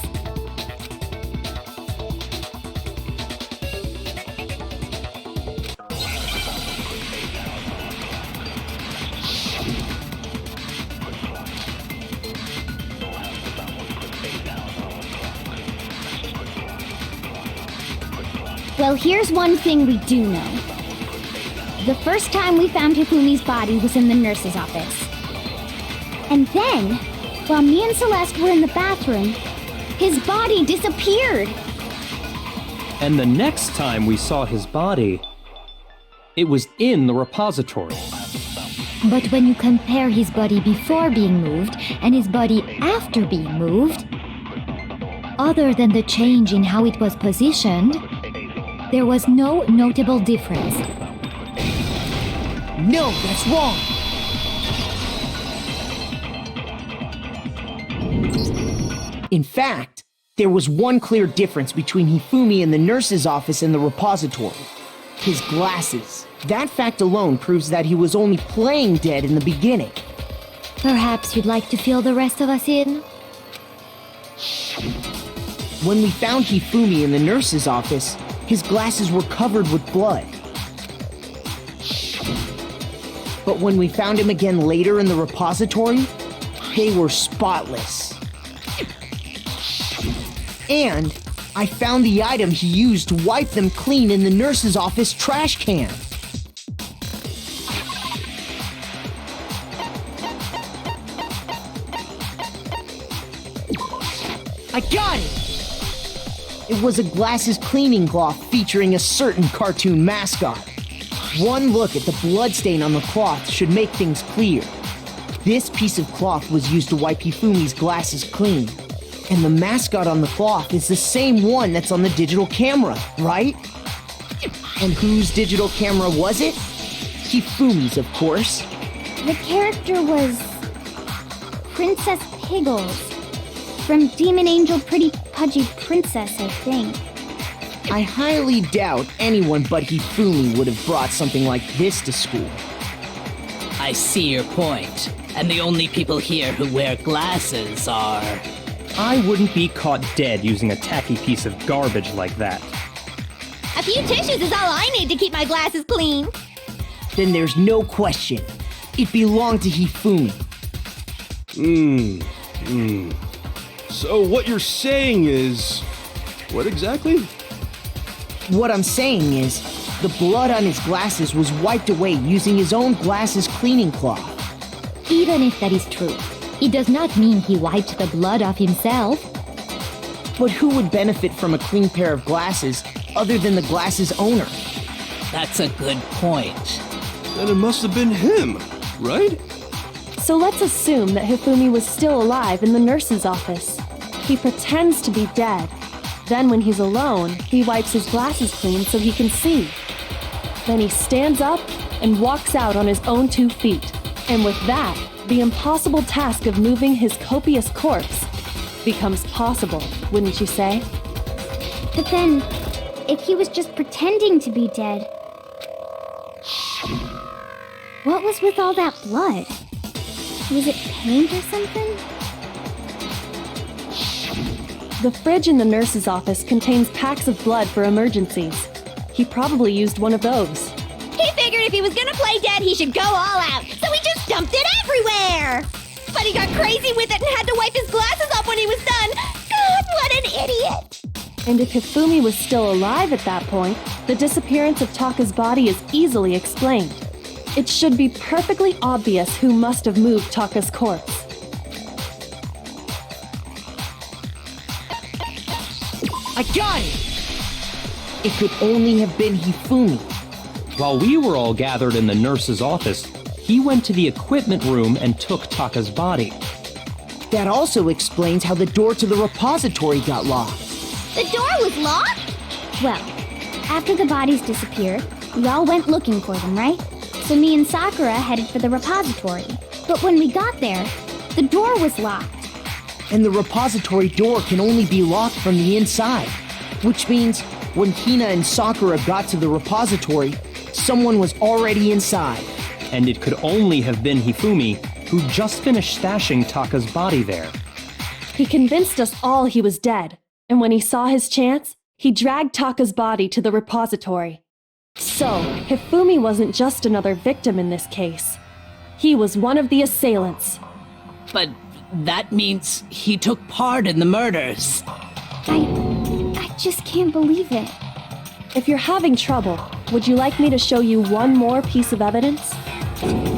Well, here's one thing we do know. The first time we found Hifumi's body was in the nurse's office. And then, while me and Celeste were in the bathroom, his body disappeared. And the next time we saw his body, It was in the repository. But when you compare his body before being moved and his body after being moved, other than the change in how it was positioned, there was no notable difference. No, that's wrong. In fact, there was one clear difference between Hifumi in the nurse's office and the repository. His glasses. That fact alone proves that he was only playing dead in the beginning. Perhaps you'd like to fill the rest of us in? When we found Hifumi in the nurse's office, his glasses were covered with blood. But when we found him again later in the repository, they were spotless. And I found the item he used to wipe them clean in the nurse's office trash can. I got it! It was a glasses cleaning cloth featuring a certain cartoon mascot. One look at the bloodstain on the cloth should make things clear. This piece of cloth was used to wipe Hifumi's glasses clean. And the mascot on the cloth is the same one that's on the digital camera, right? And whose digital camera was it? Hifumi's, of course. The character was Princess Piggles from Demon Angel Pretty Pudgy Princess, I think. I highly doubt anyone but Hifumi would have brought something like this to school. I see your point. And the only people here who wear glasses are... I wouldn't be caught dead using a tacky piece of garbage like that. A few tissues is all I need to keep my glasses clean. Then there's no question. It belonged to Hifumi. So what you're saying is... what exactly? What I'm saying is, the blood on his glasses was wiped away using his own glasses cleaning cloth. Even if that is true, it does not mean he wiped the blood off himself. But who would benefit from a clean pair of glasses other than the glasses owner? That's a good point. Then it must have been him, right? So let's assume that Hifumi was still alive in the nurse's office. He pretends to be dead. Then when he's alone, he wipes his glasses clean so he can see. Then he stands up and walks out on his own 2 feet. And with that, the impossible task of moving his copious corpse becomes possible, wouldn't you say? But then, if he was just pretending to be dead, what was with all that blood? Was it paint or something? The fridge in the nurse's office contains packs of blood for emergencies. He probably used one of those. He figured if he was gonna play dead, he should go all out, so he just dumped it everywhere! But he got crazy with it and had to wipe his glasses off when he was done! God, what an idiot! And if Hifumi was still alive at that point, the disappearance of Taka's body is easily explained. It should be perfectly obvious who must have moved Taka's corpse. I got it! It could only have been Hifumi. While we were all gathered in the nurse's office, he went to the equipment room and took Taka's body. That also explains how the door to the repository got locked. The door was locked? Well, after the bodies disappeared, we all went looking for them, right? So me and Sakura headed for the repository. But when we got there, the door was locked. And the repository door can only be locked from the inside. Which means when Hina and Sakura got to the repository, someone was already inside. And it could only have been Hifumi, who just finished stashing Taka's body there. He convinced us all he was dead, and when he saw his chance, he dragged Taka's body to the repository. So, Hifumi wasn't just another victim in this case. He was one of the assailants. But that means he took part in the murders. I just can't believe it. If you're having trouble, would you like me to show you one more piece of evidence?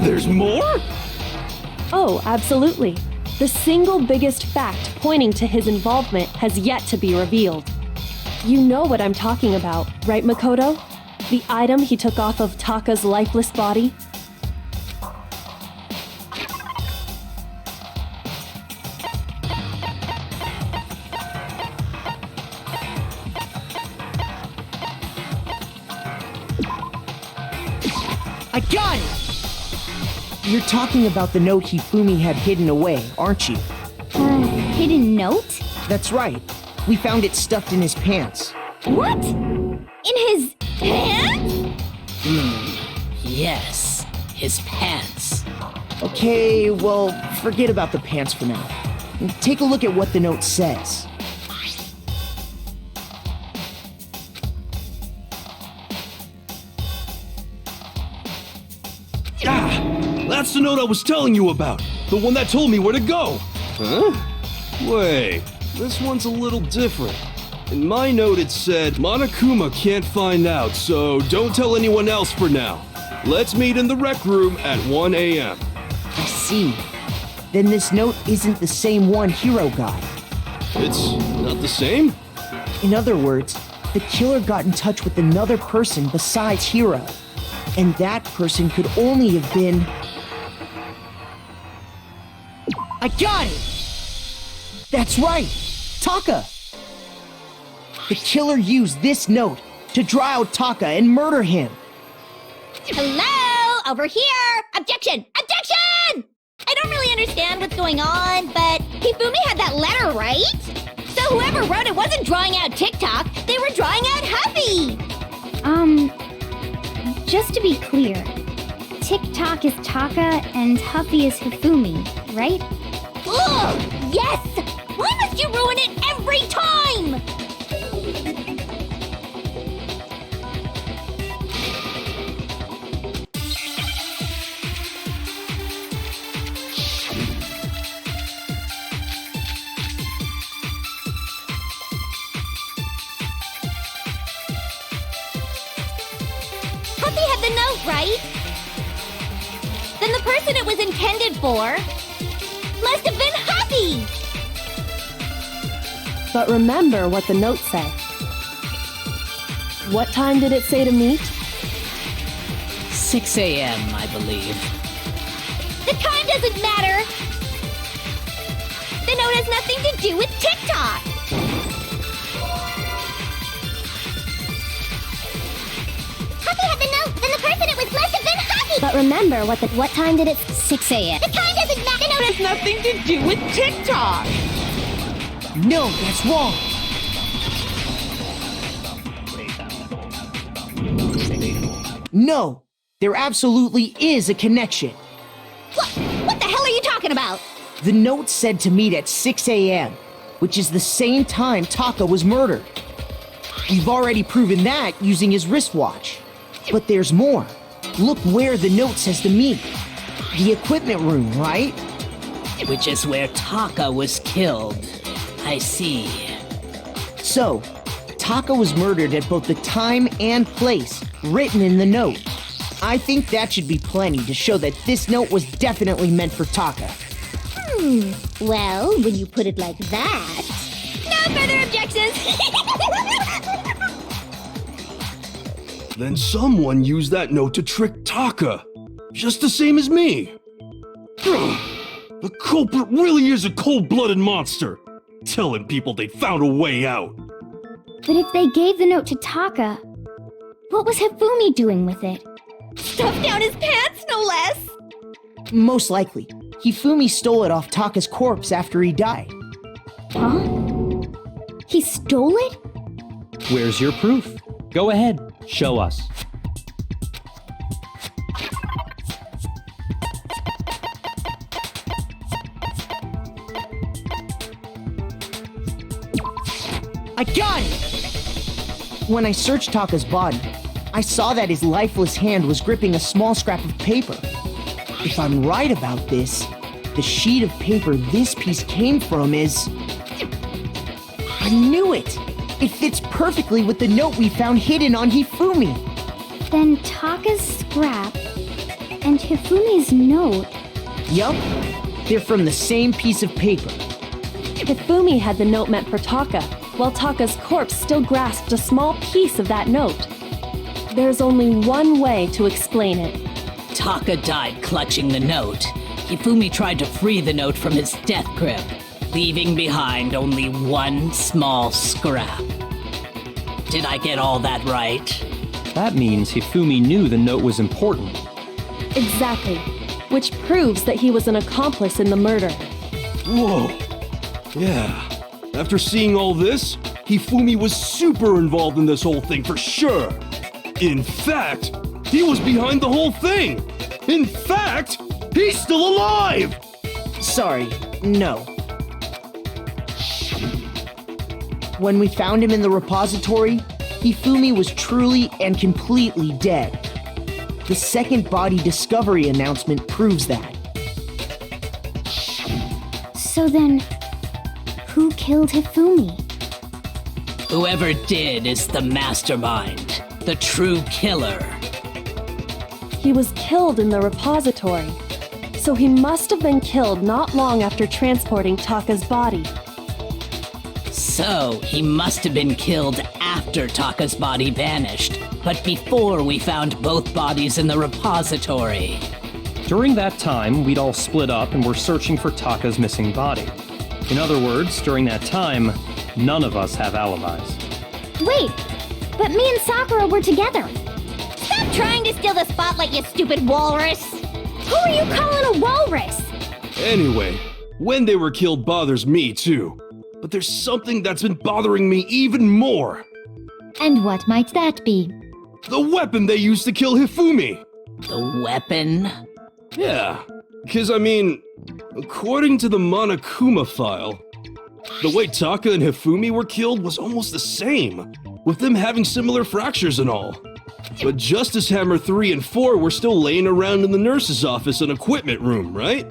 There's more? Oh, absolutely. The single biggest fact pointing to his involvement has yet to be revealed. You know what I'm talking about, right, Makoto? The item he took off of Taka's lifeless body? I got it! You're talking about the note Hifumi had hidden away, aren't you? Hidden note? That's right. We found it stuffed in his pants. What? In his pants? Yes, his pants. Okay, well, forget about the pants for now. Take a look at what the note says. Ah! That's the note I was telling you about! The one that told me where to go! Huh? Wait, this one's a little different. In my note it said, Monokuma can't find out, so don't tell anyone else for now. Let's meet in the rec room at 1 a.m. I see. Then this note isn't the same one Hiro got. It's not the same? In other words, the killer got in touch with another person besides Hiro. And that person could only have been... I got it! That's right! Taka! The killer used this note to draw out Taka and murder him. Hello? Over here! Objection! Objection! I don't really understand what's going on, but Hifumi had that letter, right? So whoever wrote it wasn't drawing out TikTok, they were drawing out Huffy! Just to be clear, TikTok is Taka and Huffy is Hifumi, right? Ugh! Yes! Why must you ruin it every time? Huffy had the note, right? Then the person it was intended for must have been Huffy! But remember what the note said. What time did it say to meet? 6 a.m., I believe. The time doesn't matter! The note has nothing to do with TikTok! Huffy had the note, then the person it was must have been Huffy! But remember what time did it? 6 a.m. The time doesn't matter! The note has Nothing to do with TikTok! No, that's wrong! No, there absolutely is a connection. What the hell are you talking about? The note said to meet at 6 a.m., which is the same time Taka was murdered. We've already proven that using his wristwatch. But there's more. Look where the note says to meet. The equipment room, right? Which is where Taka was killed. I see. So, Taka was murdered at both the time and place written in the note. I think that should be plenty to show that this note was definitely meant for Taka. Well, when you put it like that... No further objections! Then someone used that note to trick Taka. Just the same as me. The culprit really is a cold-blooded monster. Telling people they found a way out. But if they gave the note to Taka, what was Hifumi doing with it? Stuffed down his pants, no less! Most likely, Hifumi stole it off Taka's corpse after he died. Huh? He stole it? Where's your proof? Go ahead, show us. I got it! When I searched Taka's body, I saw that his lifeless hand was gripping a small scrap of paper. If I'm right about this, the sheet of paper this piece came from is... I knew it! It fits perfectly with the note we found hidden on Hifumi. Then Taka's scrap and Hifumi's note. Yup, they're from the same piece of paper. Hifumi had the note meant for Taka, while Taka's corpse still grasped a small piece of that note. There's only one way to explain it. Taka died clutching the note. Hifumi tried to free the note from his death grip, leaving behind only one small scrap. Did I get all that right? That means Hifumi knew the note was important. Exactly. Which proves that he was an accomplice in the murder. Whoa. Yeah. After seeing all this, Hifumi was super involved in this whole thing for sure. In fact, he was behind the whole thing. In fact, he's still alive! Sorry, no. When we found him in the repository, Hifumi was truly and completely dead. The second body discovery announcement proves that. So then, who killed Hifumi? Whoever did is the mastermind, the true killer. He was killed in the repository. So he must have been killed not long after transporting Taka's body. So he must have been killed after Taka's body vanished, but before we found both bodies in the repository. During that time, we'd all split up and were searching for Taka's missing body. In other words, during that time, none of us have alibis. Wait, but me and Sakura were together. Stop trying to steal the spotlight, you stupid walrus! Who are you calling a walrus? Anyway, when they were killed bothers me too. But there's something that's been bothering me even more. And what might that be? The weapon they used to kill Hifumi. The weapon? Yeah, because according to the Monokuma file, the way Taka and Hifumi were killed was almost the same, with them having similar fractures and all. But Justice Hammer 3 and 4 were still laying around in the nurse's office and equipment room, right?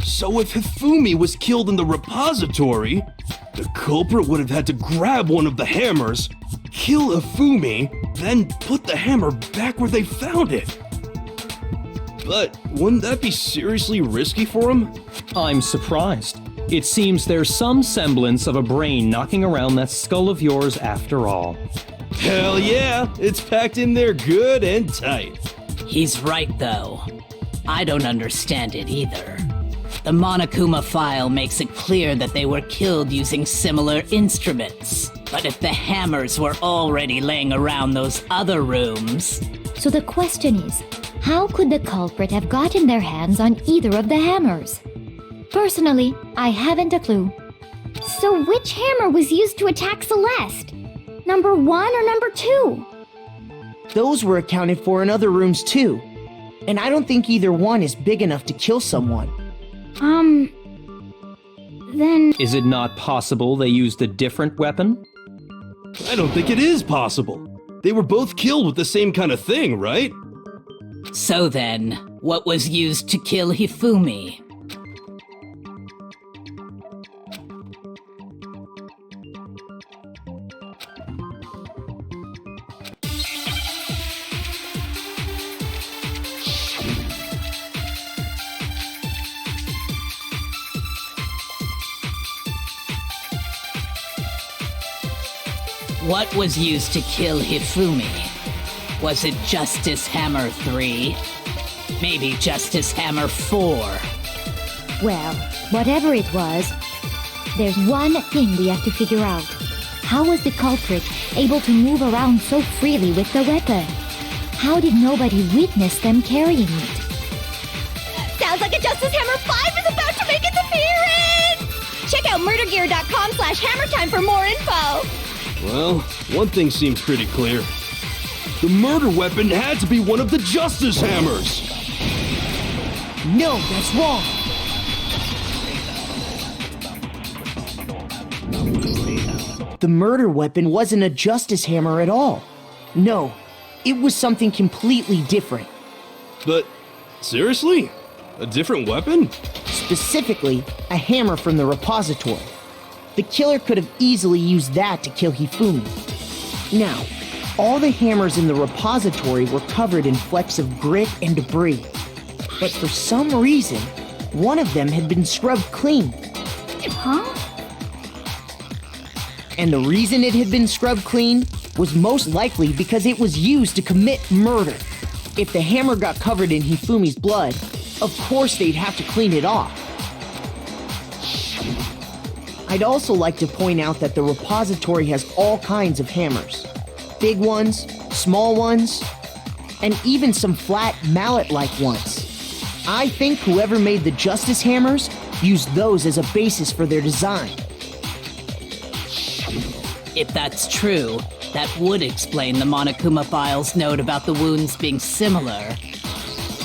So if Hifumi was killed in the repository, the culprit would have had to grab one of the hammers, kill Hifumi, then put the hammer back where they found it. But wouldn't that be seriously risky for him? I'm surprised. It seems there's some semblance of a brain knocking around that skull of yours after all. Hell yeah, it's packed in there good and tight. He's right, though. I don't understand it either. The Monokuma file makes it clear that they were killed using similar instruments. But if the hammers were already laying around those other rooms... So the question is, how could the culprit have gotten their hands on either of the hammers? Personally, I haven't a clue. So which hammer was used to attack Celeste? Number 1 or number 2? Those were accounted for in other rooms too. And I don't think either one is big enough to kill someone. Then... Is it not possible they used a different weapon? I don't think it is possible. They were both killed with the same kind of thing, right? So then, what was used to kill Hifumi? What was used to kill Hifumi? Was it Justice Hammer 3? Maybe Justice Hammer 4? Well, whatever it was, there's one thing we have to figure out. How was the culprit able to move around so freely with the weapon? How did nobody witness them carrying it? Sounds like a Justice Hammer 5 is about to make its appearance! Check out murdergear.com/hammertime for more info! Well, one thing seems pretty clear. The murder weapon had to be one of the Justice Hammers! No, that's wrong! The murder weapon wasn't a Justice Hammer at all. No, it was something completely different. But, seriously? A different weapon? Specifically, a hammer from the repository. The killer could have easily used that to kill Hifumi. Now, all the hammers in the repository were covered in flecks of grit and debris. But for some reason, one of them had been scrubbed clean. Huh? And the reason it had been scrubbed clean was most likely because it was used to commit murder. If the hammer got covered in Hifumi's blood, of course they'd have to clean it off. I'd also like to point out that the repository has all kinds of hammers. Big ones, small ones, and even some flat mallet-like ones. I think whoever made the Justice hammers used those as a basis for their design. If that's true, that would explain the Monokuma file's note about the wounds being similar.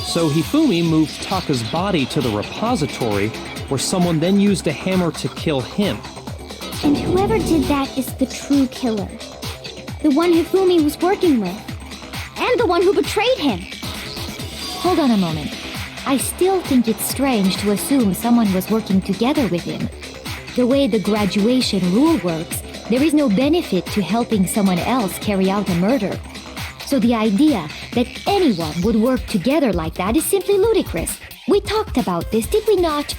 So Hifumi moved Taka's body to the repository, where someone then used a hammer to kill him. And whoever did that is the true killer. The one Hifumi was working with. And the one who betrayed him. Hold on a moment. I still think it's strange to assume someone was working together with him. The way the graduation rule works, there is no benefit to helping someone else carry out a murder. So the idea that anyone would work together like that is simply ludicrous. We talked about this, did we not?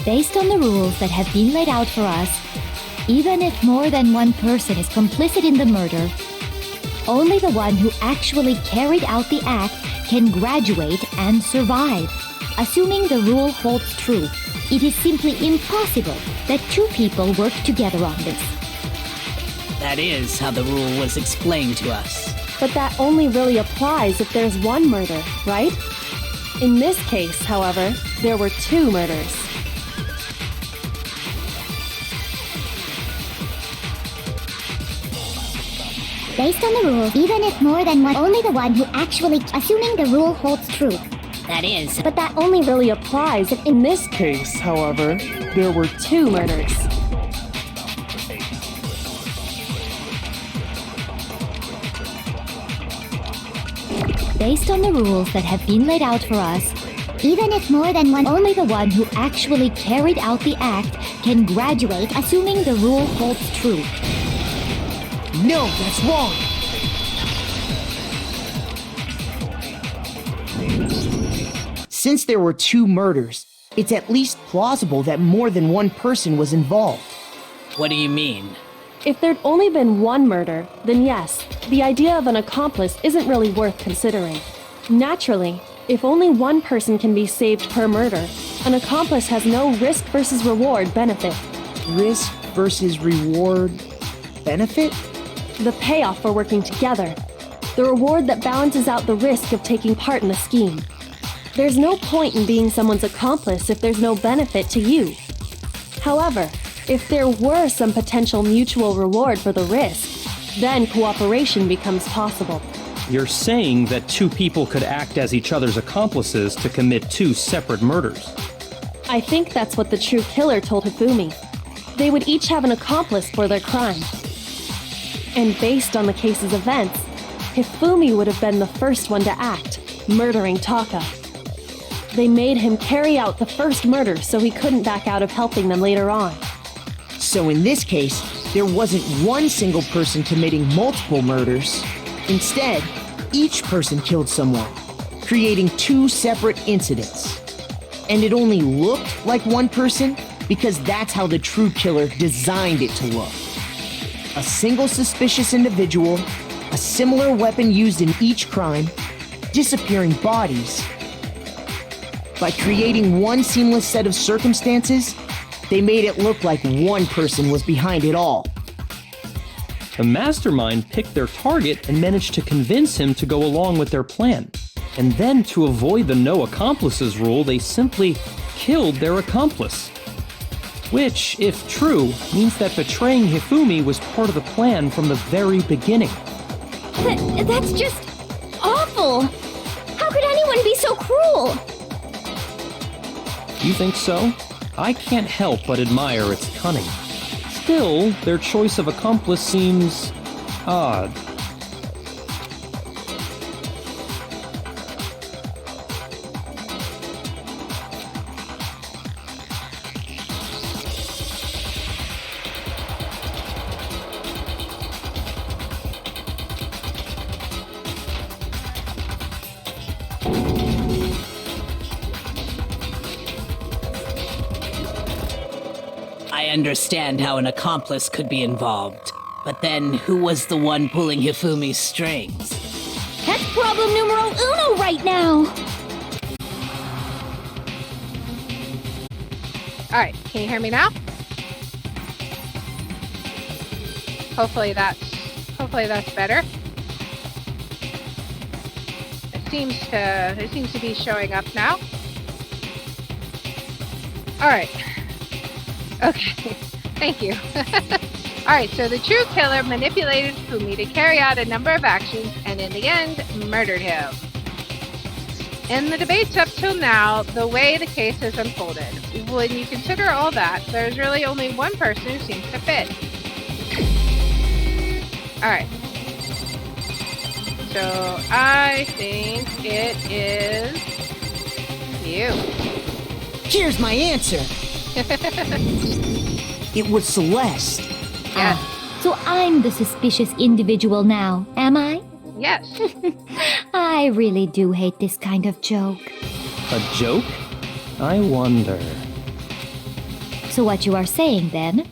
Based on the rules that have been laid out for us, even if more than one person is complicit in the murder, only the one who actually carried out the act can graduate and survive. Assuming the rule holds true, it is simply impossible that two people work together on this. That is how the rule was explained to us. But that only really applies if there's one murder, right? In this case, however, there were two murders. Based on the rules, even if more than one, only the one who actually, assuming the rule holds true. That is. But that only really applies if in this case, however, there were two murders. Based on the rules that have been laid out for us, Even if more than one, only the one who actually carried out the act can graduate, assuming the rule holds true. No, that's wrong! Since there were two murders, it's at least plausible that more than one person was involved. What do you mean? If there'd only been one murder, then yes, the idea of an accomplice isn't really worth considering. Naturally, if only one person can be saved per murder, an accomplice has no risk versus reward benefit. Risk versus reward benefit? The payoff for working together. The reward that balances out the risk of taking part in the scheme. There's no point in being someone's accomplice if there's no benefit to you. However, if there were some potential mutual reward for the risk, then cooperation becomes possible. You're saying that two people could act as each other's accomplices to commit two separate murders. I think that's what the true killer told Hifumi. They would each have an accomplice for their crime. And based on the case's events, Hifumi would have been the first one to act, murdering Taka. They made him carry out the first murder so he couldn't back out of helping them later on. So in this case, there wasn't one single person committing multiple murders. Instead, each person killed someone, creating two separate incidents. And it only looked like one person because that's how the true killer designed it to look. A single suspicious individual, a similar weapon used in each crime, disappearing bodies. By creating one seamless set of circumstances, they made it look like one person was behind it all. The mastermind picked their target and managed to convince him to go along with their plan. And then, to avoid the no accomplices rule, they simply killed their accomplice. Which, if true, means that betraying Hifumi was part of the plan from the very beginning. That's just awful! How could anyone be so cruel? You think so? I can't help but admire its cunning. Still, their choice of accomplice seems odd. I understand how an accomplice could be involved. But then, who was the one pulling Hifumi's strings? That's problem numero uno right now. Alright, can you hear me now? Hopefully that's better. It seems to be showing up now. Alright. Okay. Thank you. Alright, so the true killer manipulated Fumi to carry out a number of actions and in the end, murdered him. In the debates up till now, the way the case has unfolded, when you consider all that, there's really only one person who seems to fit. Alright. So, I think it is you. Here's my answer. It was Celeste. Yes. So I'm the suspicious individual now, am I? Yes. I really do hate this kind of joke. A joke? I wonder. So what you are saying, then,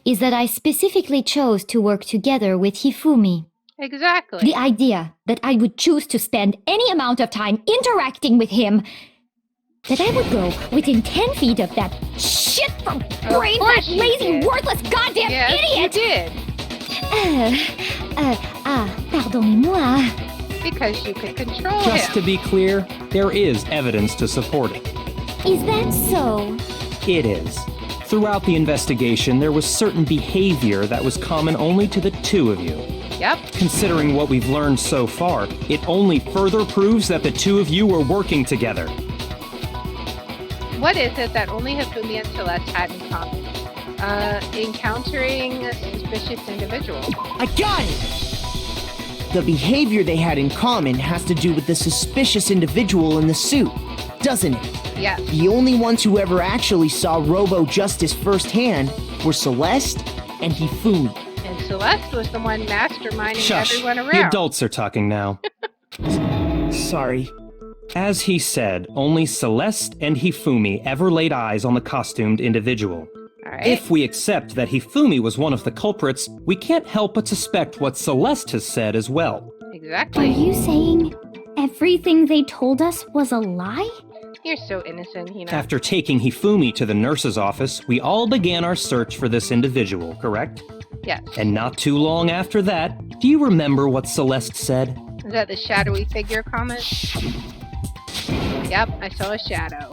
is that I specifically chose to work together with Hifumi. Exactly. The idea that I would choose to spend any amount of time interacting with him, that I would go within 10 feet of that shit from brain, that lazy, worthless goddamn idiot! You did. Pardonnez-moi. Because you could control Just him. to be clear, there is evidence to support it. Is that so? It is. Throughout the investigation, there was certain behavior that was common only to the two of you. Yep. Considering what we've learned so far, it only further proves that the two of you were working together. What is it that only Hifumi and Celeste had in common? Encountering a suspicious individual. I got it! The behavior they had in common has to do with the suspicious individual in the suit, doesn't it? Yes. The only ones who ever actually saw Robo Justice firsthand were Celeste and Hifumi. And Celeste was the one masterminding Shush! everyone around. The adults are talking now. Sorry. As he said, only Celeste and Hifumi ever laid eyes on the costumed individual. Alright. If we accept that Hifumi was one of the culprits, we can't help but suspect what Celeste has said as well. Are Exactly. you saying everything they told us was a lie? You're so innocent, Hina. After taking Hifumi to the nurse's office, we all began our search for this individual, correct? Yes. And not too long after that, do you remember what Celeste said? Is that the shadowy figure comment? Yep, I saw a shadow.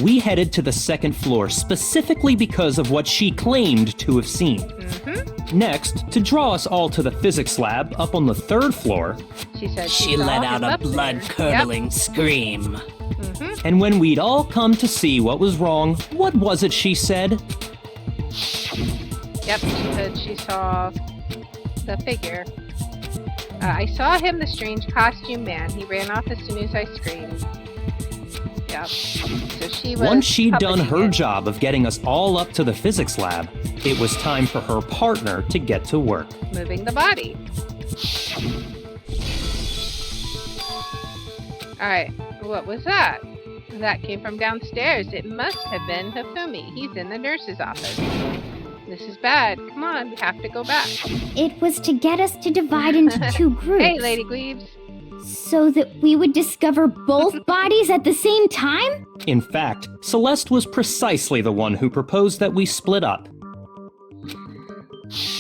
We headed to the second floor specifically because of what she claimed to have seen. Mm-hmm. Next, to draw us all to the physics lab up on the third floor, She said She saw let him out a up there. blood-curdling scream. Yep. Mm-hmm. and when we'd all come to see what was wrong, what was it she said? Yep, she said she saw the figure. I saw him, the strange costume man. He ran off as soon as I screamed. Yep. So she was Once she'd done puppeting her it. job of getting us all up to the physics lab, it was time for her partner to get to work. Moving the body. Alright, what was that? That came from downstairs. It must have been Hifumi. He's in the nurse's office. This is bad. Come on, we have to go back. It was to get us to divide into two groups. Hey, Lady Gleaves. So that we would discover both bodies at the same time? In fact, Celeste was precisely the one who proposed that we split up.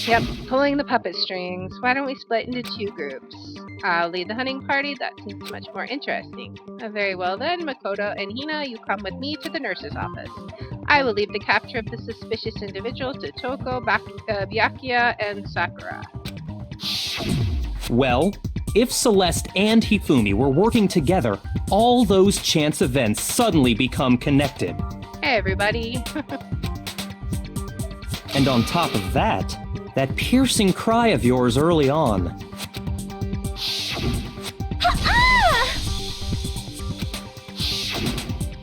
Yep, pulling the puppet strings. Why don't we split into two groups? I'll lead the hunting party. That seems much more interesting. Very well then, Makoto and Hina, you come with me to the nurse's office. I will leave the capture of the suspicious individuals to Toko, Byakuya, and Sakura. Well, if Celeste and Hifumi were working together, all those chance events suddenly become connected. Hey, everybody. And on top of that, that piercing cry of yours early on.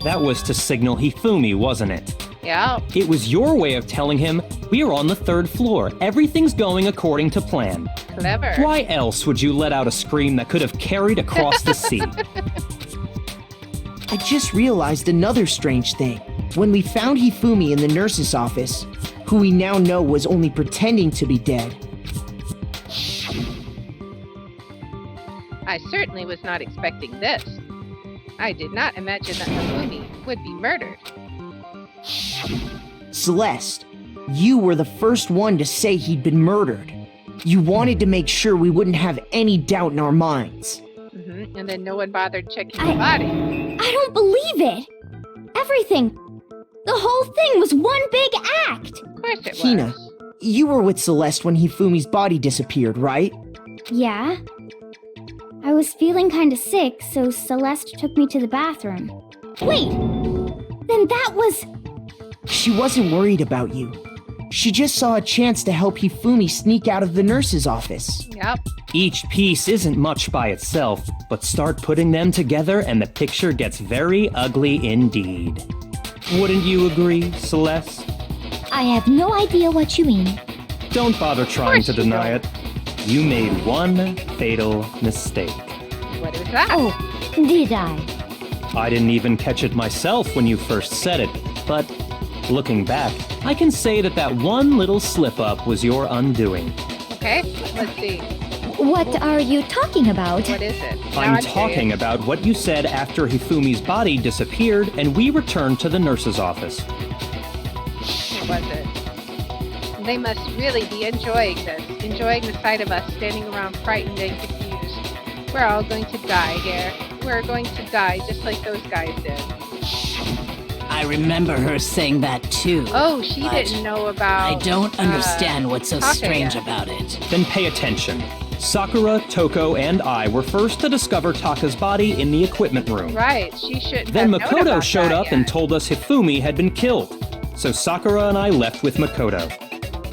That was to signal Hifumi, wasn't it? Yeah. It was your way of telling him, we're on the third floor, everything's going according to plan. Clever. Why else would you let out a scream that could have carried across the sea? I just realized another strange thing. When we found Hifumi in the nurse's office, who we now know was only pretending to be dead, I certainly was not expecting this. I did not imagine that Hifumi would be murdered. Celeste, you were the first one to say he'd been murdered. You wanted to make sure we wouldn't have any doubt in our minds. And then no one bothered checking the body. I don't believe it! Everything, the whole thing was one big act! Of course it Hina, was. you were with Celeste when Hifumi's body disappeared, right? Yeah. I was feeling kinda sick, so Celeste took me to the bathroom. Wait! Then that was... She wasn't worried about you. She just saw a chance to help Hifumi sneak out of the nurse's office. Yep. Each piece isn't much by itself, but start putting them together and the picture gets very ugly indeed. Wouldn't you agree, Celeste? I have no idea what you mean. Don't bother trying to deny it. You made one fatal mistake. What is that? Oh, did I? I didn't even catch it myself when you first said it, but looking back, I can say that one little slip-up was your undoing. Okay, let's see. What are you talking about? What is it? Now I'm talking curious. about what you said after Hifumi's body disappeared and we returned to the nurse's office. What was it? They must really be enjoying this, enjoying the sight of us standing around frightened and confused. We're all going to die here. We're going to die just like those guys did. I remember her saying that too. Oh, she but didn't know about... I don't understand what's so Taka strange yet. about it. Then pay attention. Sakura, Toko, and I were first to discover Taka's body in the equipment room. Right, she shouldn't Then have known Makoto about showed that up yet. and told us Hifumi had been killed. So Sakura and I left with Makoto.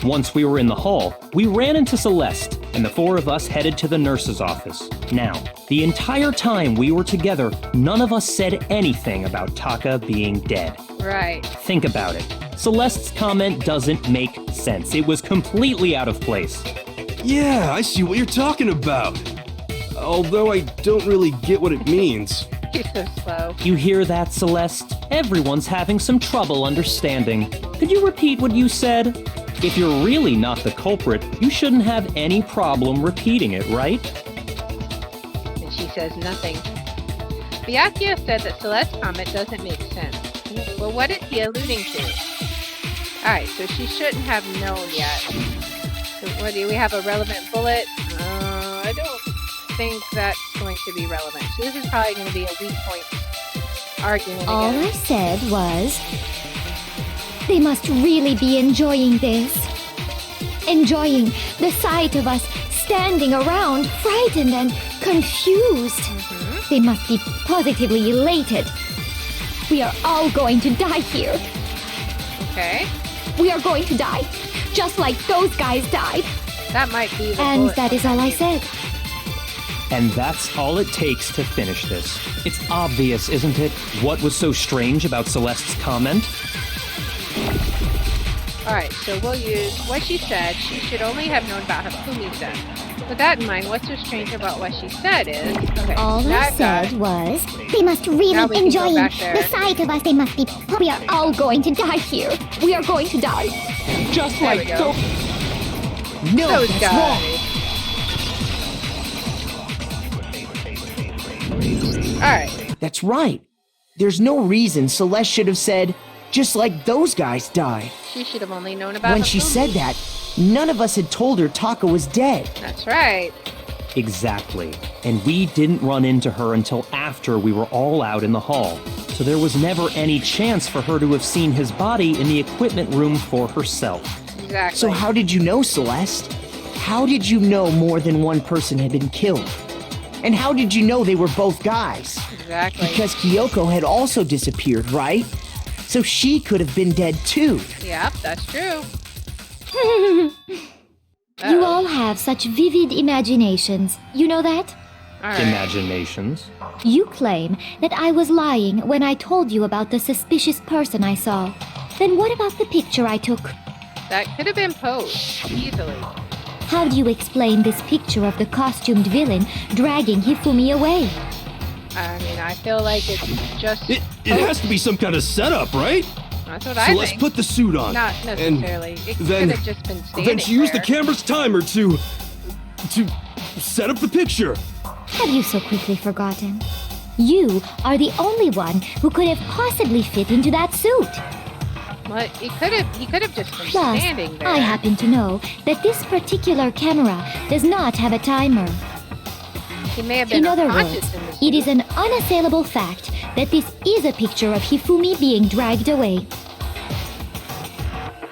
Once we were in the hall, we ran into Celeste, and the four of us headed to the nurse's office. Now, the entire time we were together, none of us said anything about Taka being dead. Right. Think about it. Celeste's comment doesn't make sense. It was completely out of place. Yeah, I see what you're talking about. Although I don't really get what it means. You're so slow. You hear that, Celeste? Everyone's having some trouble understanding. Could you repeat what you said? If you're really not the culprit, you shouldn't have any problem repeating it, right? And she says nothing. Byakuya said that Celeste's comment doesn't make sense. Well, what is he alluding to? Alright, so she shouldn't have known yet. So what do we have a relevant bullet? I don't think that's going to be relevant. So this is probably going to be a weak point argument All again. I said was, they must really be enjoying this. Enjoying the sight of us standing around, frightened and confused. They must be positively elated. We are all going to die here. Okay. We are going to die, just like those guys died. That might be the And bullet. that is all I said. And that's all it takes to finish this. It's obvious, isn't it? What was so strange about Celeste's comment? Alright, so we'll use what she said. She should only have known about Hifumi's death. With that in mind, what's so strange about what she said is... Okay, All I that guy... said was, they must really Now we can go enjoying back there. the sight of us. They must be. We are all going to die here. We are going to die. Just There we like go. No, Those that's guys. wrong. Alright, That's right. There's no reason Celeste should have said, just like those guys died. she should have only known about When she Hifumi. said that, none of us had told her Taka was dead. That's right. Exactly. And we didn't run into her until after we were all out in the hall. So there was never any chance for her to have seen his body in the equipment room for herself. Exactly. So how did you know, Celeste? How did you know more than one person had been killed? And how did you know they were both guys? Exactly. Because Kyoko had also disappeared, right? So she could have been dead too. Yep, that's true. You all have such vivid imaginations. You know that? Alright. Imaginations. You claim that I was lying when I told you about the suspicious person I saw. Then what about the picture I took? That could have been posed, easily. How do you explain this picture of the costumed villain dragging Hifumi away? I mean, I feel like it's just... It has to be some kind of setup, right? That's what So I let's think. put the suit on. Not and necessarily. It could then, have just been standing then she used the there. camera's timer to set up the picture. Have you so quickly forgotten? You are the only one who could have possibly fit into that suit. Well, he could have just been Plus, standing there. I happen to know that this particular camera does not have a timer. He may have been In other unconscious words, in the suit. it is an unassailable fact that this is a picture of Hifumi being dragged away.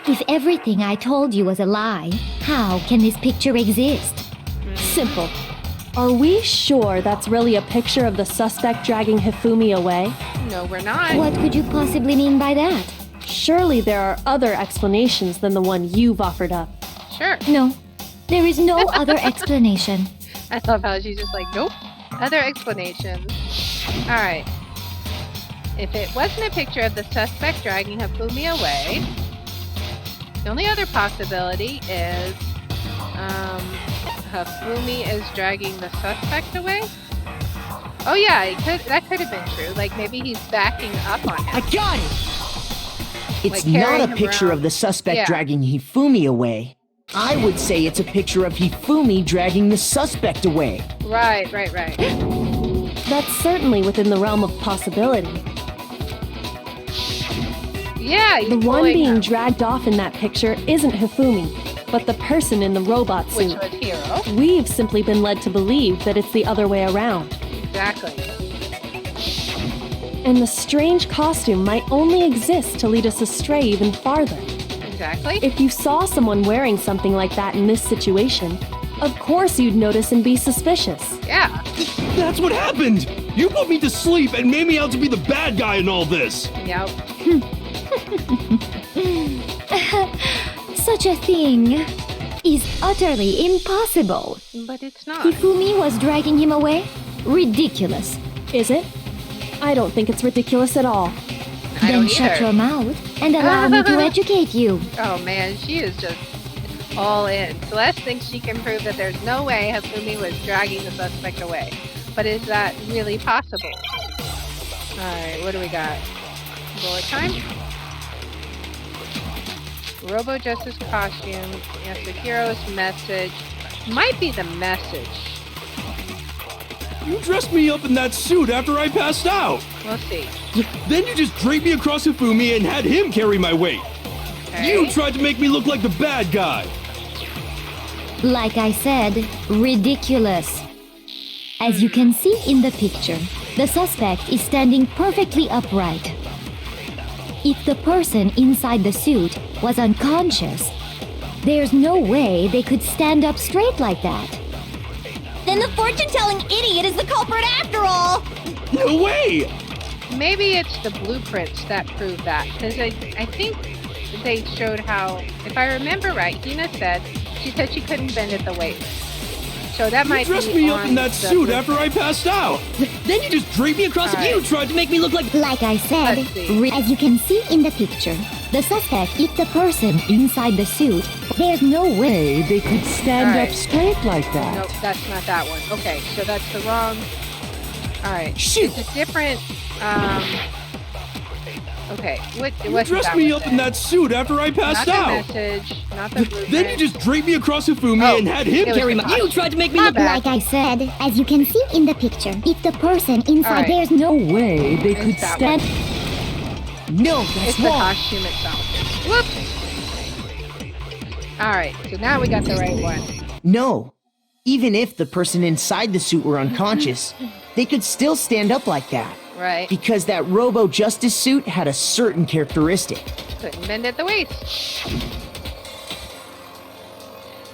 If everything I told you was a lie, how can this picture exist? Simple. Are we sure that's really a picture of the suspect dragging Hifumi away? No, we're not. What could you possibly mean by that? Surely there are other explanations than the one you've offered up. Sure. No, there is no other explanation. I love how she's just like, nope. Other explanations. Alright. If it wasn't a picture of the suspect dragging Hifumi away, the only other possibility is Hifumi is dragging the suspect away? Oh yeah, that could have been true. Like maybe he's backing up on him. I got it! It's Like not carrying a him picture around. of the suspect Yeah. dragging Hifumi away. I would say it's a picture of Hifumi dragging the suspect away. Right. That's certainly within the realm of possibility. Yeah, The one being dragged off in that picture isn't Hifumi, but the person in the robot which suit. was Hero. We've simply been led to believe that it's the other way around. Exactly. And the strange costume might only exist to lead us astray even farther. Exactly. If you saw someone wearing something like that in this situation, of course you'd notice and be suspicious. Yeah. That's what happened! You put me to sleep and made me out to be the bad guy in all this! Yep. Such a thing is utterly impossible. But it's not. Hifumi was dragging him away? Ridiculous. Is it? I don't think it's ridiculous at all. I Then don't shut either. your mouth and allow me to educate you. Oh man, she is just all in. Celeste thinks she can prove that there's no way Hifumi was dragging the suspect away. But is that really possible? Alright, what do we got? Bullet time? Robo Justice costume. Yes, the hero's message. Might be the message. You dressed me up in that suit after I passed out! We'll see. Then you just draped me across Hifumi and had him carry my weight! Okay. You tried to make me look like the bad guy! Like I said, ridiculous. As you can see in the picture, the suspect is standing perfectly upright. If the person inside the suit was unconscious, there's no way they could stand up straight like that. Then the fortune-telling idiot is the culprit after all! No way! Maybe it's the blueprints that prove that. Because I think they showed how, if I remember right, Hina said, she said she couldn't bend at the waist. So that might You dressed be me up on in that the suit after I blueprint. passed out! Then you just draped me across All right. You tried to make me look like... Like I said, Let's see. as you can see in the picture, the suspect is the person inside the suit. There's no way they could stand All up right. straight like that. Nope, that's not that one. Okay, so that's the wrong... Alright. Shoot. It's a different, Okay, You what's dressed that me one up in say? that suit after I passed Not out! the message, not the blueprint. Then you just draped me across Hifumi Oh, and had him it was carry the my... costume. You tried to make me My look bad. Like I said, as you can see in the picture, if the person inside, All right. there's no way they It's could that stand. No, It's that's the wrong. costume itself. Whoops! Alright, so now we got the right one. No. Even if the person inside the suit were unconscious, they could still stand up like that. Right. Because that Robo Justice suit had a certain characteristic. Couldn't bend at the waist.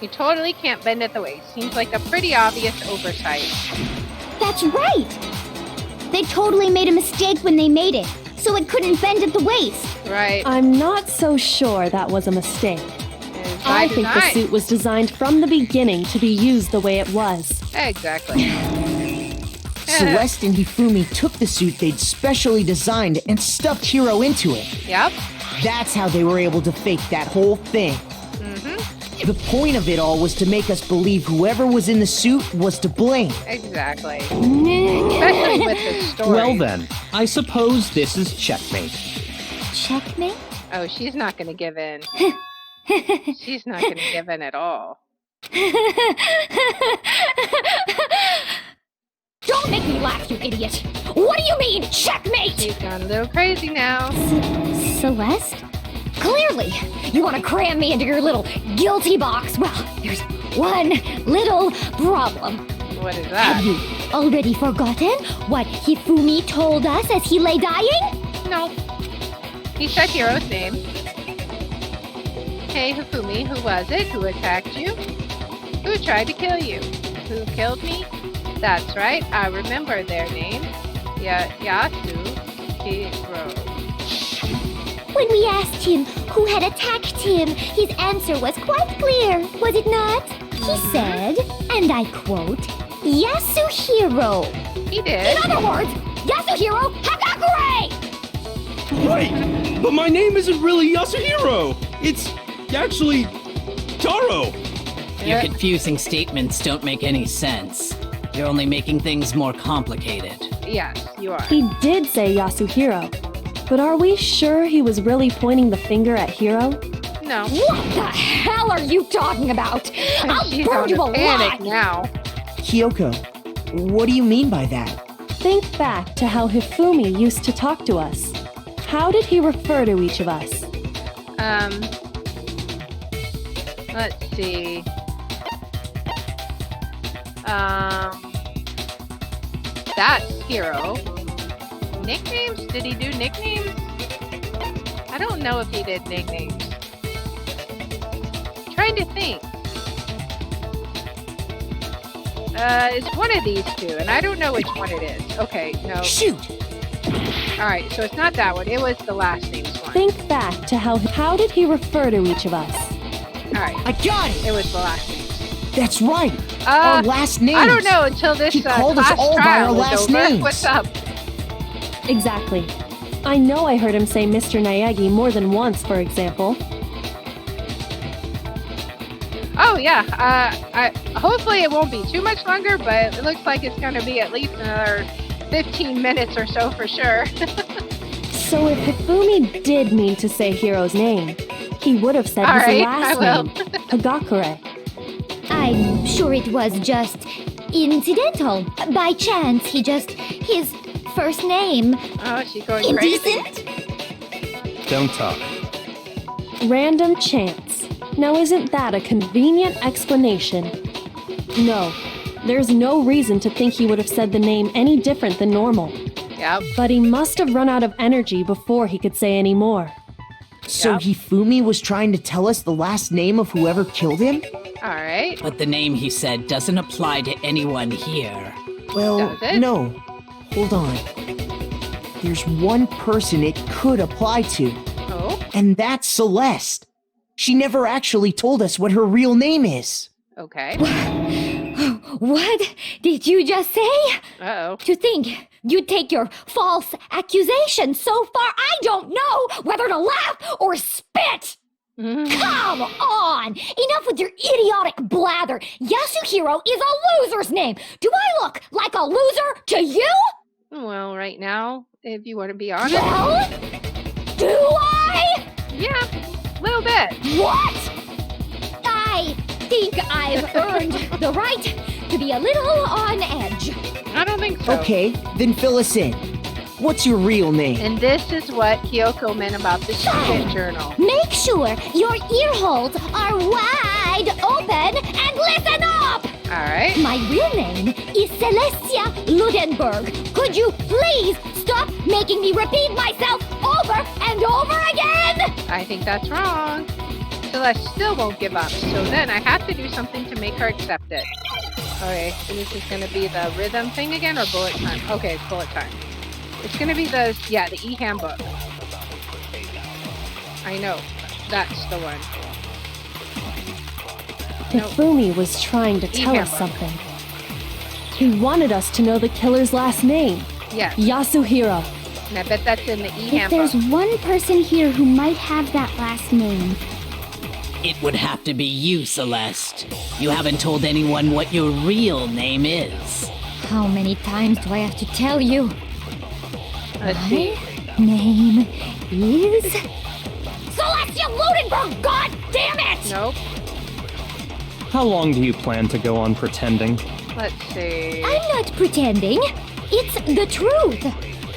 You totally can't bend at the waist. Seems like a pretty obvious oversight. That's right! They totally made a mistake when they made it, so it couldn't bend at the waist. Right. I'm not so sure that was a mistake. It's by I think the design. suit was designed from the beginning to be used the way it was. Exactly. Celeste and Hifumi took the suit they'd specially designed and stuffed Hiro into it. Yep. That's how they were able to fake that whole thing. Mm-hmm. The point of it all was to make us believe whoever was in the suit was to blame. Exactly. Especially with the story. Well then, I suppose this is checkmate. Checkmate? Oh, she's not going to give in. She's not going to give in at all. Don't make me laugh, you idiot! What do you mean, checkmate? She's gone a little crazy now. Celeste? Clearly, you want to cram me into your little guilty box. Well, there's one little problem. What is that? Have you already forgotten what Hifumi told us as he lay dying? No. He said Hiro's name. Hey, Hifumi, who was it? Who attacked you? Who tried to kill you? Who killed me? That's right, I remember their name. Yasuhiro. When we asked him who had attacked him, his answer was quite clear, was it not? He said, and I quote, Yasuhiro. He did. In other words, Yasuhiro Hagakure! Right! But my name isn't really Yasuhiro! It's actually Taro! Your confusing statements don't make any sense. You're only making things more complicated. Yes, you are. He did say Yasuhiro, but are we sure he was really pointing the finger at Hiro? No. What the hell are you talking about? I'll She's burn on you the alive! panic now. Kyoko, what do you mean by that? Think back to how Hifumi used to talk to us. How did he refer to each of us? Let's see. That's Hiro. Nicknames? Did he do nicknames? I don't know if he did nicknames. Trying to think. It's one of these two, and I don't know which one it is. Okay, no. Shoot! Alright, so it's not that one. It was the last name's one. Think back to how did he refer to each of us? Alright. I got it! It was the last name. That's right! Our last names! I don't know until this He called us class all by trial our is last over. names. What's up? Exactly. I know I heard him say Mr. Nayagi more than once, for example. Oh yeah, hopefully it won't be too much longer, but it looks like it's going to be at least another 15 minutes or so for sure. So if Hifumi did mean to say Hiro's name, he would have said All his right, last I will. name, Hagakure. I'm sure it was just incidental. By chance, his first name. Oh, she's going crazy. Indecent? Don't talk. Random chance. Now isn't that a convenient explanation? No, there's no reason to think he would have said the name any different than normal. Yep. But he must have run out of energy before he could say any more. So Yep. Hifumi was trying to tell us the last name of whoever killed him? Alright. But the name he said doesn't apply to anyone here. Well, Does it? no. Hold on. There's one person it could apply to, Oh, and that's Celeste. She never actually told us what her real name is. okay. What did you just say? Uh-oh. To think you'd take your false accusation so far, I don't know whether to laugh or spit! Come on! Enough with your idiotic blather! Yasuhiro is a loser's name! Do I look like a loser to you? Well, right now, if you want to be honest. Well? Do I? Yeah, a little bit. What? I think I've earned the right to be a little on edge. I don't think so. Okay, then fill us in. What's your real name? And this is what Kyoko meant about the student journal. Make sure your ear holes are wide open and listen up! Alright. My real name is Celestia Ludenberg. Could you please stop making me repeat myself over and over again? I think that's wrong. Celeste still won't give up, so then I have to do something to make her accept it. Okay, so this is going to be the rhythm thing again, or bullet time? Okay, it's bullet time. It's going to be the e-handbook. I know, that's the one. Nope. Hifumi was trying to tell us something. He wanted us to know the killer's last name, Yes, Yasuhiro. and I bet that's in the If e-handbook. there's one person here who might have that last name, It would have to be you, Celeste. You haven't told anyone what your real name is. how many times do I have to tell you? Let's see. My name is a Lodenberg, god damn it! Nope. How long do you plan to go on pretending? Let's see. I'm not pretending. It's the truth.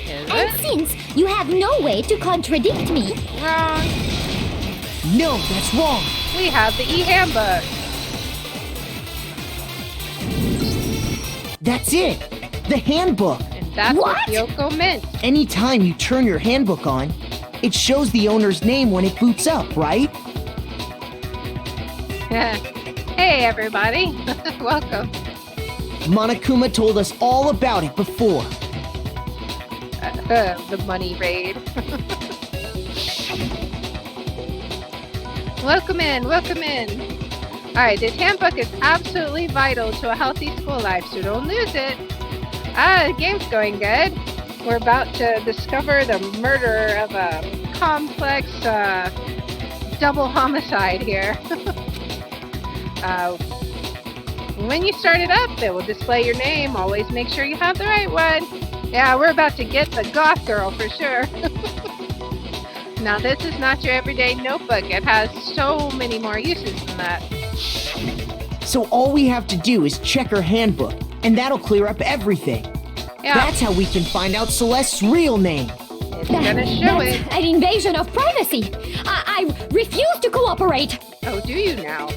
Is And it? since you have no way to contradict me, Wrong. No, that's wrong. We have the e-handbook. That's it. The handbook. And that's what Kyoko meant. Anytime you turn your handbook on, it shows the owner's name when it boots up, right? Hey, everybody. Welcome. Monokuma told us all about it before. The money raid. Welcome in, welcome in. Alright, this handbook is absolutely vital to a healthy school life, so don't lose it. The game's going good. We're about to discover the murder of a complex double homicide here. When you start it up, it will display your name. Always make sure you have the right one. Yeah, we're about to get the goth girl for sure. Now, this is not your everyday notebook. It has so many more uses than that. So all we have to do is check her handbook, and that'll clear up everything. Yeah. That's how we can find out Celeste's real name. It's gonna show that's it. an invasion of privacy. I refuse to cooperate. Oh, do you now?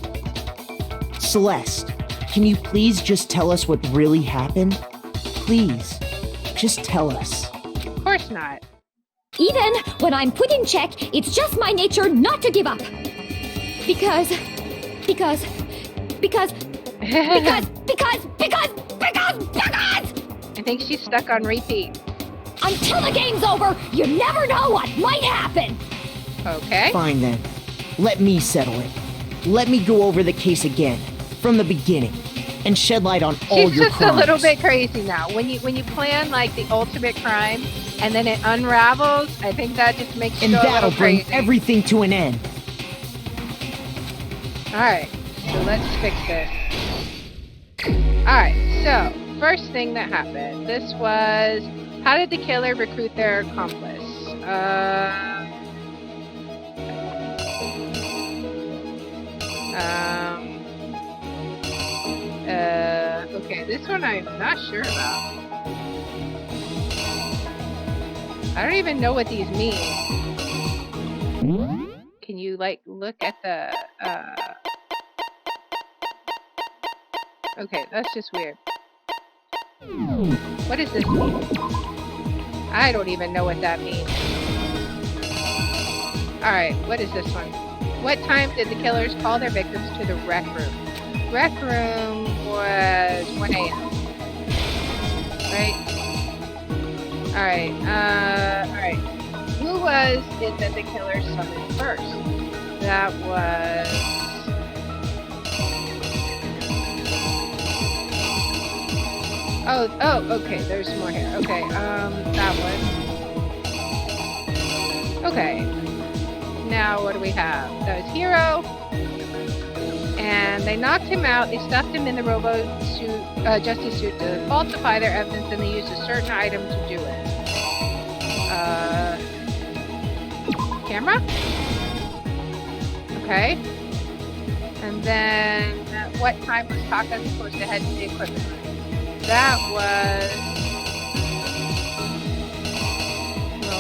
Celeste, can you please just tell us what really happened? Please, just tell us. Of course not. Even when I'm put in check, it's just my nature not to give up. Because I think she's stuck on repeat. until the game's over, you never know what might happen. Okay. Fine then. Let me settle it. Let me go over the case again, from the beginning, and shed light on all She's your just crimes. a little bit crazy now. When you plan like the ultimate crime and then it unravels, I think that just makes you And go a that'll little bring crazy. everything to an end. Alright, so let's fix it. Alright, so first thing that happened. This was, how did the killer recruit their accomplice? Okay, this one I'm not sure about. I don't even know what these mean. Can you, like, look at the, Okay, that's just weird. What does this mean? I don't even know what that means. Alright, what is this one? What time did the killers call their victims to the rec room? Rec room was 1 a.m. Right? Alright. Who was it that the killers summoned first? That was... Oh, okay, there's more here. Okay, that one. Okay. Now, what do we have? That was Hero. And they knocked him out. They stuffed him in the justice suit to falsify their evidence, and they used a certain item to do it. Camera? Okay. And then, what time was Taka supposed to head to the equipment room? That was... No.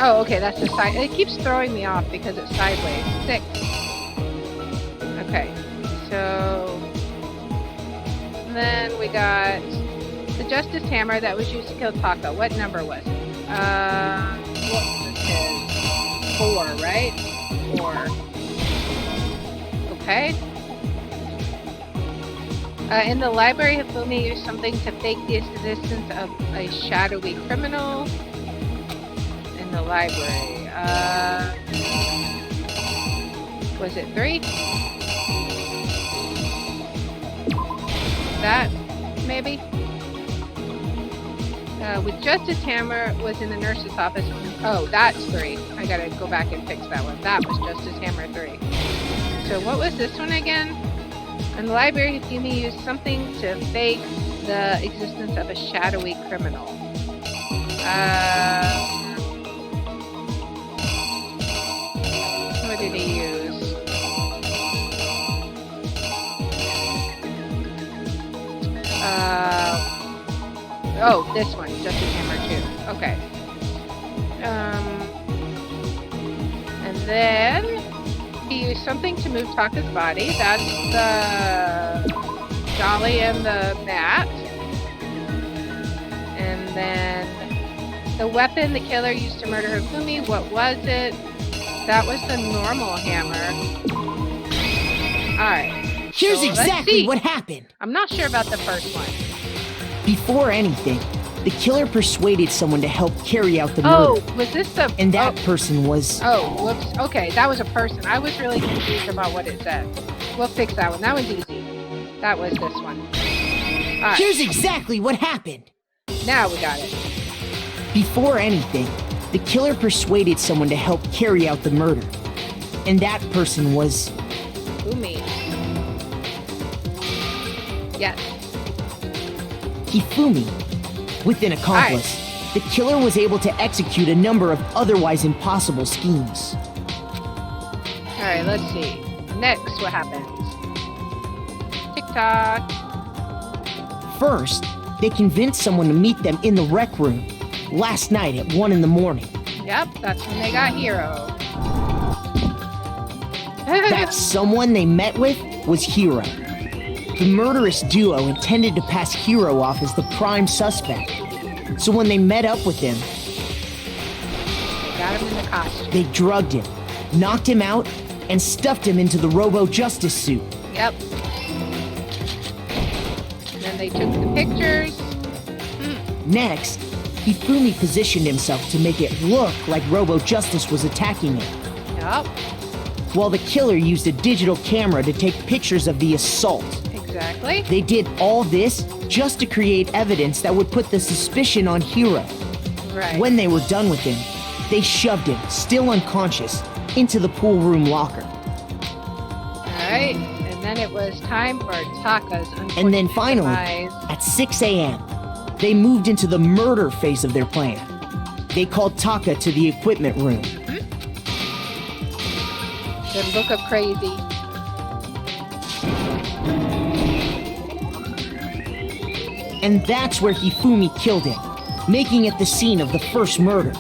Oh, okay, that's the side. It keeps throwing me off because it's sideways. 6. Okay, so... Then we got the Justice Hammer that was used to kill Taka. What number was it? What was his? 4, right? 4. Okay. In the library, Hifumi used something to fake the existence of a shadowy criminal. In the library. Was it 3? That, maybe? With Justice Hammer was in the nurse's office. Oh, that's 3. I gotta go back and fix that one. That was Justice Hammer 3. So what was this one again? In the library, Hifumi used something to fake the existence of a shadowy criminal. did he use? Oh, this one, Justice Hammer 2. Okay. And then he used something to move Taka's body. That's the dolly and the mat. And then the weapon the killer used to murder Hifumi, what was it? That was the normal hammer. Alright. Here's So let's exactly see. what happened. I'm not sure about the first one. Before anything, the killer persuaded someone to help carry out the Oh, murder. was this the... And that person was... Oh, whoops. Okay, that was a person. I was really confused about what it said. We'll fix that one. That one's easy. That was this one. Alright, Here's exactly what happened. now we got it. Before anything, the killer persuaded someone to help carry out the murder. And that person was... Umi. Yes. Hifumi. With an accomplice, the killer was able to execute a number of otherwise impossible schemes. Alright, let's see. Next, what happens? TikTok. First, they convinced someone to meet them in the rec room last night at 1 in the morning. Yep, that's when they got Hero. That someone they met with was Hero. The murderous duo intended to pass Hero off as the prime suspect. So when they met up with him, They got him in the costume. they drugged him, knocked him out, and stuffed him into the Robo-Justice suit. Yep. And then they took the pictures. Next, Hifumi positioned himself to make it look like Robo-Justice was attacking him, Yep, while the killer used a digital camera to take pictures of the assault. exactly. They did all this just to create evidence that would put the suspicion on Hero. Right. When they were done with him, they shoved him, still unconscious, into the pool room locker. Alright, and then it was time for Taka's unfortunate And then finally, demise. at 6 a.m., they moved into the murder phase of their plan. They called Taka to the equipment room. Then look up crazy. And that's where Hifumi killed him, making it the scene of the first murder.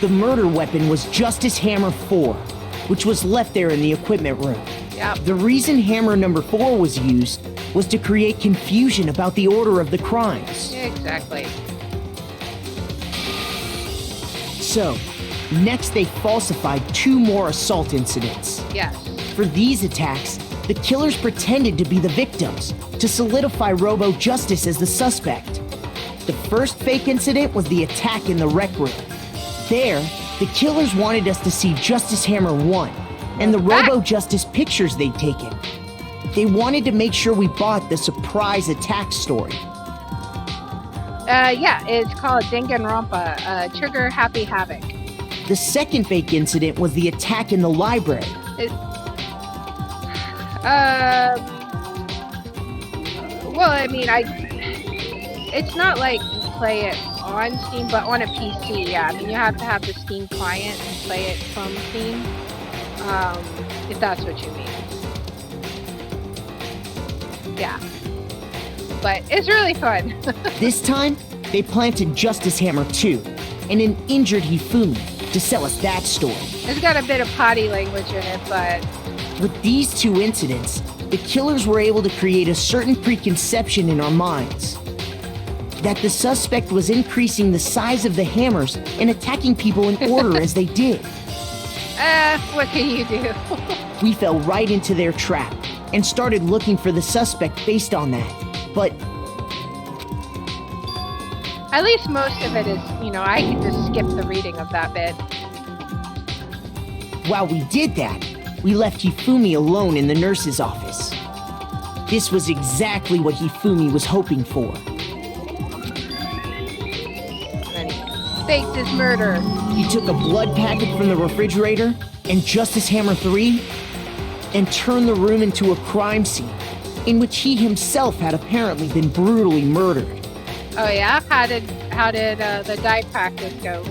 The murder weapon was Justice Hammer 4, which was left there in the equipment room. Yep. The reason Hammer number 4 was used was to create confusion about the order of the crimes. Exactly. So, next they falsified 2 more assault incidents. Yes. For these attacks, the killers pretended to be the victims to solidify Robo-Justice as the suspect. The first fake incident was the attack in the rec room. There, the killers wanted us to see Justice Hammer 1 and the Robo-Justice pictures they'd taken. They wanted to make sure we bought the surprise attack story. Yeah, it's called Danganronpa, Trigger Happy Havoc. The second fake incident was the attack in the library. Well, I mean, it's not like you play it on Steam, but on a PC, yeah. I mean, you have to have the Steam client and play it from Steam, if that's what you mean. Yeah. But it's really fun. This time, they planted Justice Hammer 2 and an injured Hifumi to sell us that story. It's got a bit of potty language in it, but... With these 2 incidents, the killers were able to create a certain preconception in our minds. That the suspect was increasing the size of the hammers and attacking people in order as they did. What can you do? We fell right into their trap and started looking for the suspect based on that. But At least most of it is, I can just skip the reading of that bit. while we did that, we left Hifumi alone in the nurse's office. This was exactly what Hifumi was hoping for. And he faked his murder. He took a blood packet from the refrigerator and Justice Hammer 3 and turned the room into a crime scene in which he himself had apparently been brutally murdered. Oh yeah? How did the dye practice go?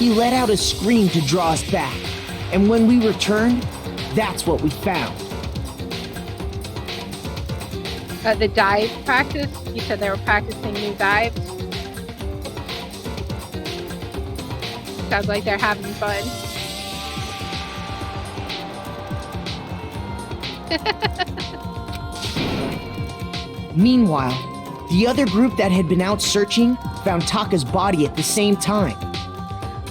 He let out a scream to draw us back, and when we returned, that's what we found. The dive practice? You said they were practicing new dives? Sounds like they're having fun. Meanwhile, the other group that had been out searching found Taka's body at the same time.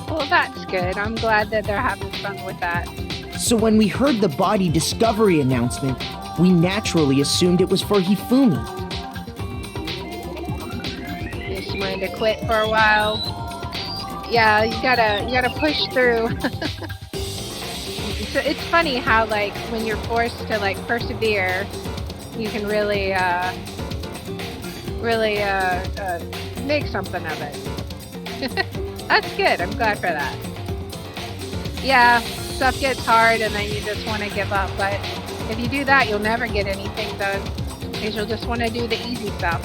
Well, that's good. I'm glad that they're having fun with that. So when we heard the body discovery announcement, we naturally assumed it was for Hifumi. She wanted to quit for a while. Yeah, you gotta push through. So it's funny how, like, when you're forced to, like, persevere, you can really make something of it. That's good. I'm glad for that. Yeah, stuff gets hard and then you just want to give up, but if you do that, you'll never get anything done, because you'll just want to do the easy stuff.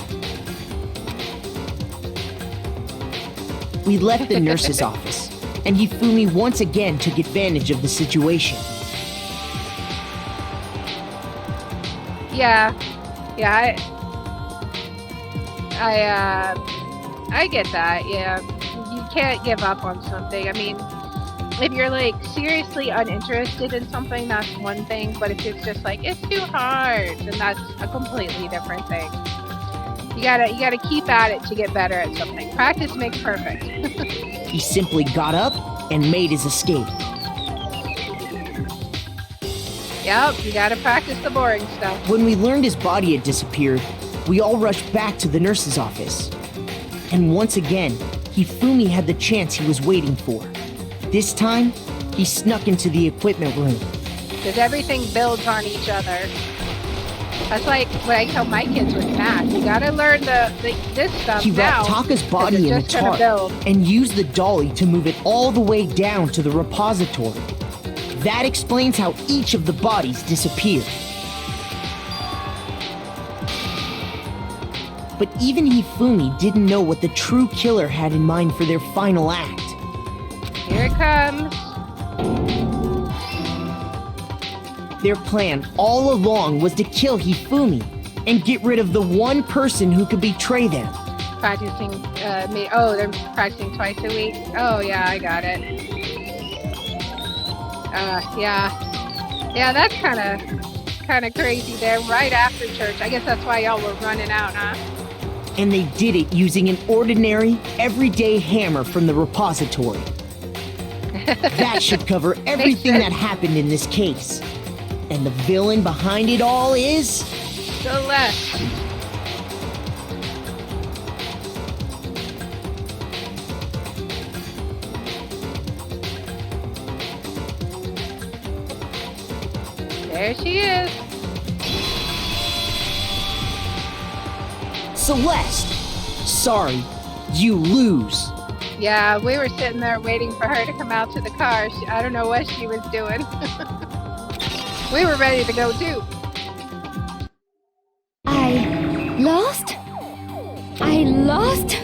We left the nurse's office, and Hifumi once again took advantage of the situation. Yeah, I get that. Yeah, you can't give up on something. I mean, if you're like seriously uninterested in something, that's one thing. But if it's just like it's too hard, then that's a completely different thing. You gotta keep at it to get better at something. Practice makes perfect. He simply got up and made his escape. Yep, you gotta practice the boring stuff. When we learned his body had disappeared, we all rushed back to the nurse's office. And once again, Hifumi had the chance he was waiting for. This time, he snuck into the equipment room. Because everything builds on each other. That's like what I tell my kids with math. You gotta learn this stuff He now. wrapped Taka's body in a tarp and used the dolly to move it all the way down to the repository. That explains how each of the bodies disappeared. But even Hifumi didn't know what the true killer had in mind for their final act. Here it comes. Their plan all along was to kill Hifumi and get rid of the one person who could betray them. Practicing, they're practicing twice a week. Oh yeah, I got it. Yeah, that's kind of crazy there, right after church. I guess that's why y'all were running out, huh? And they did it using an ordinary, everyday hammer from the repository. That should cover everything that happened in this case. And the villain behind it all is... Celeste. There she is. Celeste! Sorry, you lose. Yeah, we were sitting there waiting for her to come out to the car. I don't know what she was doing. We were ready to go too. I lost? I lost?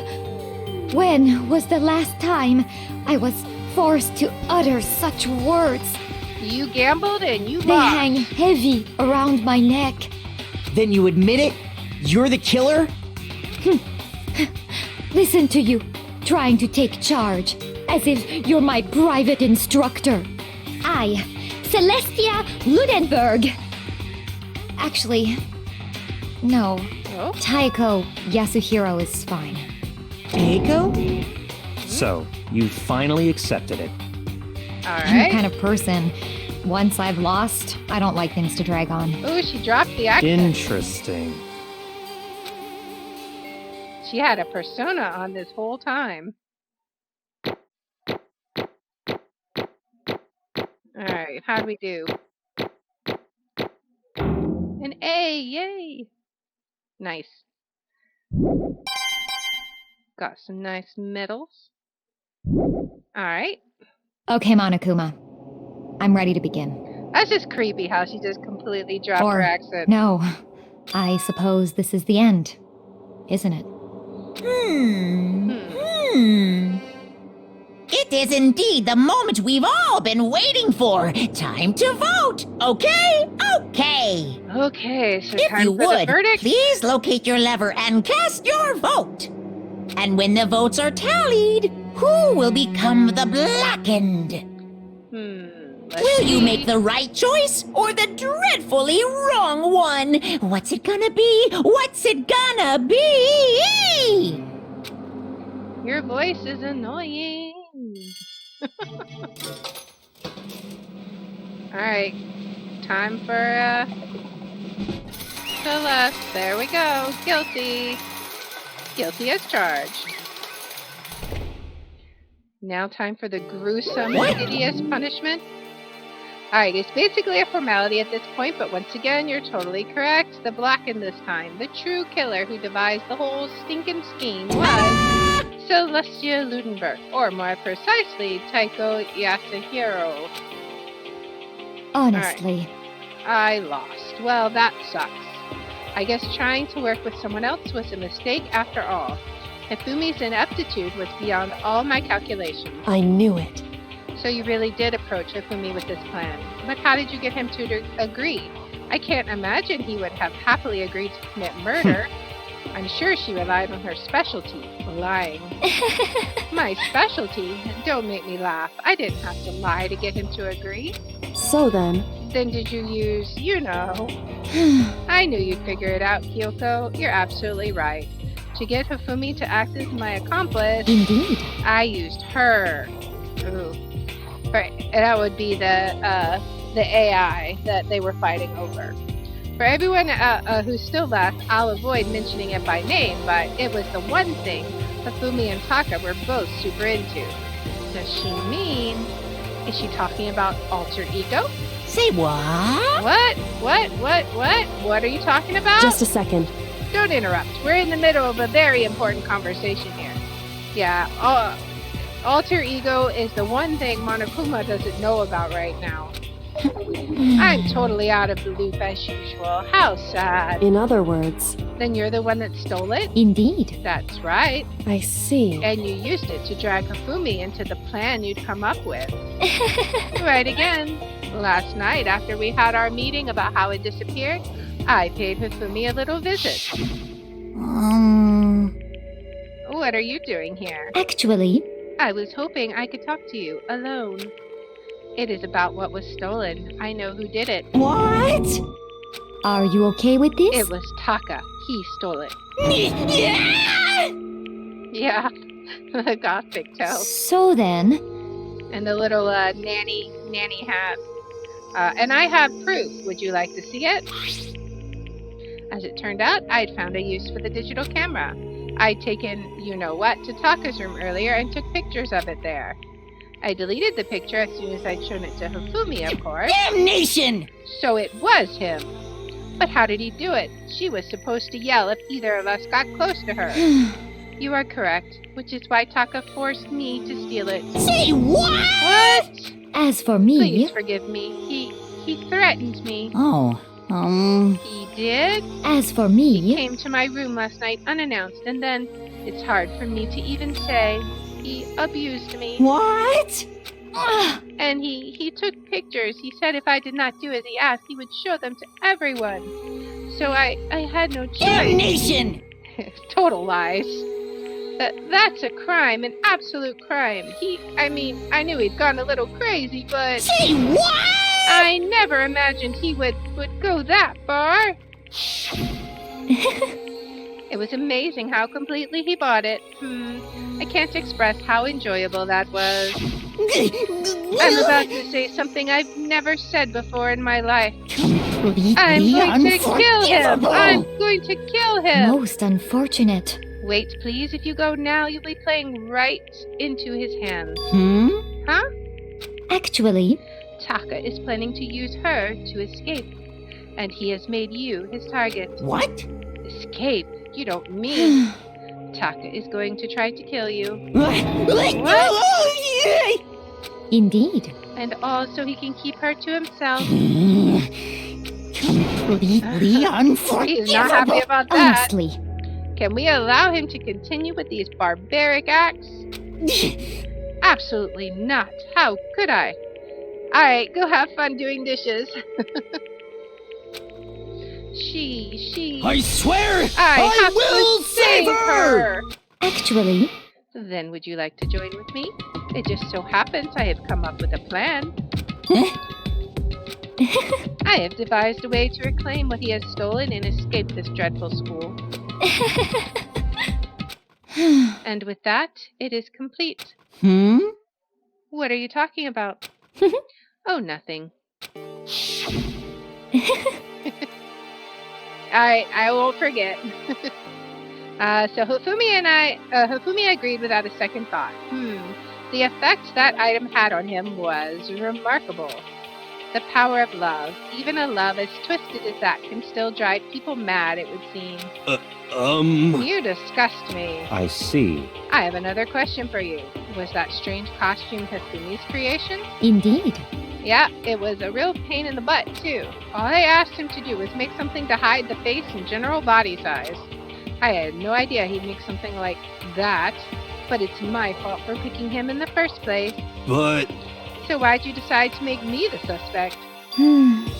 When was the last time I was forced to utter such words? You gambled and you They lost. hang heavy around my neck. Then you admit it? You're the killer? Listen to you, trying to take charge, as if you're my private instructor. I, Celestia Ludenberg. Actually, no. Oh? Taiko Yasuhiro is fine. Taiko? So, you finally accepted it. All I'm the right. kind of person, once I've lost, I don't like things to drag on. Ooh, she dropped the accent. Interesting. She had a persona on this whole time. Alright, how'd we do? An A, yay! Nice. Got some nice medals. Alright. Okay, Monokuma. I'm ready to begin. That's just creepy how she just completely dropped Or, her accent. no, I suppose this is the end, isn't it? It is indeed the moment we've all been waiting for. Time to vote. Okay? Okay. Okay, so If time you for the would, verdict. please locate your lever and cast your vote. And when the votes are tallied, who will become the blackened? Let's Will you see. make the right choice or the dreadfully wrong one? What's it gonna be? What's it gonna be? Your voice is annoying. Alright, time for Celeste. There we go. Guilty. Guilty as charged. Now time for the gruesome, hideous punishment. Alright, it's basically a formality at this point, but once again, you're totally correct. The blackened this time. The true killer who devised the whole stinking scheme was Celestia Ludenberg, or more precisely, Taiko Yasuhiro. Honestly. I lost. Well, that sucks. I guess trying to work with someone else was a mistake after all. Hifumi's ineptitude was beyond all my calculations. I knew it. So you really did approach Hifumi with this plan. But how did you get him to agree? I can't imagine he would have happily agreed to commit murder. I'm sure she relied on her specialty, lying. My specialty? Don't make me laugh. I didn't have to lie to get him to agree. So then... Then did you use, you know... I knew you'd figure it out, Kyoko. You're absolutely right. To get Hifumi to act as my accomplice... Indeed. I used her. Ooh. That would be the AI that they were fighting over. For everyone who's still left, I'll avoid mentioning it by name, but it was the one thing Hifumi and Taka were both super into. Does she mean... Is she talking about alter ego? Say what? What are you talking about? Just a second. Don't interrupt. We're in the middle of a very important conversation here. Yeah, alter ego is the one thing Monokuma doesn't know about right now. I'm totally out of the loop as usual. How sad. In other words... Then you're the one that stole it? Indeed. That's right. I see. And you used it to drag Hifumi into the plan you'd come up with. Right again. Last night, after we had our meeting about how it disappeared, I paid Hifumi a little visit. What are you doing here? Actually... I was hoping I could talk to you alone. It is about what was stolen. I know who did it. What? Are you okay with this? It was Taka. He stole it. Yeah, the goth pigtail. So then... And the little nanny hat. And I have proof. Would you like to see it? As it turned out, I'd found a use for the digital camera. I'd taken you-know-what to Taka's room earlier and took pictures of it there. I deleted the picture as soon as I'd shown it to Hifumi, of course. Damnation! So it was him. But how did he do it? She was supposed to yell if either of us got close to her. You are correct, which is why Taka forced me to steal it. Say what? What? As for me... Please forgive me. He threatened me. He did? As for me... He came to my room last night unannounced, and then, it's hard for me to even say, he abused me. What? And he took pictures. He said if I did not do as he asked, he would show them to everyone. So I had no choice. Damnation! Total lies. That's a crime, an absolute crime. I knew he'd gone a little crazy, but... Say what? I never imagined he would go that far. It was amazing how completely he bought it. I can't express how enjoyable that was. I'm about to say something I've never said before in my life. I'm going to kill him! I'm going to kill him! Most unfortunate. Wait, please. If you go now, you'll be playing right into his hands. Huh? Actually... Taka is planning to use her to escape. And he has made you his target. What? Escape? You don't mean... Taka is going to try to kill you. What? Indeed. And all so he can keep her to himself. Completely unforgivable. He's not happy about that. Honestly. Can we allow him to continue with these barbaric acts? Absolutely not. How could I? Alright, go have fun doing dishes. I swear I have will to save her! Actually, Then would you like to join with me? It just so happens I have come up with a plan. I have devised a way to reclaim what he has stolen and escape this dreadful school. And with that, it is complete. What are you talking about? Oh, nothing. I won't forget. So Hifumi agreed without a second thought. The effect that item had on him was remarkable. The power of love. Even a love as twisted as that can still drive people mad, it would seem. You disgust me. I see. I have another question for you. Was that strange costume Hifumi's creation? indeed. Yeah, it was a real pain in the butt, too. All I asked him to do was make something to hide the face and general body size. I had no idea he'd make something like that, but it's my fault for picking him in the first place. But So why'd you decide to make me the suspect?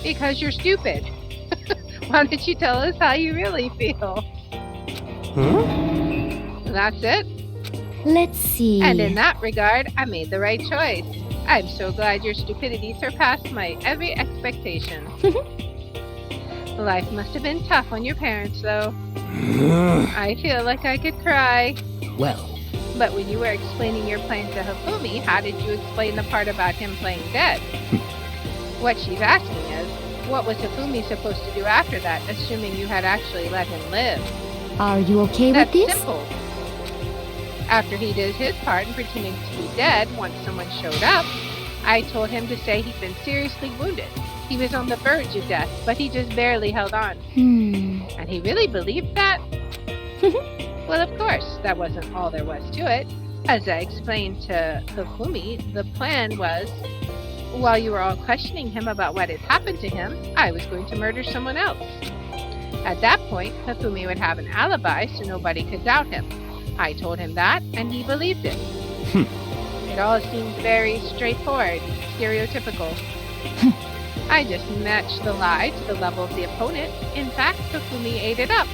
Because you're stupid. Why don't you tell us how you really feel? That's it. Let's see. And in that regard, I made the right choice. I'm so glad your stupidity surpassed my every expectation. Life must have been tough on your parents, though. I feel like I could cry. Well, But when you were explaining your plan to Hifumi, how did you explain the part about him playing dead? What she's asking is, what was Hifumi supposed to do after that, assuming you had actually let him live? Are you okay That's with this? simple. After he did his part in pretending to be dead once someone showed up, I told him to say he'd been seriously wounded. He was on the verge of death, but he just barely held on. And he really believed that? Well, of course, that wasn't all there was to it. As I explained to Hifumi, the plan was, while you were all questioning him about what had happened to him, I was going to murder someone else. At that point, Hifumi would have an alibi so nobody could doubt him. I told him that, and he believed it. It all seemed very straightforward, stereotypical. I just matched the lie to the level of the opponent. In fact, Hifumi ate it up.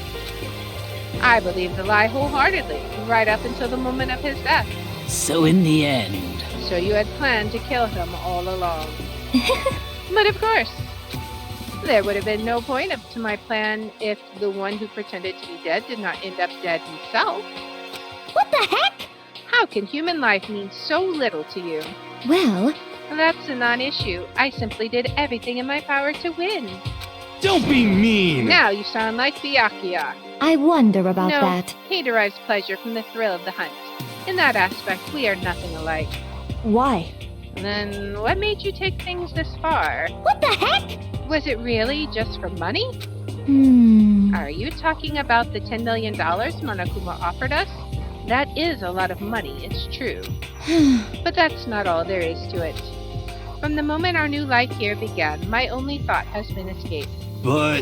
I believed the lie wholeheartedly, right up until the moment of his death. so in the end, So you had planned to kill him all along. But of course, there would have been no point to my plan if the one who pretended to be dead did not end up dead himself. What the heck? How can human life mean so little to you? Well, That's a non-issue. I simply did everything in my power to win. don't be mean! Now you sound like Byakuya. I wonder about No, that. he derives pleasure from the thrill of the hunt. In that aspect, we are nothing alike. Why? Then what made you take things this far? What the heck? Was it really just for money? Are you talking about the $10 million Monokuma offered us? That is a lot of money, it's true. But that's not all there is to it. From the moment our new life here began, my only thought has been escape. But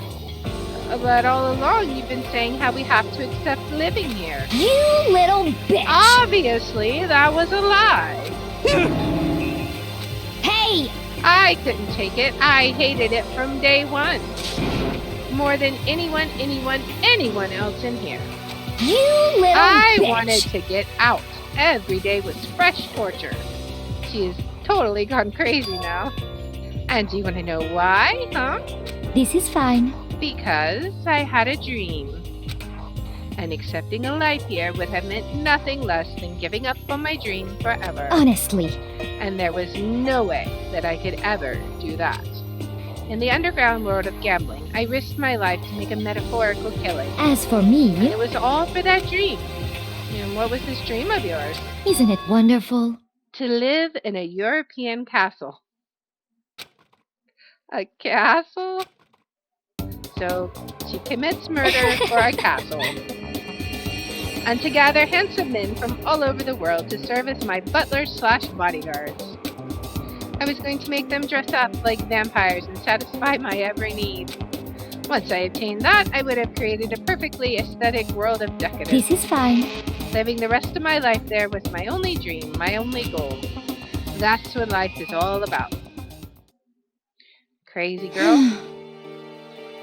But all along you've been saying how we have to accept living here. You little bitch! Obviously, that was a lie. Hey! I couldn't take it. I hated it from day one. More than anyone else in here. You little I bitch! wanted to get out. Every day was fresh torture. She is totally gone crazy now. And do you want to know why, huh? This is fine. Because I had a dream. And accepting a life here would have meant nothing less than giving up on my dream forever. Honestly. And there was no way that I could ever do that. In the underground world of gambling, I risked my life to make a metaphorical killing. As for And me, it was all for that dream. And what was this dream of yours? isn't it wonderful? To live in a European castle. A castle? So she commits murder for a castle. And to gather handsome men from all over the world to serve as my butlers/bodyguards. I was going to make them dress up like vampires and satisfy my every need. Once I obtained that, I would have created a perfectly aesthetic world of decadence. This is fine. Living the rest of my life there was my only dream, my only goal. That's what life is all about. Crazy girl.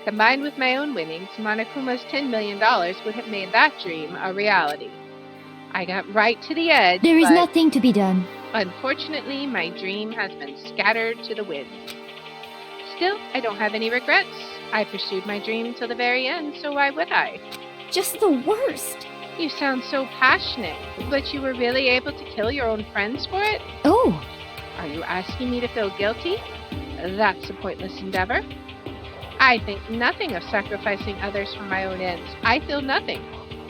Combined with my own winnings, Monokuma's $10 million would have made that dream a reality. I got right to the edge. There is nothing to be done. Unfortunately, my dream has been scattered to the wind. Still, I don't have any regrets. I pursued my dream till the very end, so why would I? Just the worst. You sound so passionate, but you were really able to kill your own friends for it? Oh. Are you asking me to feel guilty? That's a pointless endeavor. I think nothing of sacrificing others for my own ends. I feel nothing.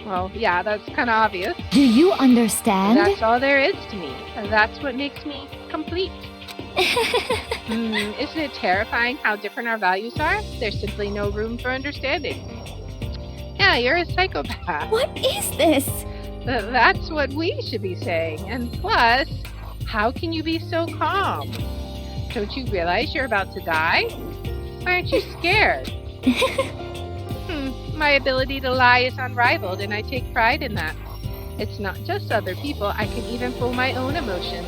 Well, yeah, that's kind of obvious. Do you understand? That's all there is to me. That's what makes me complete. Isn't it terrifying how different our values are? There's simply no room for understanding. Yeah, you're a psychopath. What is this? That's what we should be saying. And plus, how can you be so calm? Don't you realize you're about to die? Why aren't you scared? My ability to lie is unrivaled, and I take pride in that. It's not just other people. I can even fool my own emotions.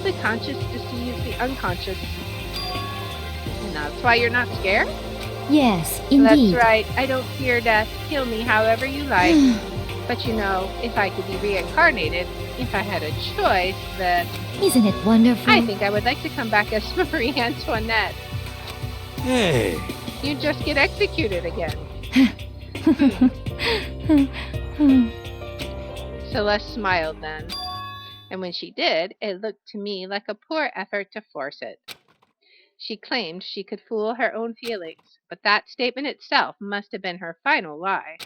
The conscious deceives the unconscious. And that's why you're not scared? Yes, indeed. That's right. I don't fear death. Kill me however you like. But you know, if I could be reincarnated, if I had a choice, then... Isn't it wonderful? I think I would like to come back as Marie Antoinette. Hey. You just get executed again. Celeste smiled then. And when she did, it looked to me like a poor effort to force it. She claimed she could fool her own feelings, but that statement itself must have been her final lie.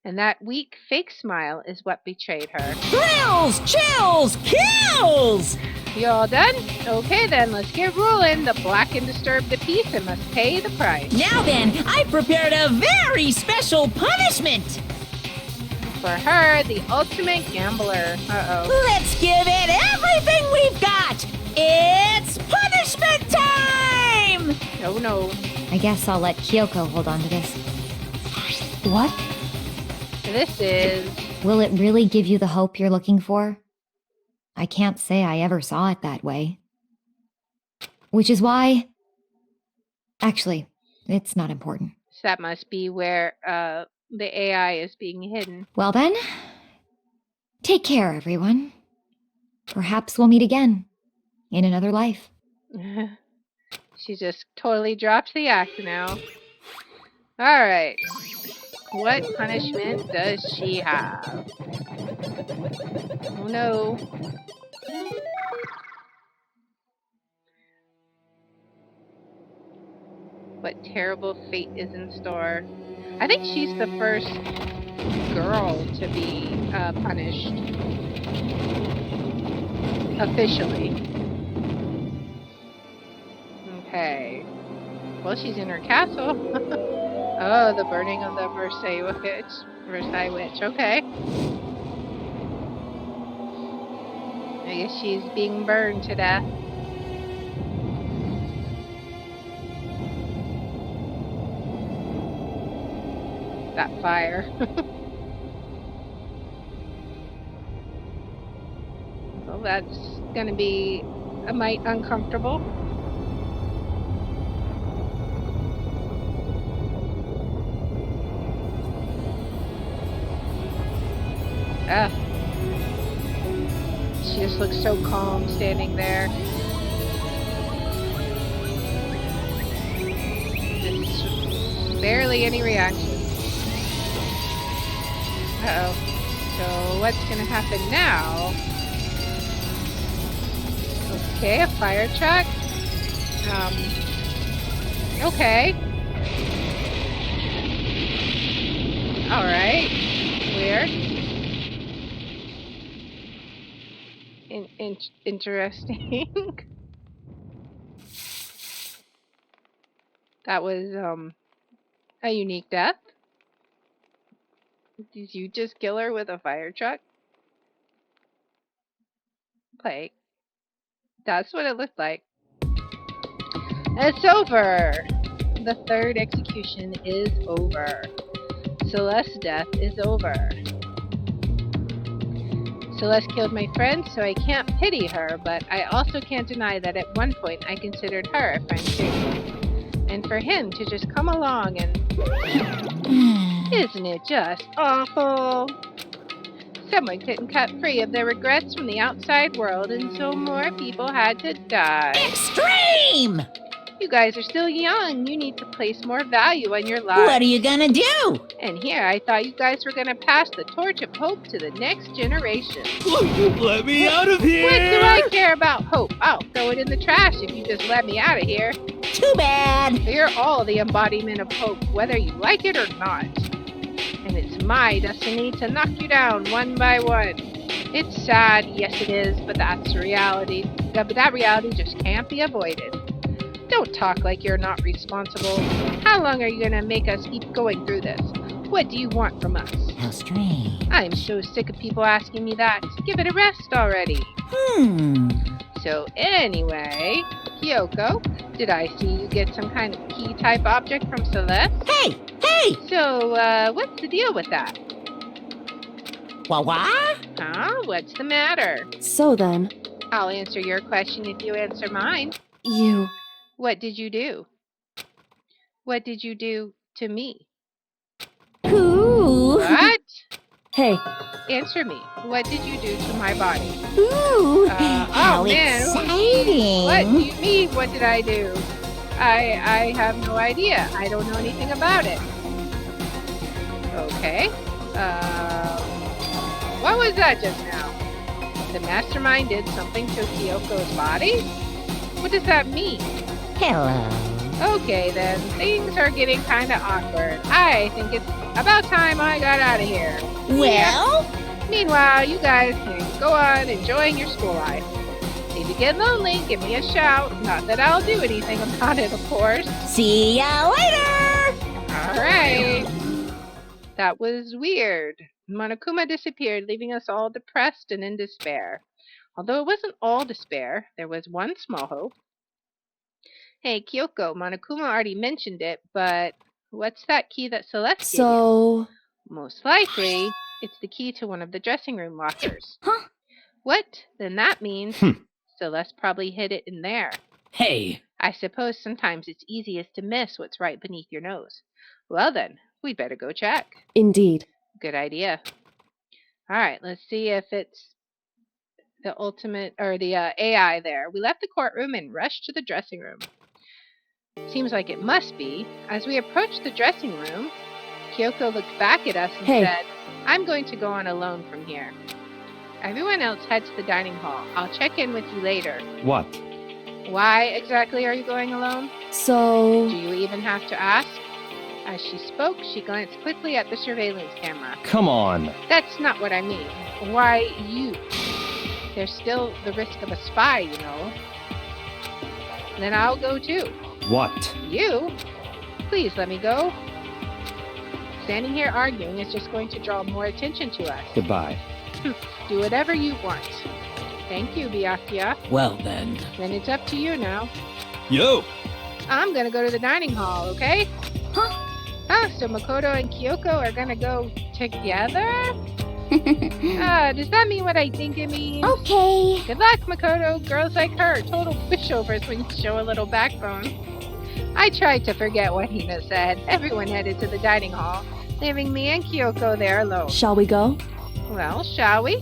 And that weak, fake smile is what betrayed her. Thrills, chills, kills! You all done? Okay then, let's get rolling. The black and disturbed the peace and must pay the price. Now then, I prepared a very special punishment! For her, the ultimate gambler. Uh-oh. Let's give it everything we've got! It's punishment time! Oh no. I guess I'll let Kyoko hold on to this. What? This is... Will it really give you the hope you're looking for? I can't say I ever saw it that way. Which is why... Actually, it's not important. That must be where, the AI is being hidden. Well then, take care, everyone. Perhaps we'll meet again. In another life. She just totally drops the act now. Alright. What punishment does she have? Oh no. What terrible fate is in store? I think she's the first girl to be punished. Officially. Okay. Well, she's in her castle. Oh, the burning of the Versailles Witch. Okay. I guess she's being burned to death. That fire. Well, that's gonna be a mite uncomfortable. Ah. She just looks so calm standing there. There's barely any reaction. Uh-oh. So what's gonna happen now? Okay, a fire truck. Okay. Alright. Weird. Interesting. That was, a unique death. Did you just kill her with a fire truck? Like, that's what it looked like. It's over! The third execution is over. Celeste's death is over. Celeste killed my friend, so I can't pity her, but I also can't deny that at one point I considered her a friend too. And for him to just come along and... Isn't it just awful? Someone couldn't cut free of their regrets from the outside world, and so more people had to die. Extreme! You guys are still young. You need to place more value on your lives. What are you gonna do? And here, I thought you guys were gonna pass the torch of hope to the next generation. Let me out of here! What do I care about hope? I'll throw it in the trash if you just let me out of here. Too bad. You're all the embodiment of hope, whether you like it or not. And it's my destiny to knock you down one by one. It's sad, yes it is, but that's reality. But that reality just can't be avoided. Don't talk like you're not responsible. How long are you gonna make us keep going through this? What do you want from us? How strange. I'm so sick of people asking me that. Give it a rest already. So anyway, Kyoko, did I see you get some kind of key-type object from Celeste? Hey! So, what's the deal with that? What? Huh? What's the matter? So then, I'll answer your question if you answer mine. you... What did you do? What did you do to me? Ooh. What? Hey, Answer me. What did you do to my body? Ooh. How man. exciting. What do you mean, what did I do? I have no idea. I don't know anything about it. Okay. What was that just now? The mastermind did something to Kyoko's body? What does that mean? Hello. Okay then, things are getting kinda awkward. I think it's about time I got out of here. Well? Meanwhile, you guys can go on enjoying your school life. If you get lonely, give me a shout. Not that I'll do anything about it, of course. See ya later! Alright. That was weird. Monokuma disappeared, leaving us all depressed and in despair. Although it wasn't all despair, there was one small hope. Hey, Kyoko, Monokuma already mentioned it, but what's that key that Celeste gave you? so... Most likely, it's the key to one of the dressing room lockers. Huh? What? Then that means Celeste probably hid it in there. Hey, I suppose sometimes it's easiest to miss what's right beneath your nose. Well then, we better go check. Indeed. Good idea. Alright, let's see if it's the ultimate, or the AI there. We left the courtroom and rushed to the dressing room. Seems like it must be. As we approached the dressing room, Kyoko looked back at us and said, I'm going to go on alone from here. Everyone else head to the dining hall. I'll check in with you later. What? Why exactly are you going alone? So... Do you even have to ask? As she spoke, she glanced quickly at the surveillance camera. Come on. That's not what I mean. Why you? There's still the risk of a spy, you know. Then I'll go too. What? You? Please let me go. Standing here arguing is just going to draw more attention to us. Goodbye. Do whatever you want. Thank you, Byakuya. well then. Then it's up to you now. Yo! I'm gonna go to the dining hall, okay? Huh? So Makoto and Kyoko are gonna go together? Does that mean what I think it means? Okay. Good luck, Makoto. Girls like her are total pushovers when you show a little backbone. I tried to forget what Hina said. Everyone headed to the dining hall, leaving me and Kyoko there alone. Shall we go? Well, shall we?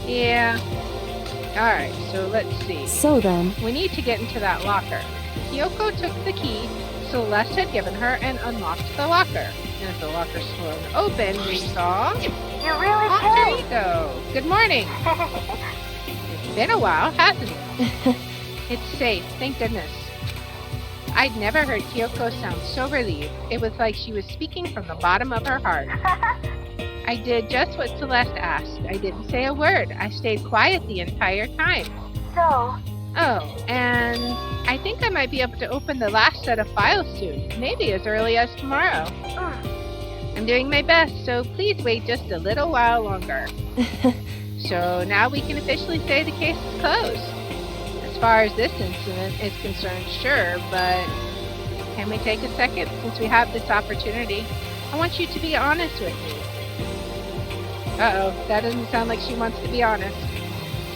Yeah. Alright, so let's see. So then... We need to get into that locker. Kyoko took the key Celeste had given her and unlocked the locker. And as the locker swung open, we saw... You're really Alter Ego. Good morning. It's been a while, hasn't it? It's safe, thank goodness. I'd never heard Kyoko sound so relieved. It was like she was speaking from the bottom of her heart. I did just what Celeste asked. I didn't say a word. I stayed quiet the entire time. So? Oh, and I think I might be able to open the last set of files soon. Maybe as early as tomorrow. I'm doing my best, so please wait just a little while longer. So now we can officially say the case is closed. As far as this incident is concerned, sure, but can we take a second since we have this opportunity? I want you to be honest with me. Uh-oh, that doesn't sound like she wants to be honest.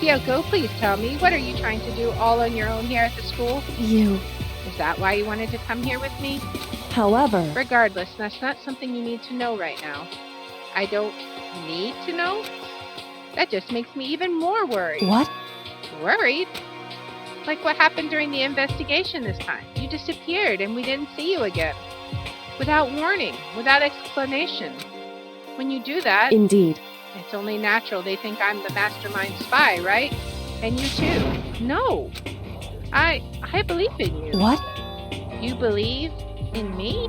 Kyoko, please tell me, what are you trying to do all on your own here at the school? Is that why you wanted to come here with me? However... Regardless, that's not something you need to know right now. I don't need to know? That just makes me even more worried. What? Worried? Like what happened during the investigation this time. You disappeared and we didn't see you again. Without warning, without explanation. When you do that... Indeed. It's only natural they think I'm the mastermind spy, right? And you too. No. I believe in you. What? You believe in me?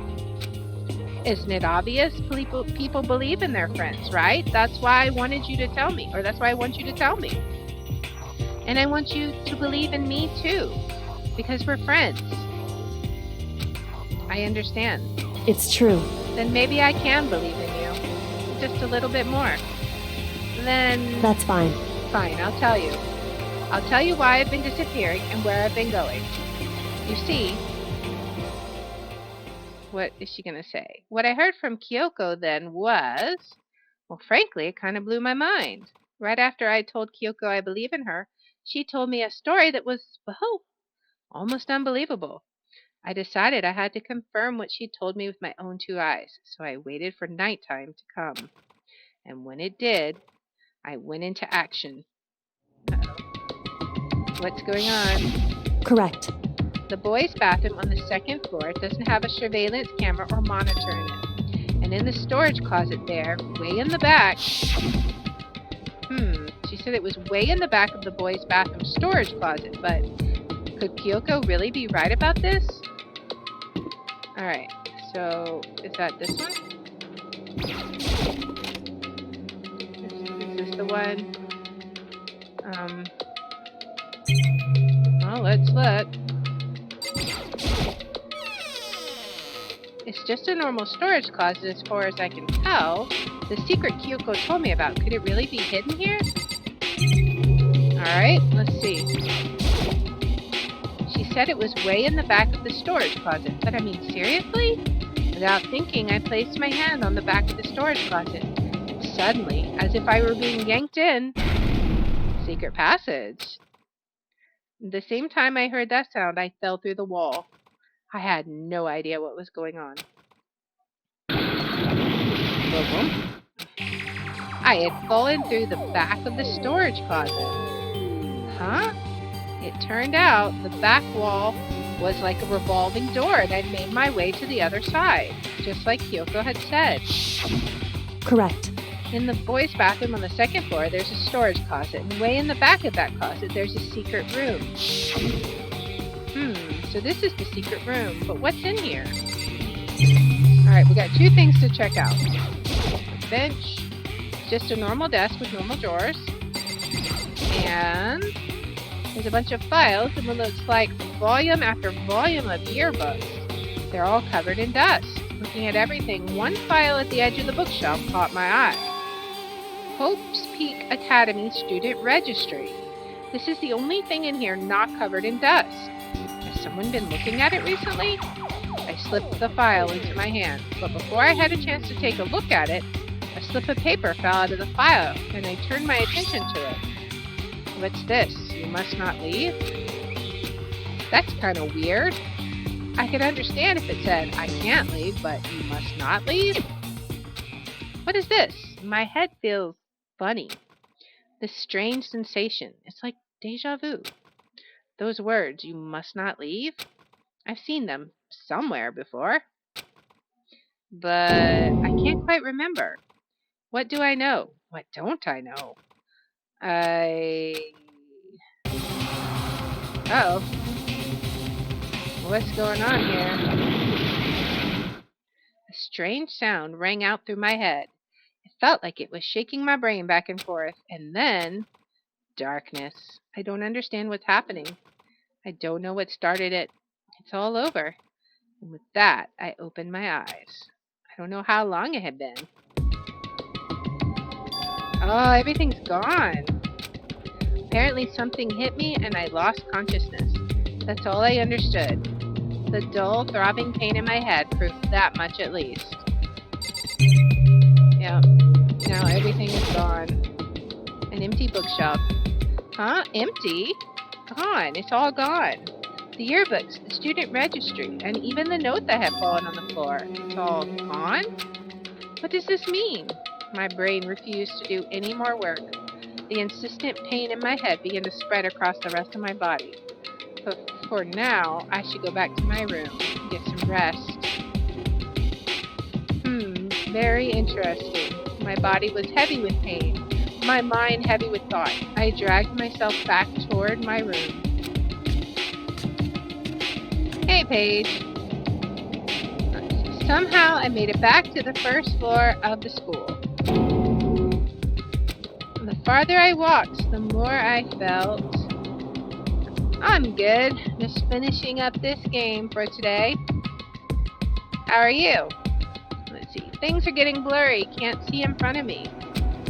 Isn't it obvious people believe in their friends, right? That's why I wanted you to tell me, or that's why I want you to tell me. And I want you to believe in me too, because we're friends. I understand. It's true. Then maybe I can believe in you. Just a little bit more. Then... That's fine. Fine, I'll tell you. I'll tell you why I've been disappearing and where I've been going. You see... What is she going to say? What I heard from Kyoko then was... Well, frankly, it kind of blew my mind. Right after I told Kyoko I believe in her, she told me a story that was, well, almost unbelievable. I decided I had to confirm what she told me with my own 2 eyes, so I waited for nighttime to come. And when it did, I went into action. Uh-oh. What's going on? Correct. The boys' bathroom on the 2nd floor doesn't have a surveillance camera or monitor in it. And in the storage closet there, way in the back... She said it was way in the back of the boys' bathroom storage closet, but could Kyoko really be right about this? Alright, so is that this one? Is this the one? Well, let's look. It's just a normal storage closet as far as I can tell. The secret Kyoko told me about, could it really be hidden here? Alright, let's see. She said it was way in the back of the storage closet, but I mean, seriously? Without thinking, I placed my hand on the back of the storage closet. Suddenly, as if I were being yanked in, secret passage. The same time I heard that sound, I fell through the wall. I had no idea what was going on. I had fallen through the back of the storage closet. Huh? It turned out the back wall was like a revolving door and I'd made my way to the other side, just like Kyoko had said. Correct. In the boys' bathroom on the 2nd floor, there's a storage closet, and way in the back of that closet, there's a secret room. So this is the secret room, but what's in here? Alright, we got 2 things to check out. A bench, just a normal desk with normal drawers, and there's a bunch of files and what looks like volume after volume of yearbooks. They're all covered in dust. Looking at everything, one file at the edge of the bookshelf caught my eye. Hope's Peak Academy Student Registry. This is the only thing in here not covered in dust. Has someone been looking at it recently? I slipped the file into my hand, but before I had a chance to take a look at it, a slip of paper fell out of the file, and I turned my attention to it. What's this? You must not leave? That's kind of weird. I could understand if it said, I can't leave, but you must not leave? What is this? My head feels funny. This strange sensation. It's like deja vu. Those words, you must not leave? I've seen them somewhere before. But I can't quite remember. What do I know? What don't I know? Uh-oh. What's going on here? A strange sound rang out through my head. It felt like it was shaking my brain back and forth. And then, darkness. I don't understand what's happening. I don't know what started it. It's all over. And with that, I opened my eyes. I don't know how long it had been. Oh, everything's gone. Apparently something hit me and I lost consciousness. That's all I understood. The dull, throbbing pain in my head proved that much at least. Yeah, now everything is gone. An empty bookshelf. Huh? Empty? Gone. It's all gone. The yearbooks, the student registry, and even the note that had fallen on the floor. It's all gone? What does this mean? My brain refused to do any more work. The insistent pain in my head began to spread across the rest of my body. But for now, I should go back to my room and get some rest. Very interesting. My body was heavy with pain. My mind heavy with thought. I dragged myself back toward my room. Hey, Paige. Somehow I made it back to the first floor of the school. The farther I walked, the more I felt... I'm good. Just finishing up this game for today. How are you? Let's see. Things are getting blurry. Can't see in front of me.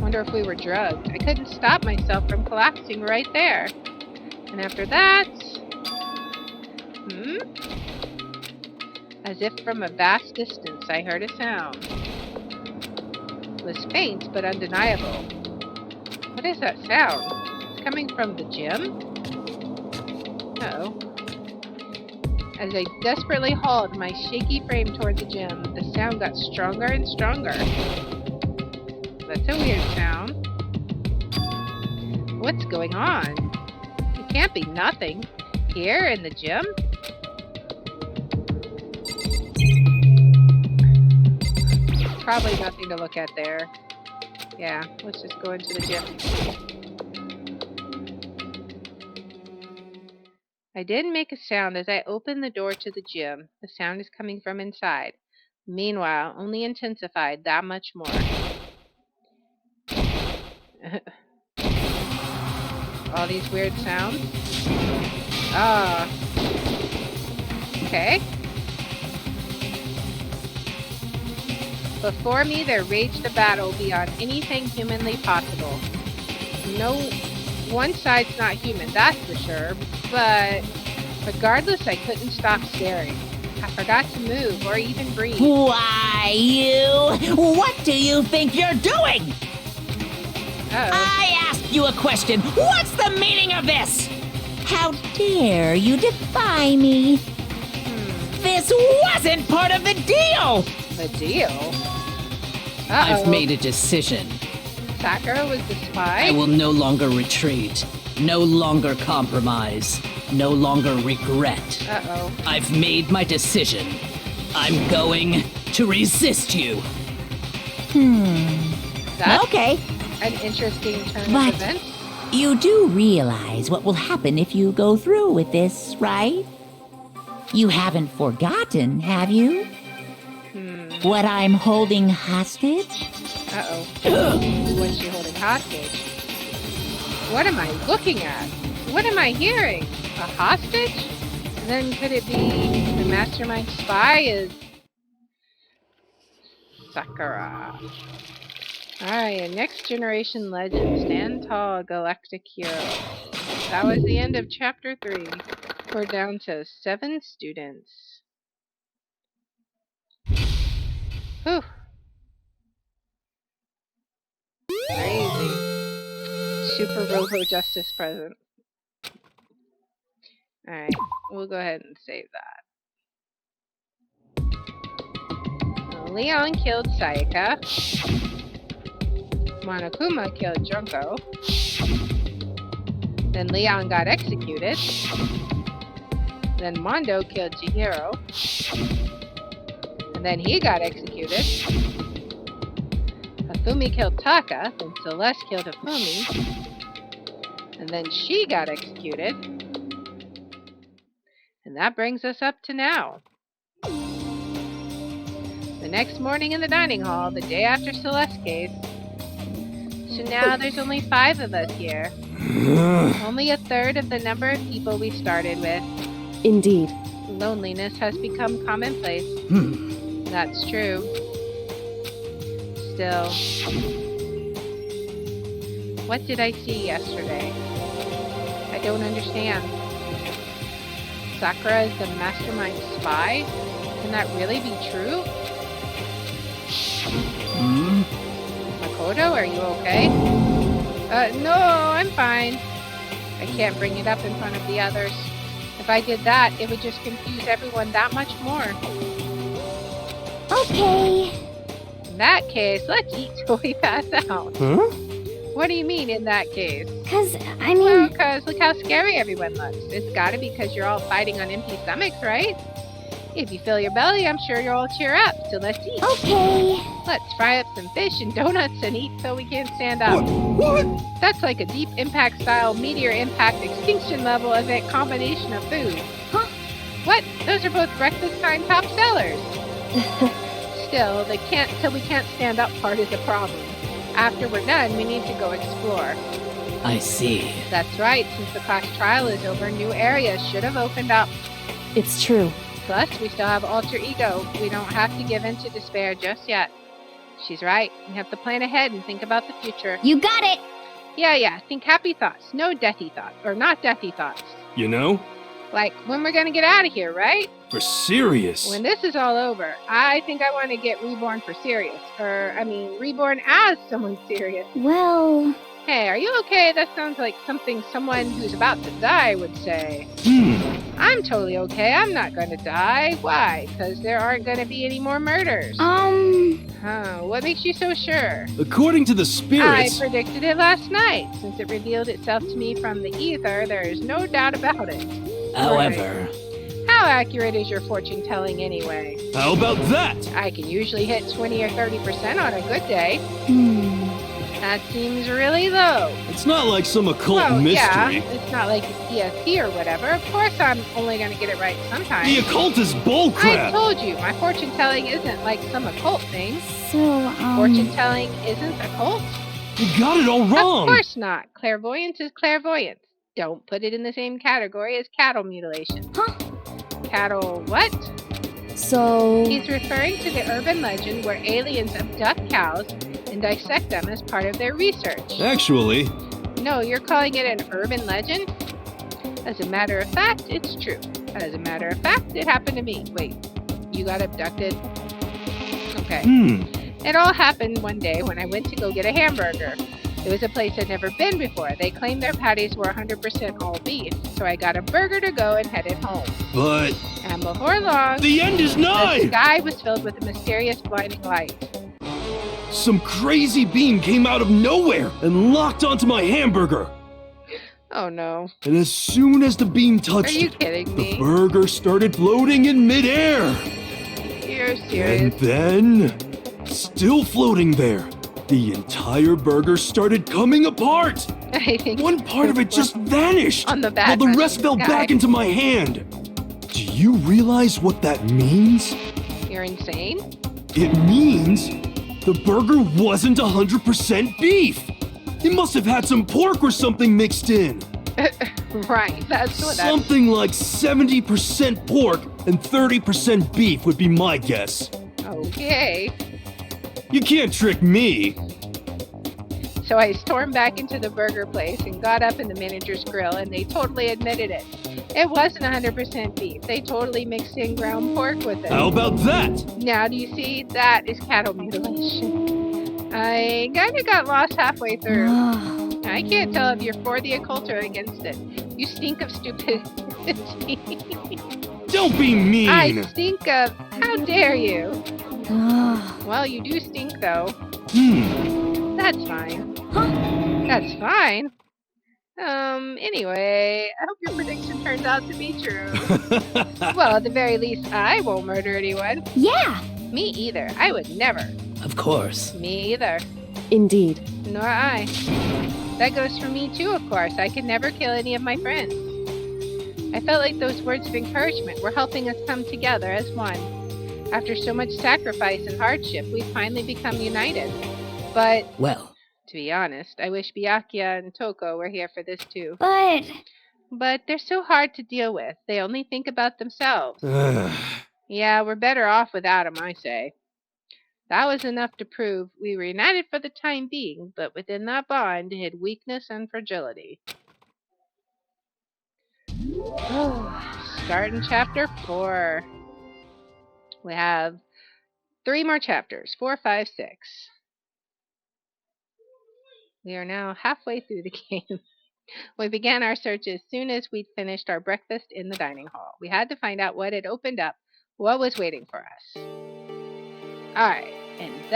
Wonder if we were drugged. I couldn't stop myself from collapsing right there. And after that... As if from a vast distance, I heard a sound. It was faint, but undeniable. What is that sound? It's coming from the gym? Uh-oh. As I desperately hauled my shaky frame toward the gym, the sound got stronger and stronger. That's a weird sound. What's going on? It can't be nothing. Here in the gym? Probably nothing to look at there. Yeah, let's just go into the gym. I didn't make a sound as I opened the door to the gym. The sound is coming from inside. Meanwhile, only intensified that much more. All these weird sounds. Okay. Before me, there raged a battle beyond anything humanly possible. No, one side's not human, that's for sure, but regardless, I couldn't stop staring. I forgot to move or even breathe. Why, you? What do you think you're doing? Uh-oh. I asked you a question. What's the meaning of this? How dare you defy me? This wasn't part of the deal! The deal? Uh-oh. I've made a decision. Sakura was the spy? I will no longer retreat, no longer compromise, no longer regret. Uh-oh. I've made my decision. I'm going to resist you. That's Okay. an interesting turn But- of events. You do realize what will happen if you go through with this, right? You haven't forgotten, have you? What I'm holding hostage? Uh-oh. What's she holding hostage? What am I looking at? What am I hearing? A hostage? Then could it be the mastermind spy is Sakura? Alright, a next generation legend. Stand tall, galactic hero. That was the end of chapter 3. We're down to 7 students. Whew. Crazy. Super Robo Justice present. Alright, we'll go ahead and save that. Leon killed Sayaka. Monokuma killed Junko. Then Leon got executed. Then Mondo killed Chihiro. And then he got executed. Hifumi killed Taka. Then Celeste killed Hifumi. And then she got executed. And that brings us up to now. The next morning in the dining hall, the day after Celeste's case. So now there's only 5 of us here. Only a third of the number of people we started with. Indeed. Loneliness has become commonplace. That's true. Still, what did I see yesterday? I don't understand. Sakura is the mastermind spy? Can that really be true? Makoto, are you okay? No, I'm fine. I can't bring it up in front of the others. If I did that, it would just confuse everyone that much more. Okay. In that case, let's eat till we pass out. Huh? What do you mean, in that case? Cause, Well, because look how scary everyone looks. It's gotta be because you're all fighting on empty stomachs, right? If you fill your belly, I'm sure you'll all cheer up, so let's eat. Okay. Let's fry up some fish and donuts and eat till we can't stand up. What? That's like a deep impact style meteor impact extinction level event combination of food. Huh? What? Those are both breakfast time top sellers. Still, the can't till we can't stand up part is a problem. After we're done, we need to go explore. I see. That's right, since the class trial is over, new areas should have opened up. It's true. Plus, we still have alter ego. We don't have to give in to despair just yet. She's right. We have to plan ahead and think about the future. You got it. Yeah. Think happy thoughts. No deathy thoughts. Or not deathy thoughts. You know? Like, when we're gonna get out of here, right? For serious. When this is all over, I think I want to get reborn for serious. Reborn as someone serious. Well... Hey, are you okay? That sounds like something someone who's about to die would say. I'm totally okay. I'm not going to die. Why? Because there aren't going to be any more murders. What makes you so sure? According to the spirits... I predicted it last night. Since it revealed itself to me from the ether, there is no doubt about it. However... How accurate is your fortune telling anyway? How about that? I can usually hit 20 or 30% on a good day. That seems really low. It's not like some occult mystery. Yeah, it's not like ESP or whatever. Of course I'm only going to get it right sometimes. The occult is bullcrap. I told you, my fortune telling isn't like some occult thing. So, Fortune telling isn't occult? You got it all wrong. Of course not. Clairvoyance is clairvoyance. Don't put it in the same category as cattle mutilation. Huh? Cattle what? So... He's referring to the urban legend where aliens abduct cows and dissect them as part of their research. Actually... No, you're calling it an urban legend? As a matter of fact, it's true. As a matter of fact, it happened to me. Wait, you got abducted? Okay. It all happened one day when I went to go get a hamburger. It was a place I'd never been before. They claimed their patties were 100% all beef, so I got a burger to go and headed home. But... And before long... The end is nigh! The sky was filled with a mysterious blinding light. Some crazy beam came out of nowhere and locked onto my hamburger. Oh no. And as soon as the beam touched Are you kidding me? the burger started floating in midair. You're serious? And then, still floating there, the entire burger started coming apart. I think one part of it just vanished, on the while the rest fell back into my hand. Do you realize what that means? You're insane? It means the burger wasn't 100% beef. It must have had some pork or something mixed in. Right, that's what something like 70% pork and 30% beef would be my guess. Okay. You can't trick me. So I stormed back into the burger place and got up in the manager's grill, and they totally admitted it. It wasn't 100% beef. They totally mixed in ground pork with it. How about that? Now, do you see? That is cattle mutilation. I kind of got lost halfway through. I can't tell if you're for the occult or against it. You stink of stupidity. Don't be mean. I stink of... How dare you? Well, you do stink, though. That's fine. That's fine. Anyway, I hope your prediction turns out to be true. Well, at the very least, I won't murder anyone. Yeah. Me either. I would never. Of course. Me either. Indeed. Nor I. That goes for me too, of course. I could never kill any of my friends. I felt like those words of encouragement were helping us come together as one. After so much sacrifice and hardship, we've finally become united. But... Well... To be honest, I wish Byakuya and Toko were here for this too. But they're so hard to deal with. They only think about themselves. Yeah, we're better off without them, I say. That was enough to prove we were united for the time being, but within that bond hid weakness and fragility. Starting chapter 4. We have 3 more chapters, 4, 5, 6. We are now halfway through the game. We began our search as soon as we'd finished our breakfast in the dining hall. We had to find out what had opened up, what was waiting for us. Alright, and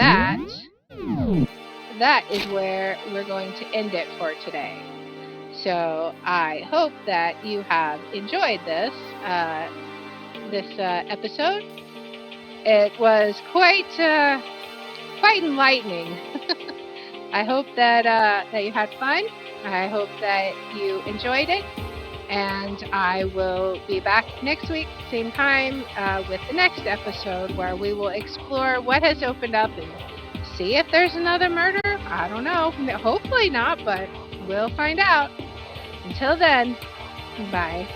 that is where we're going to end it for today. So I hope that you have enjoyed this episode. It was quite enlightening. I hope that you had fun. I hope that you enjoyed it. And I will be back next week, same time, with the next episode where we will explore what has opened up and see if there's another murder. I don't know. Hopefully not, but we'll find out. Until then, bye.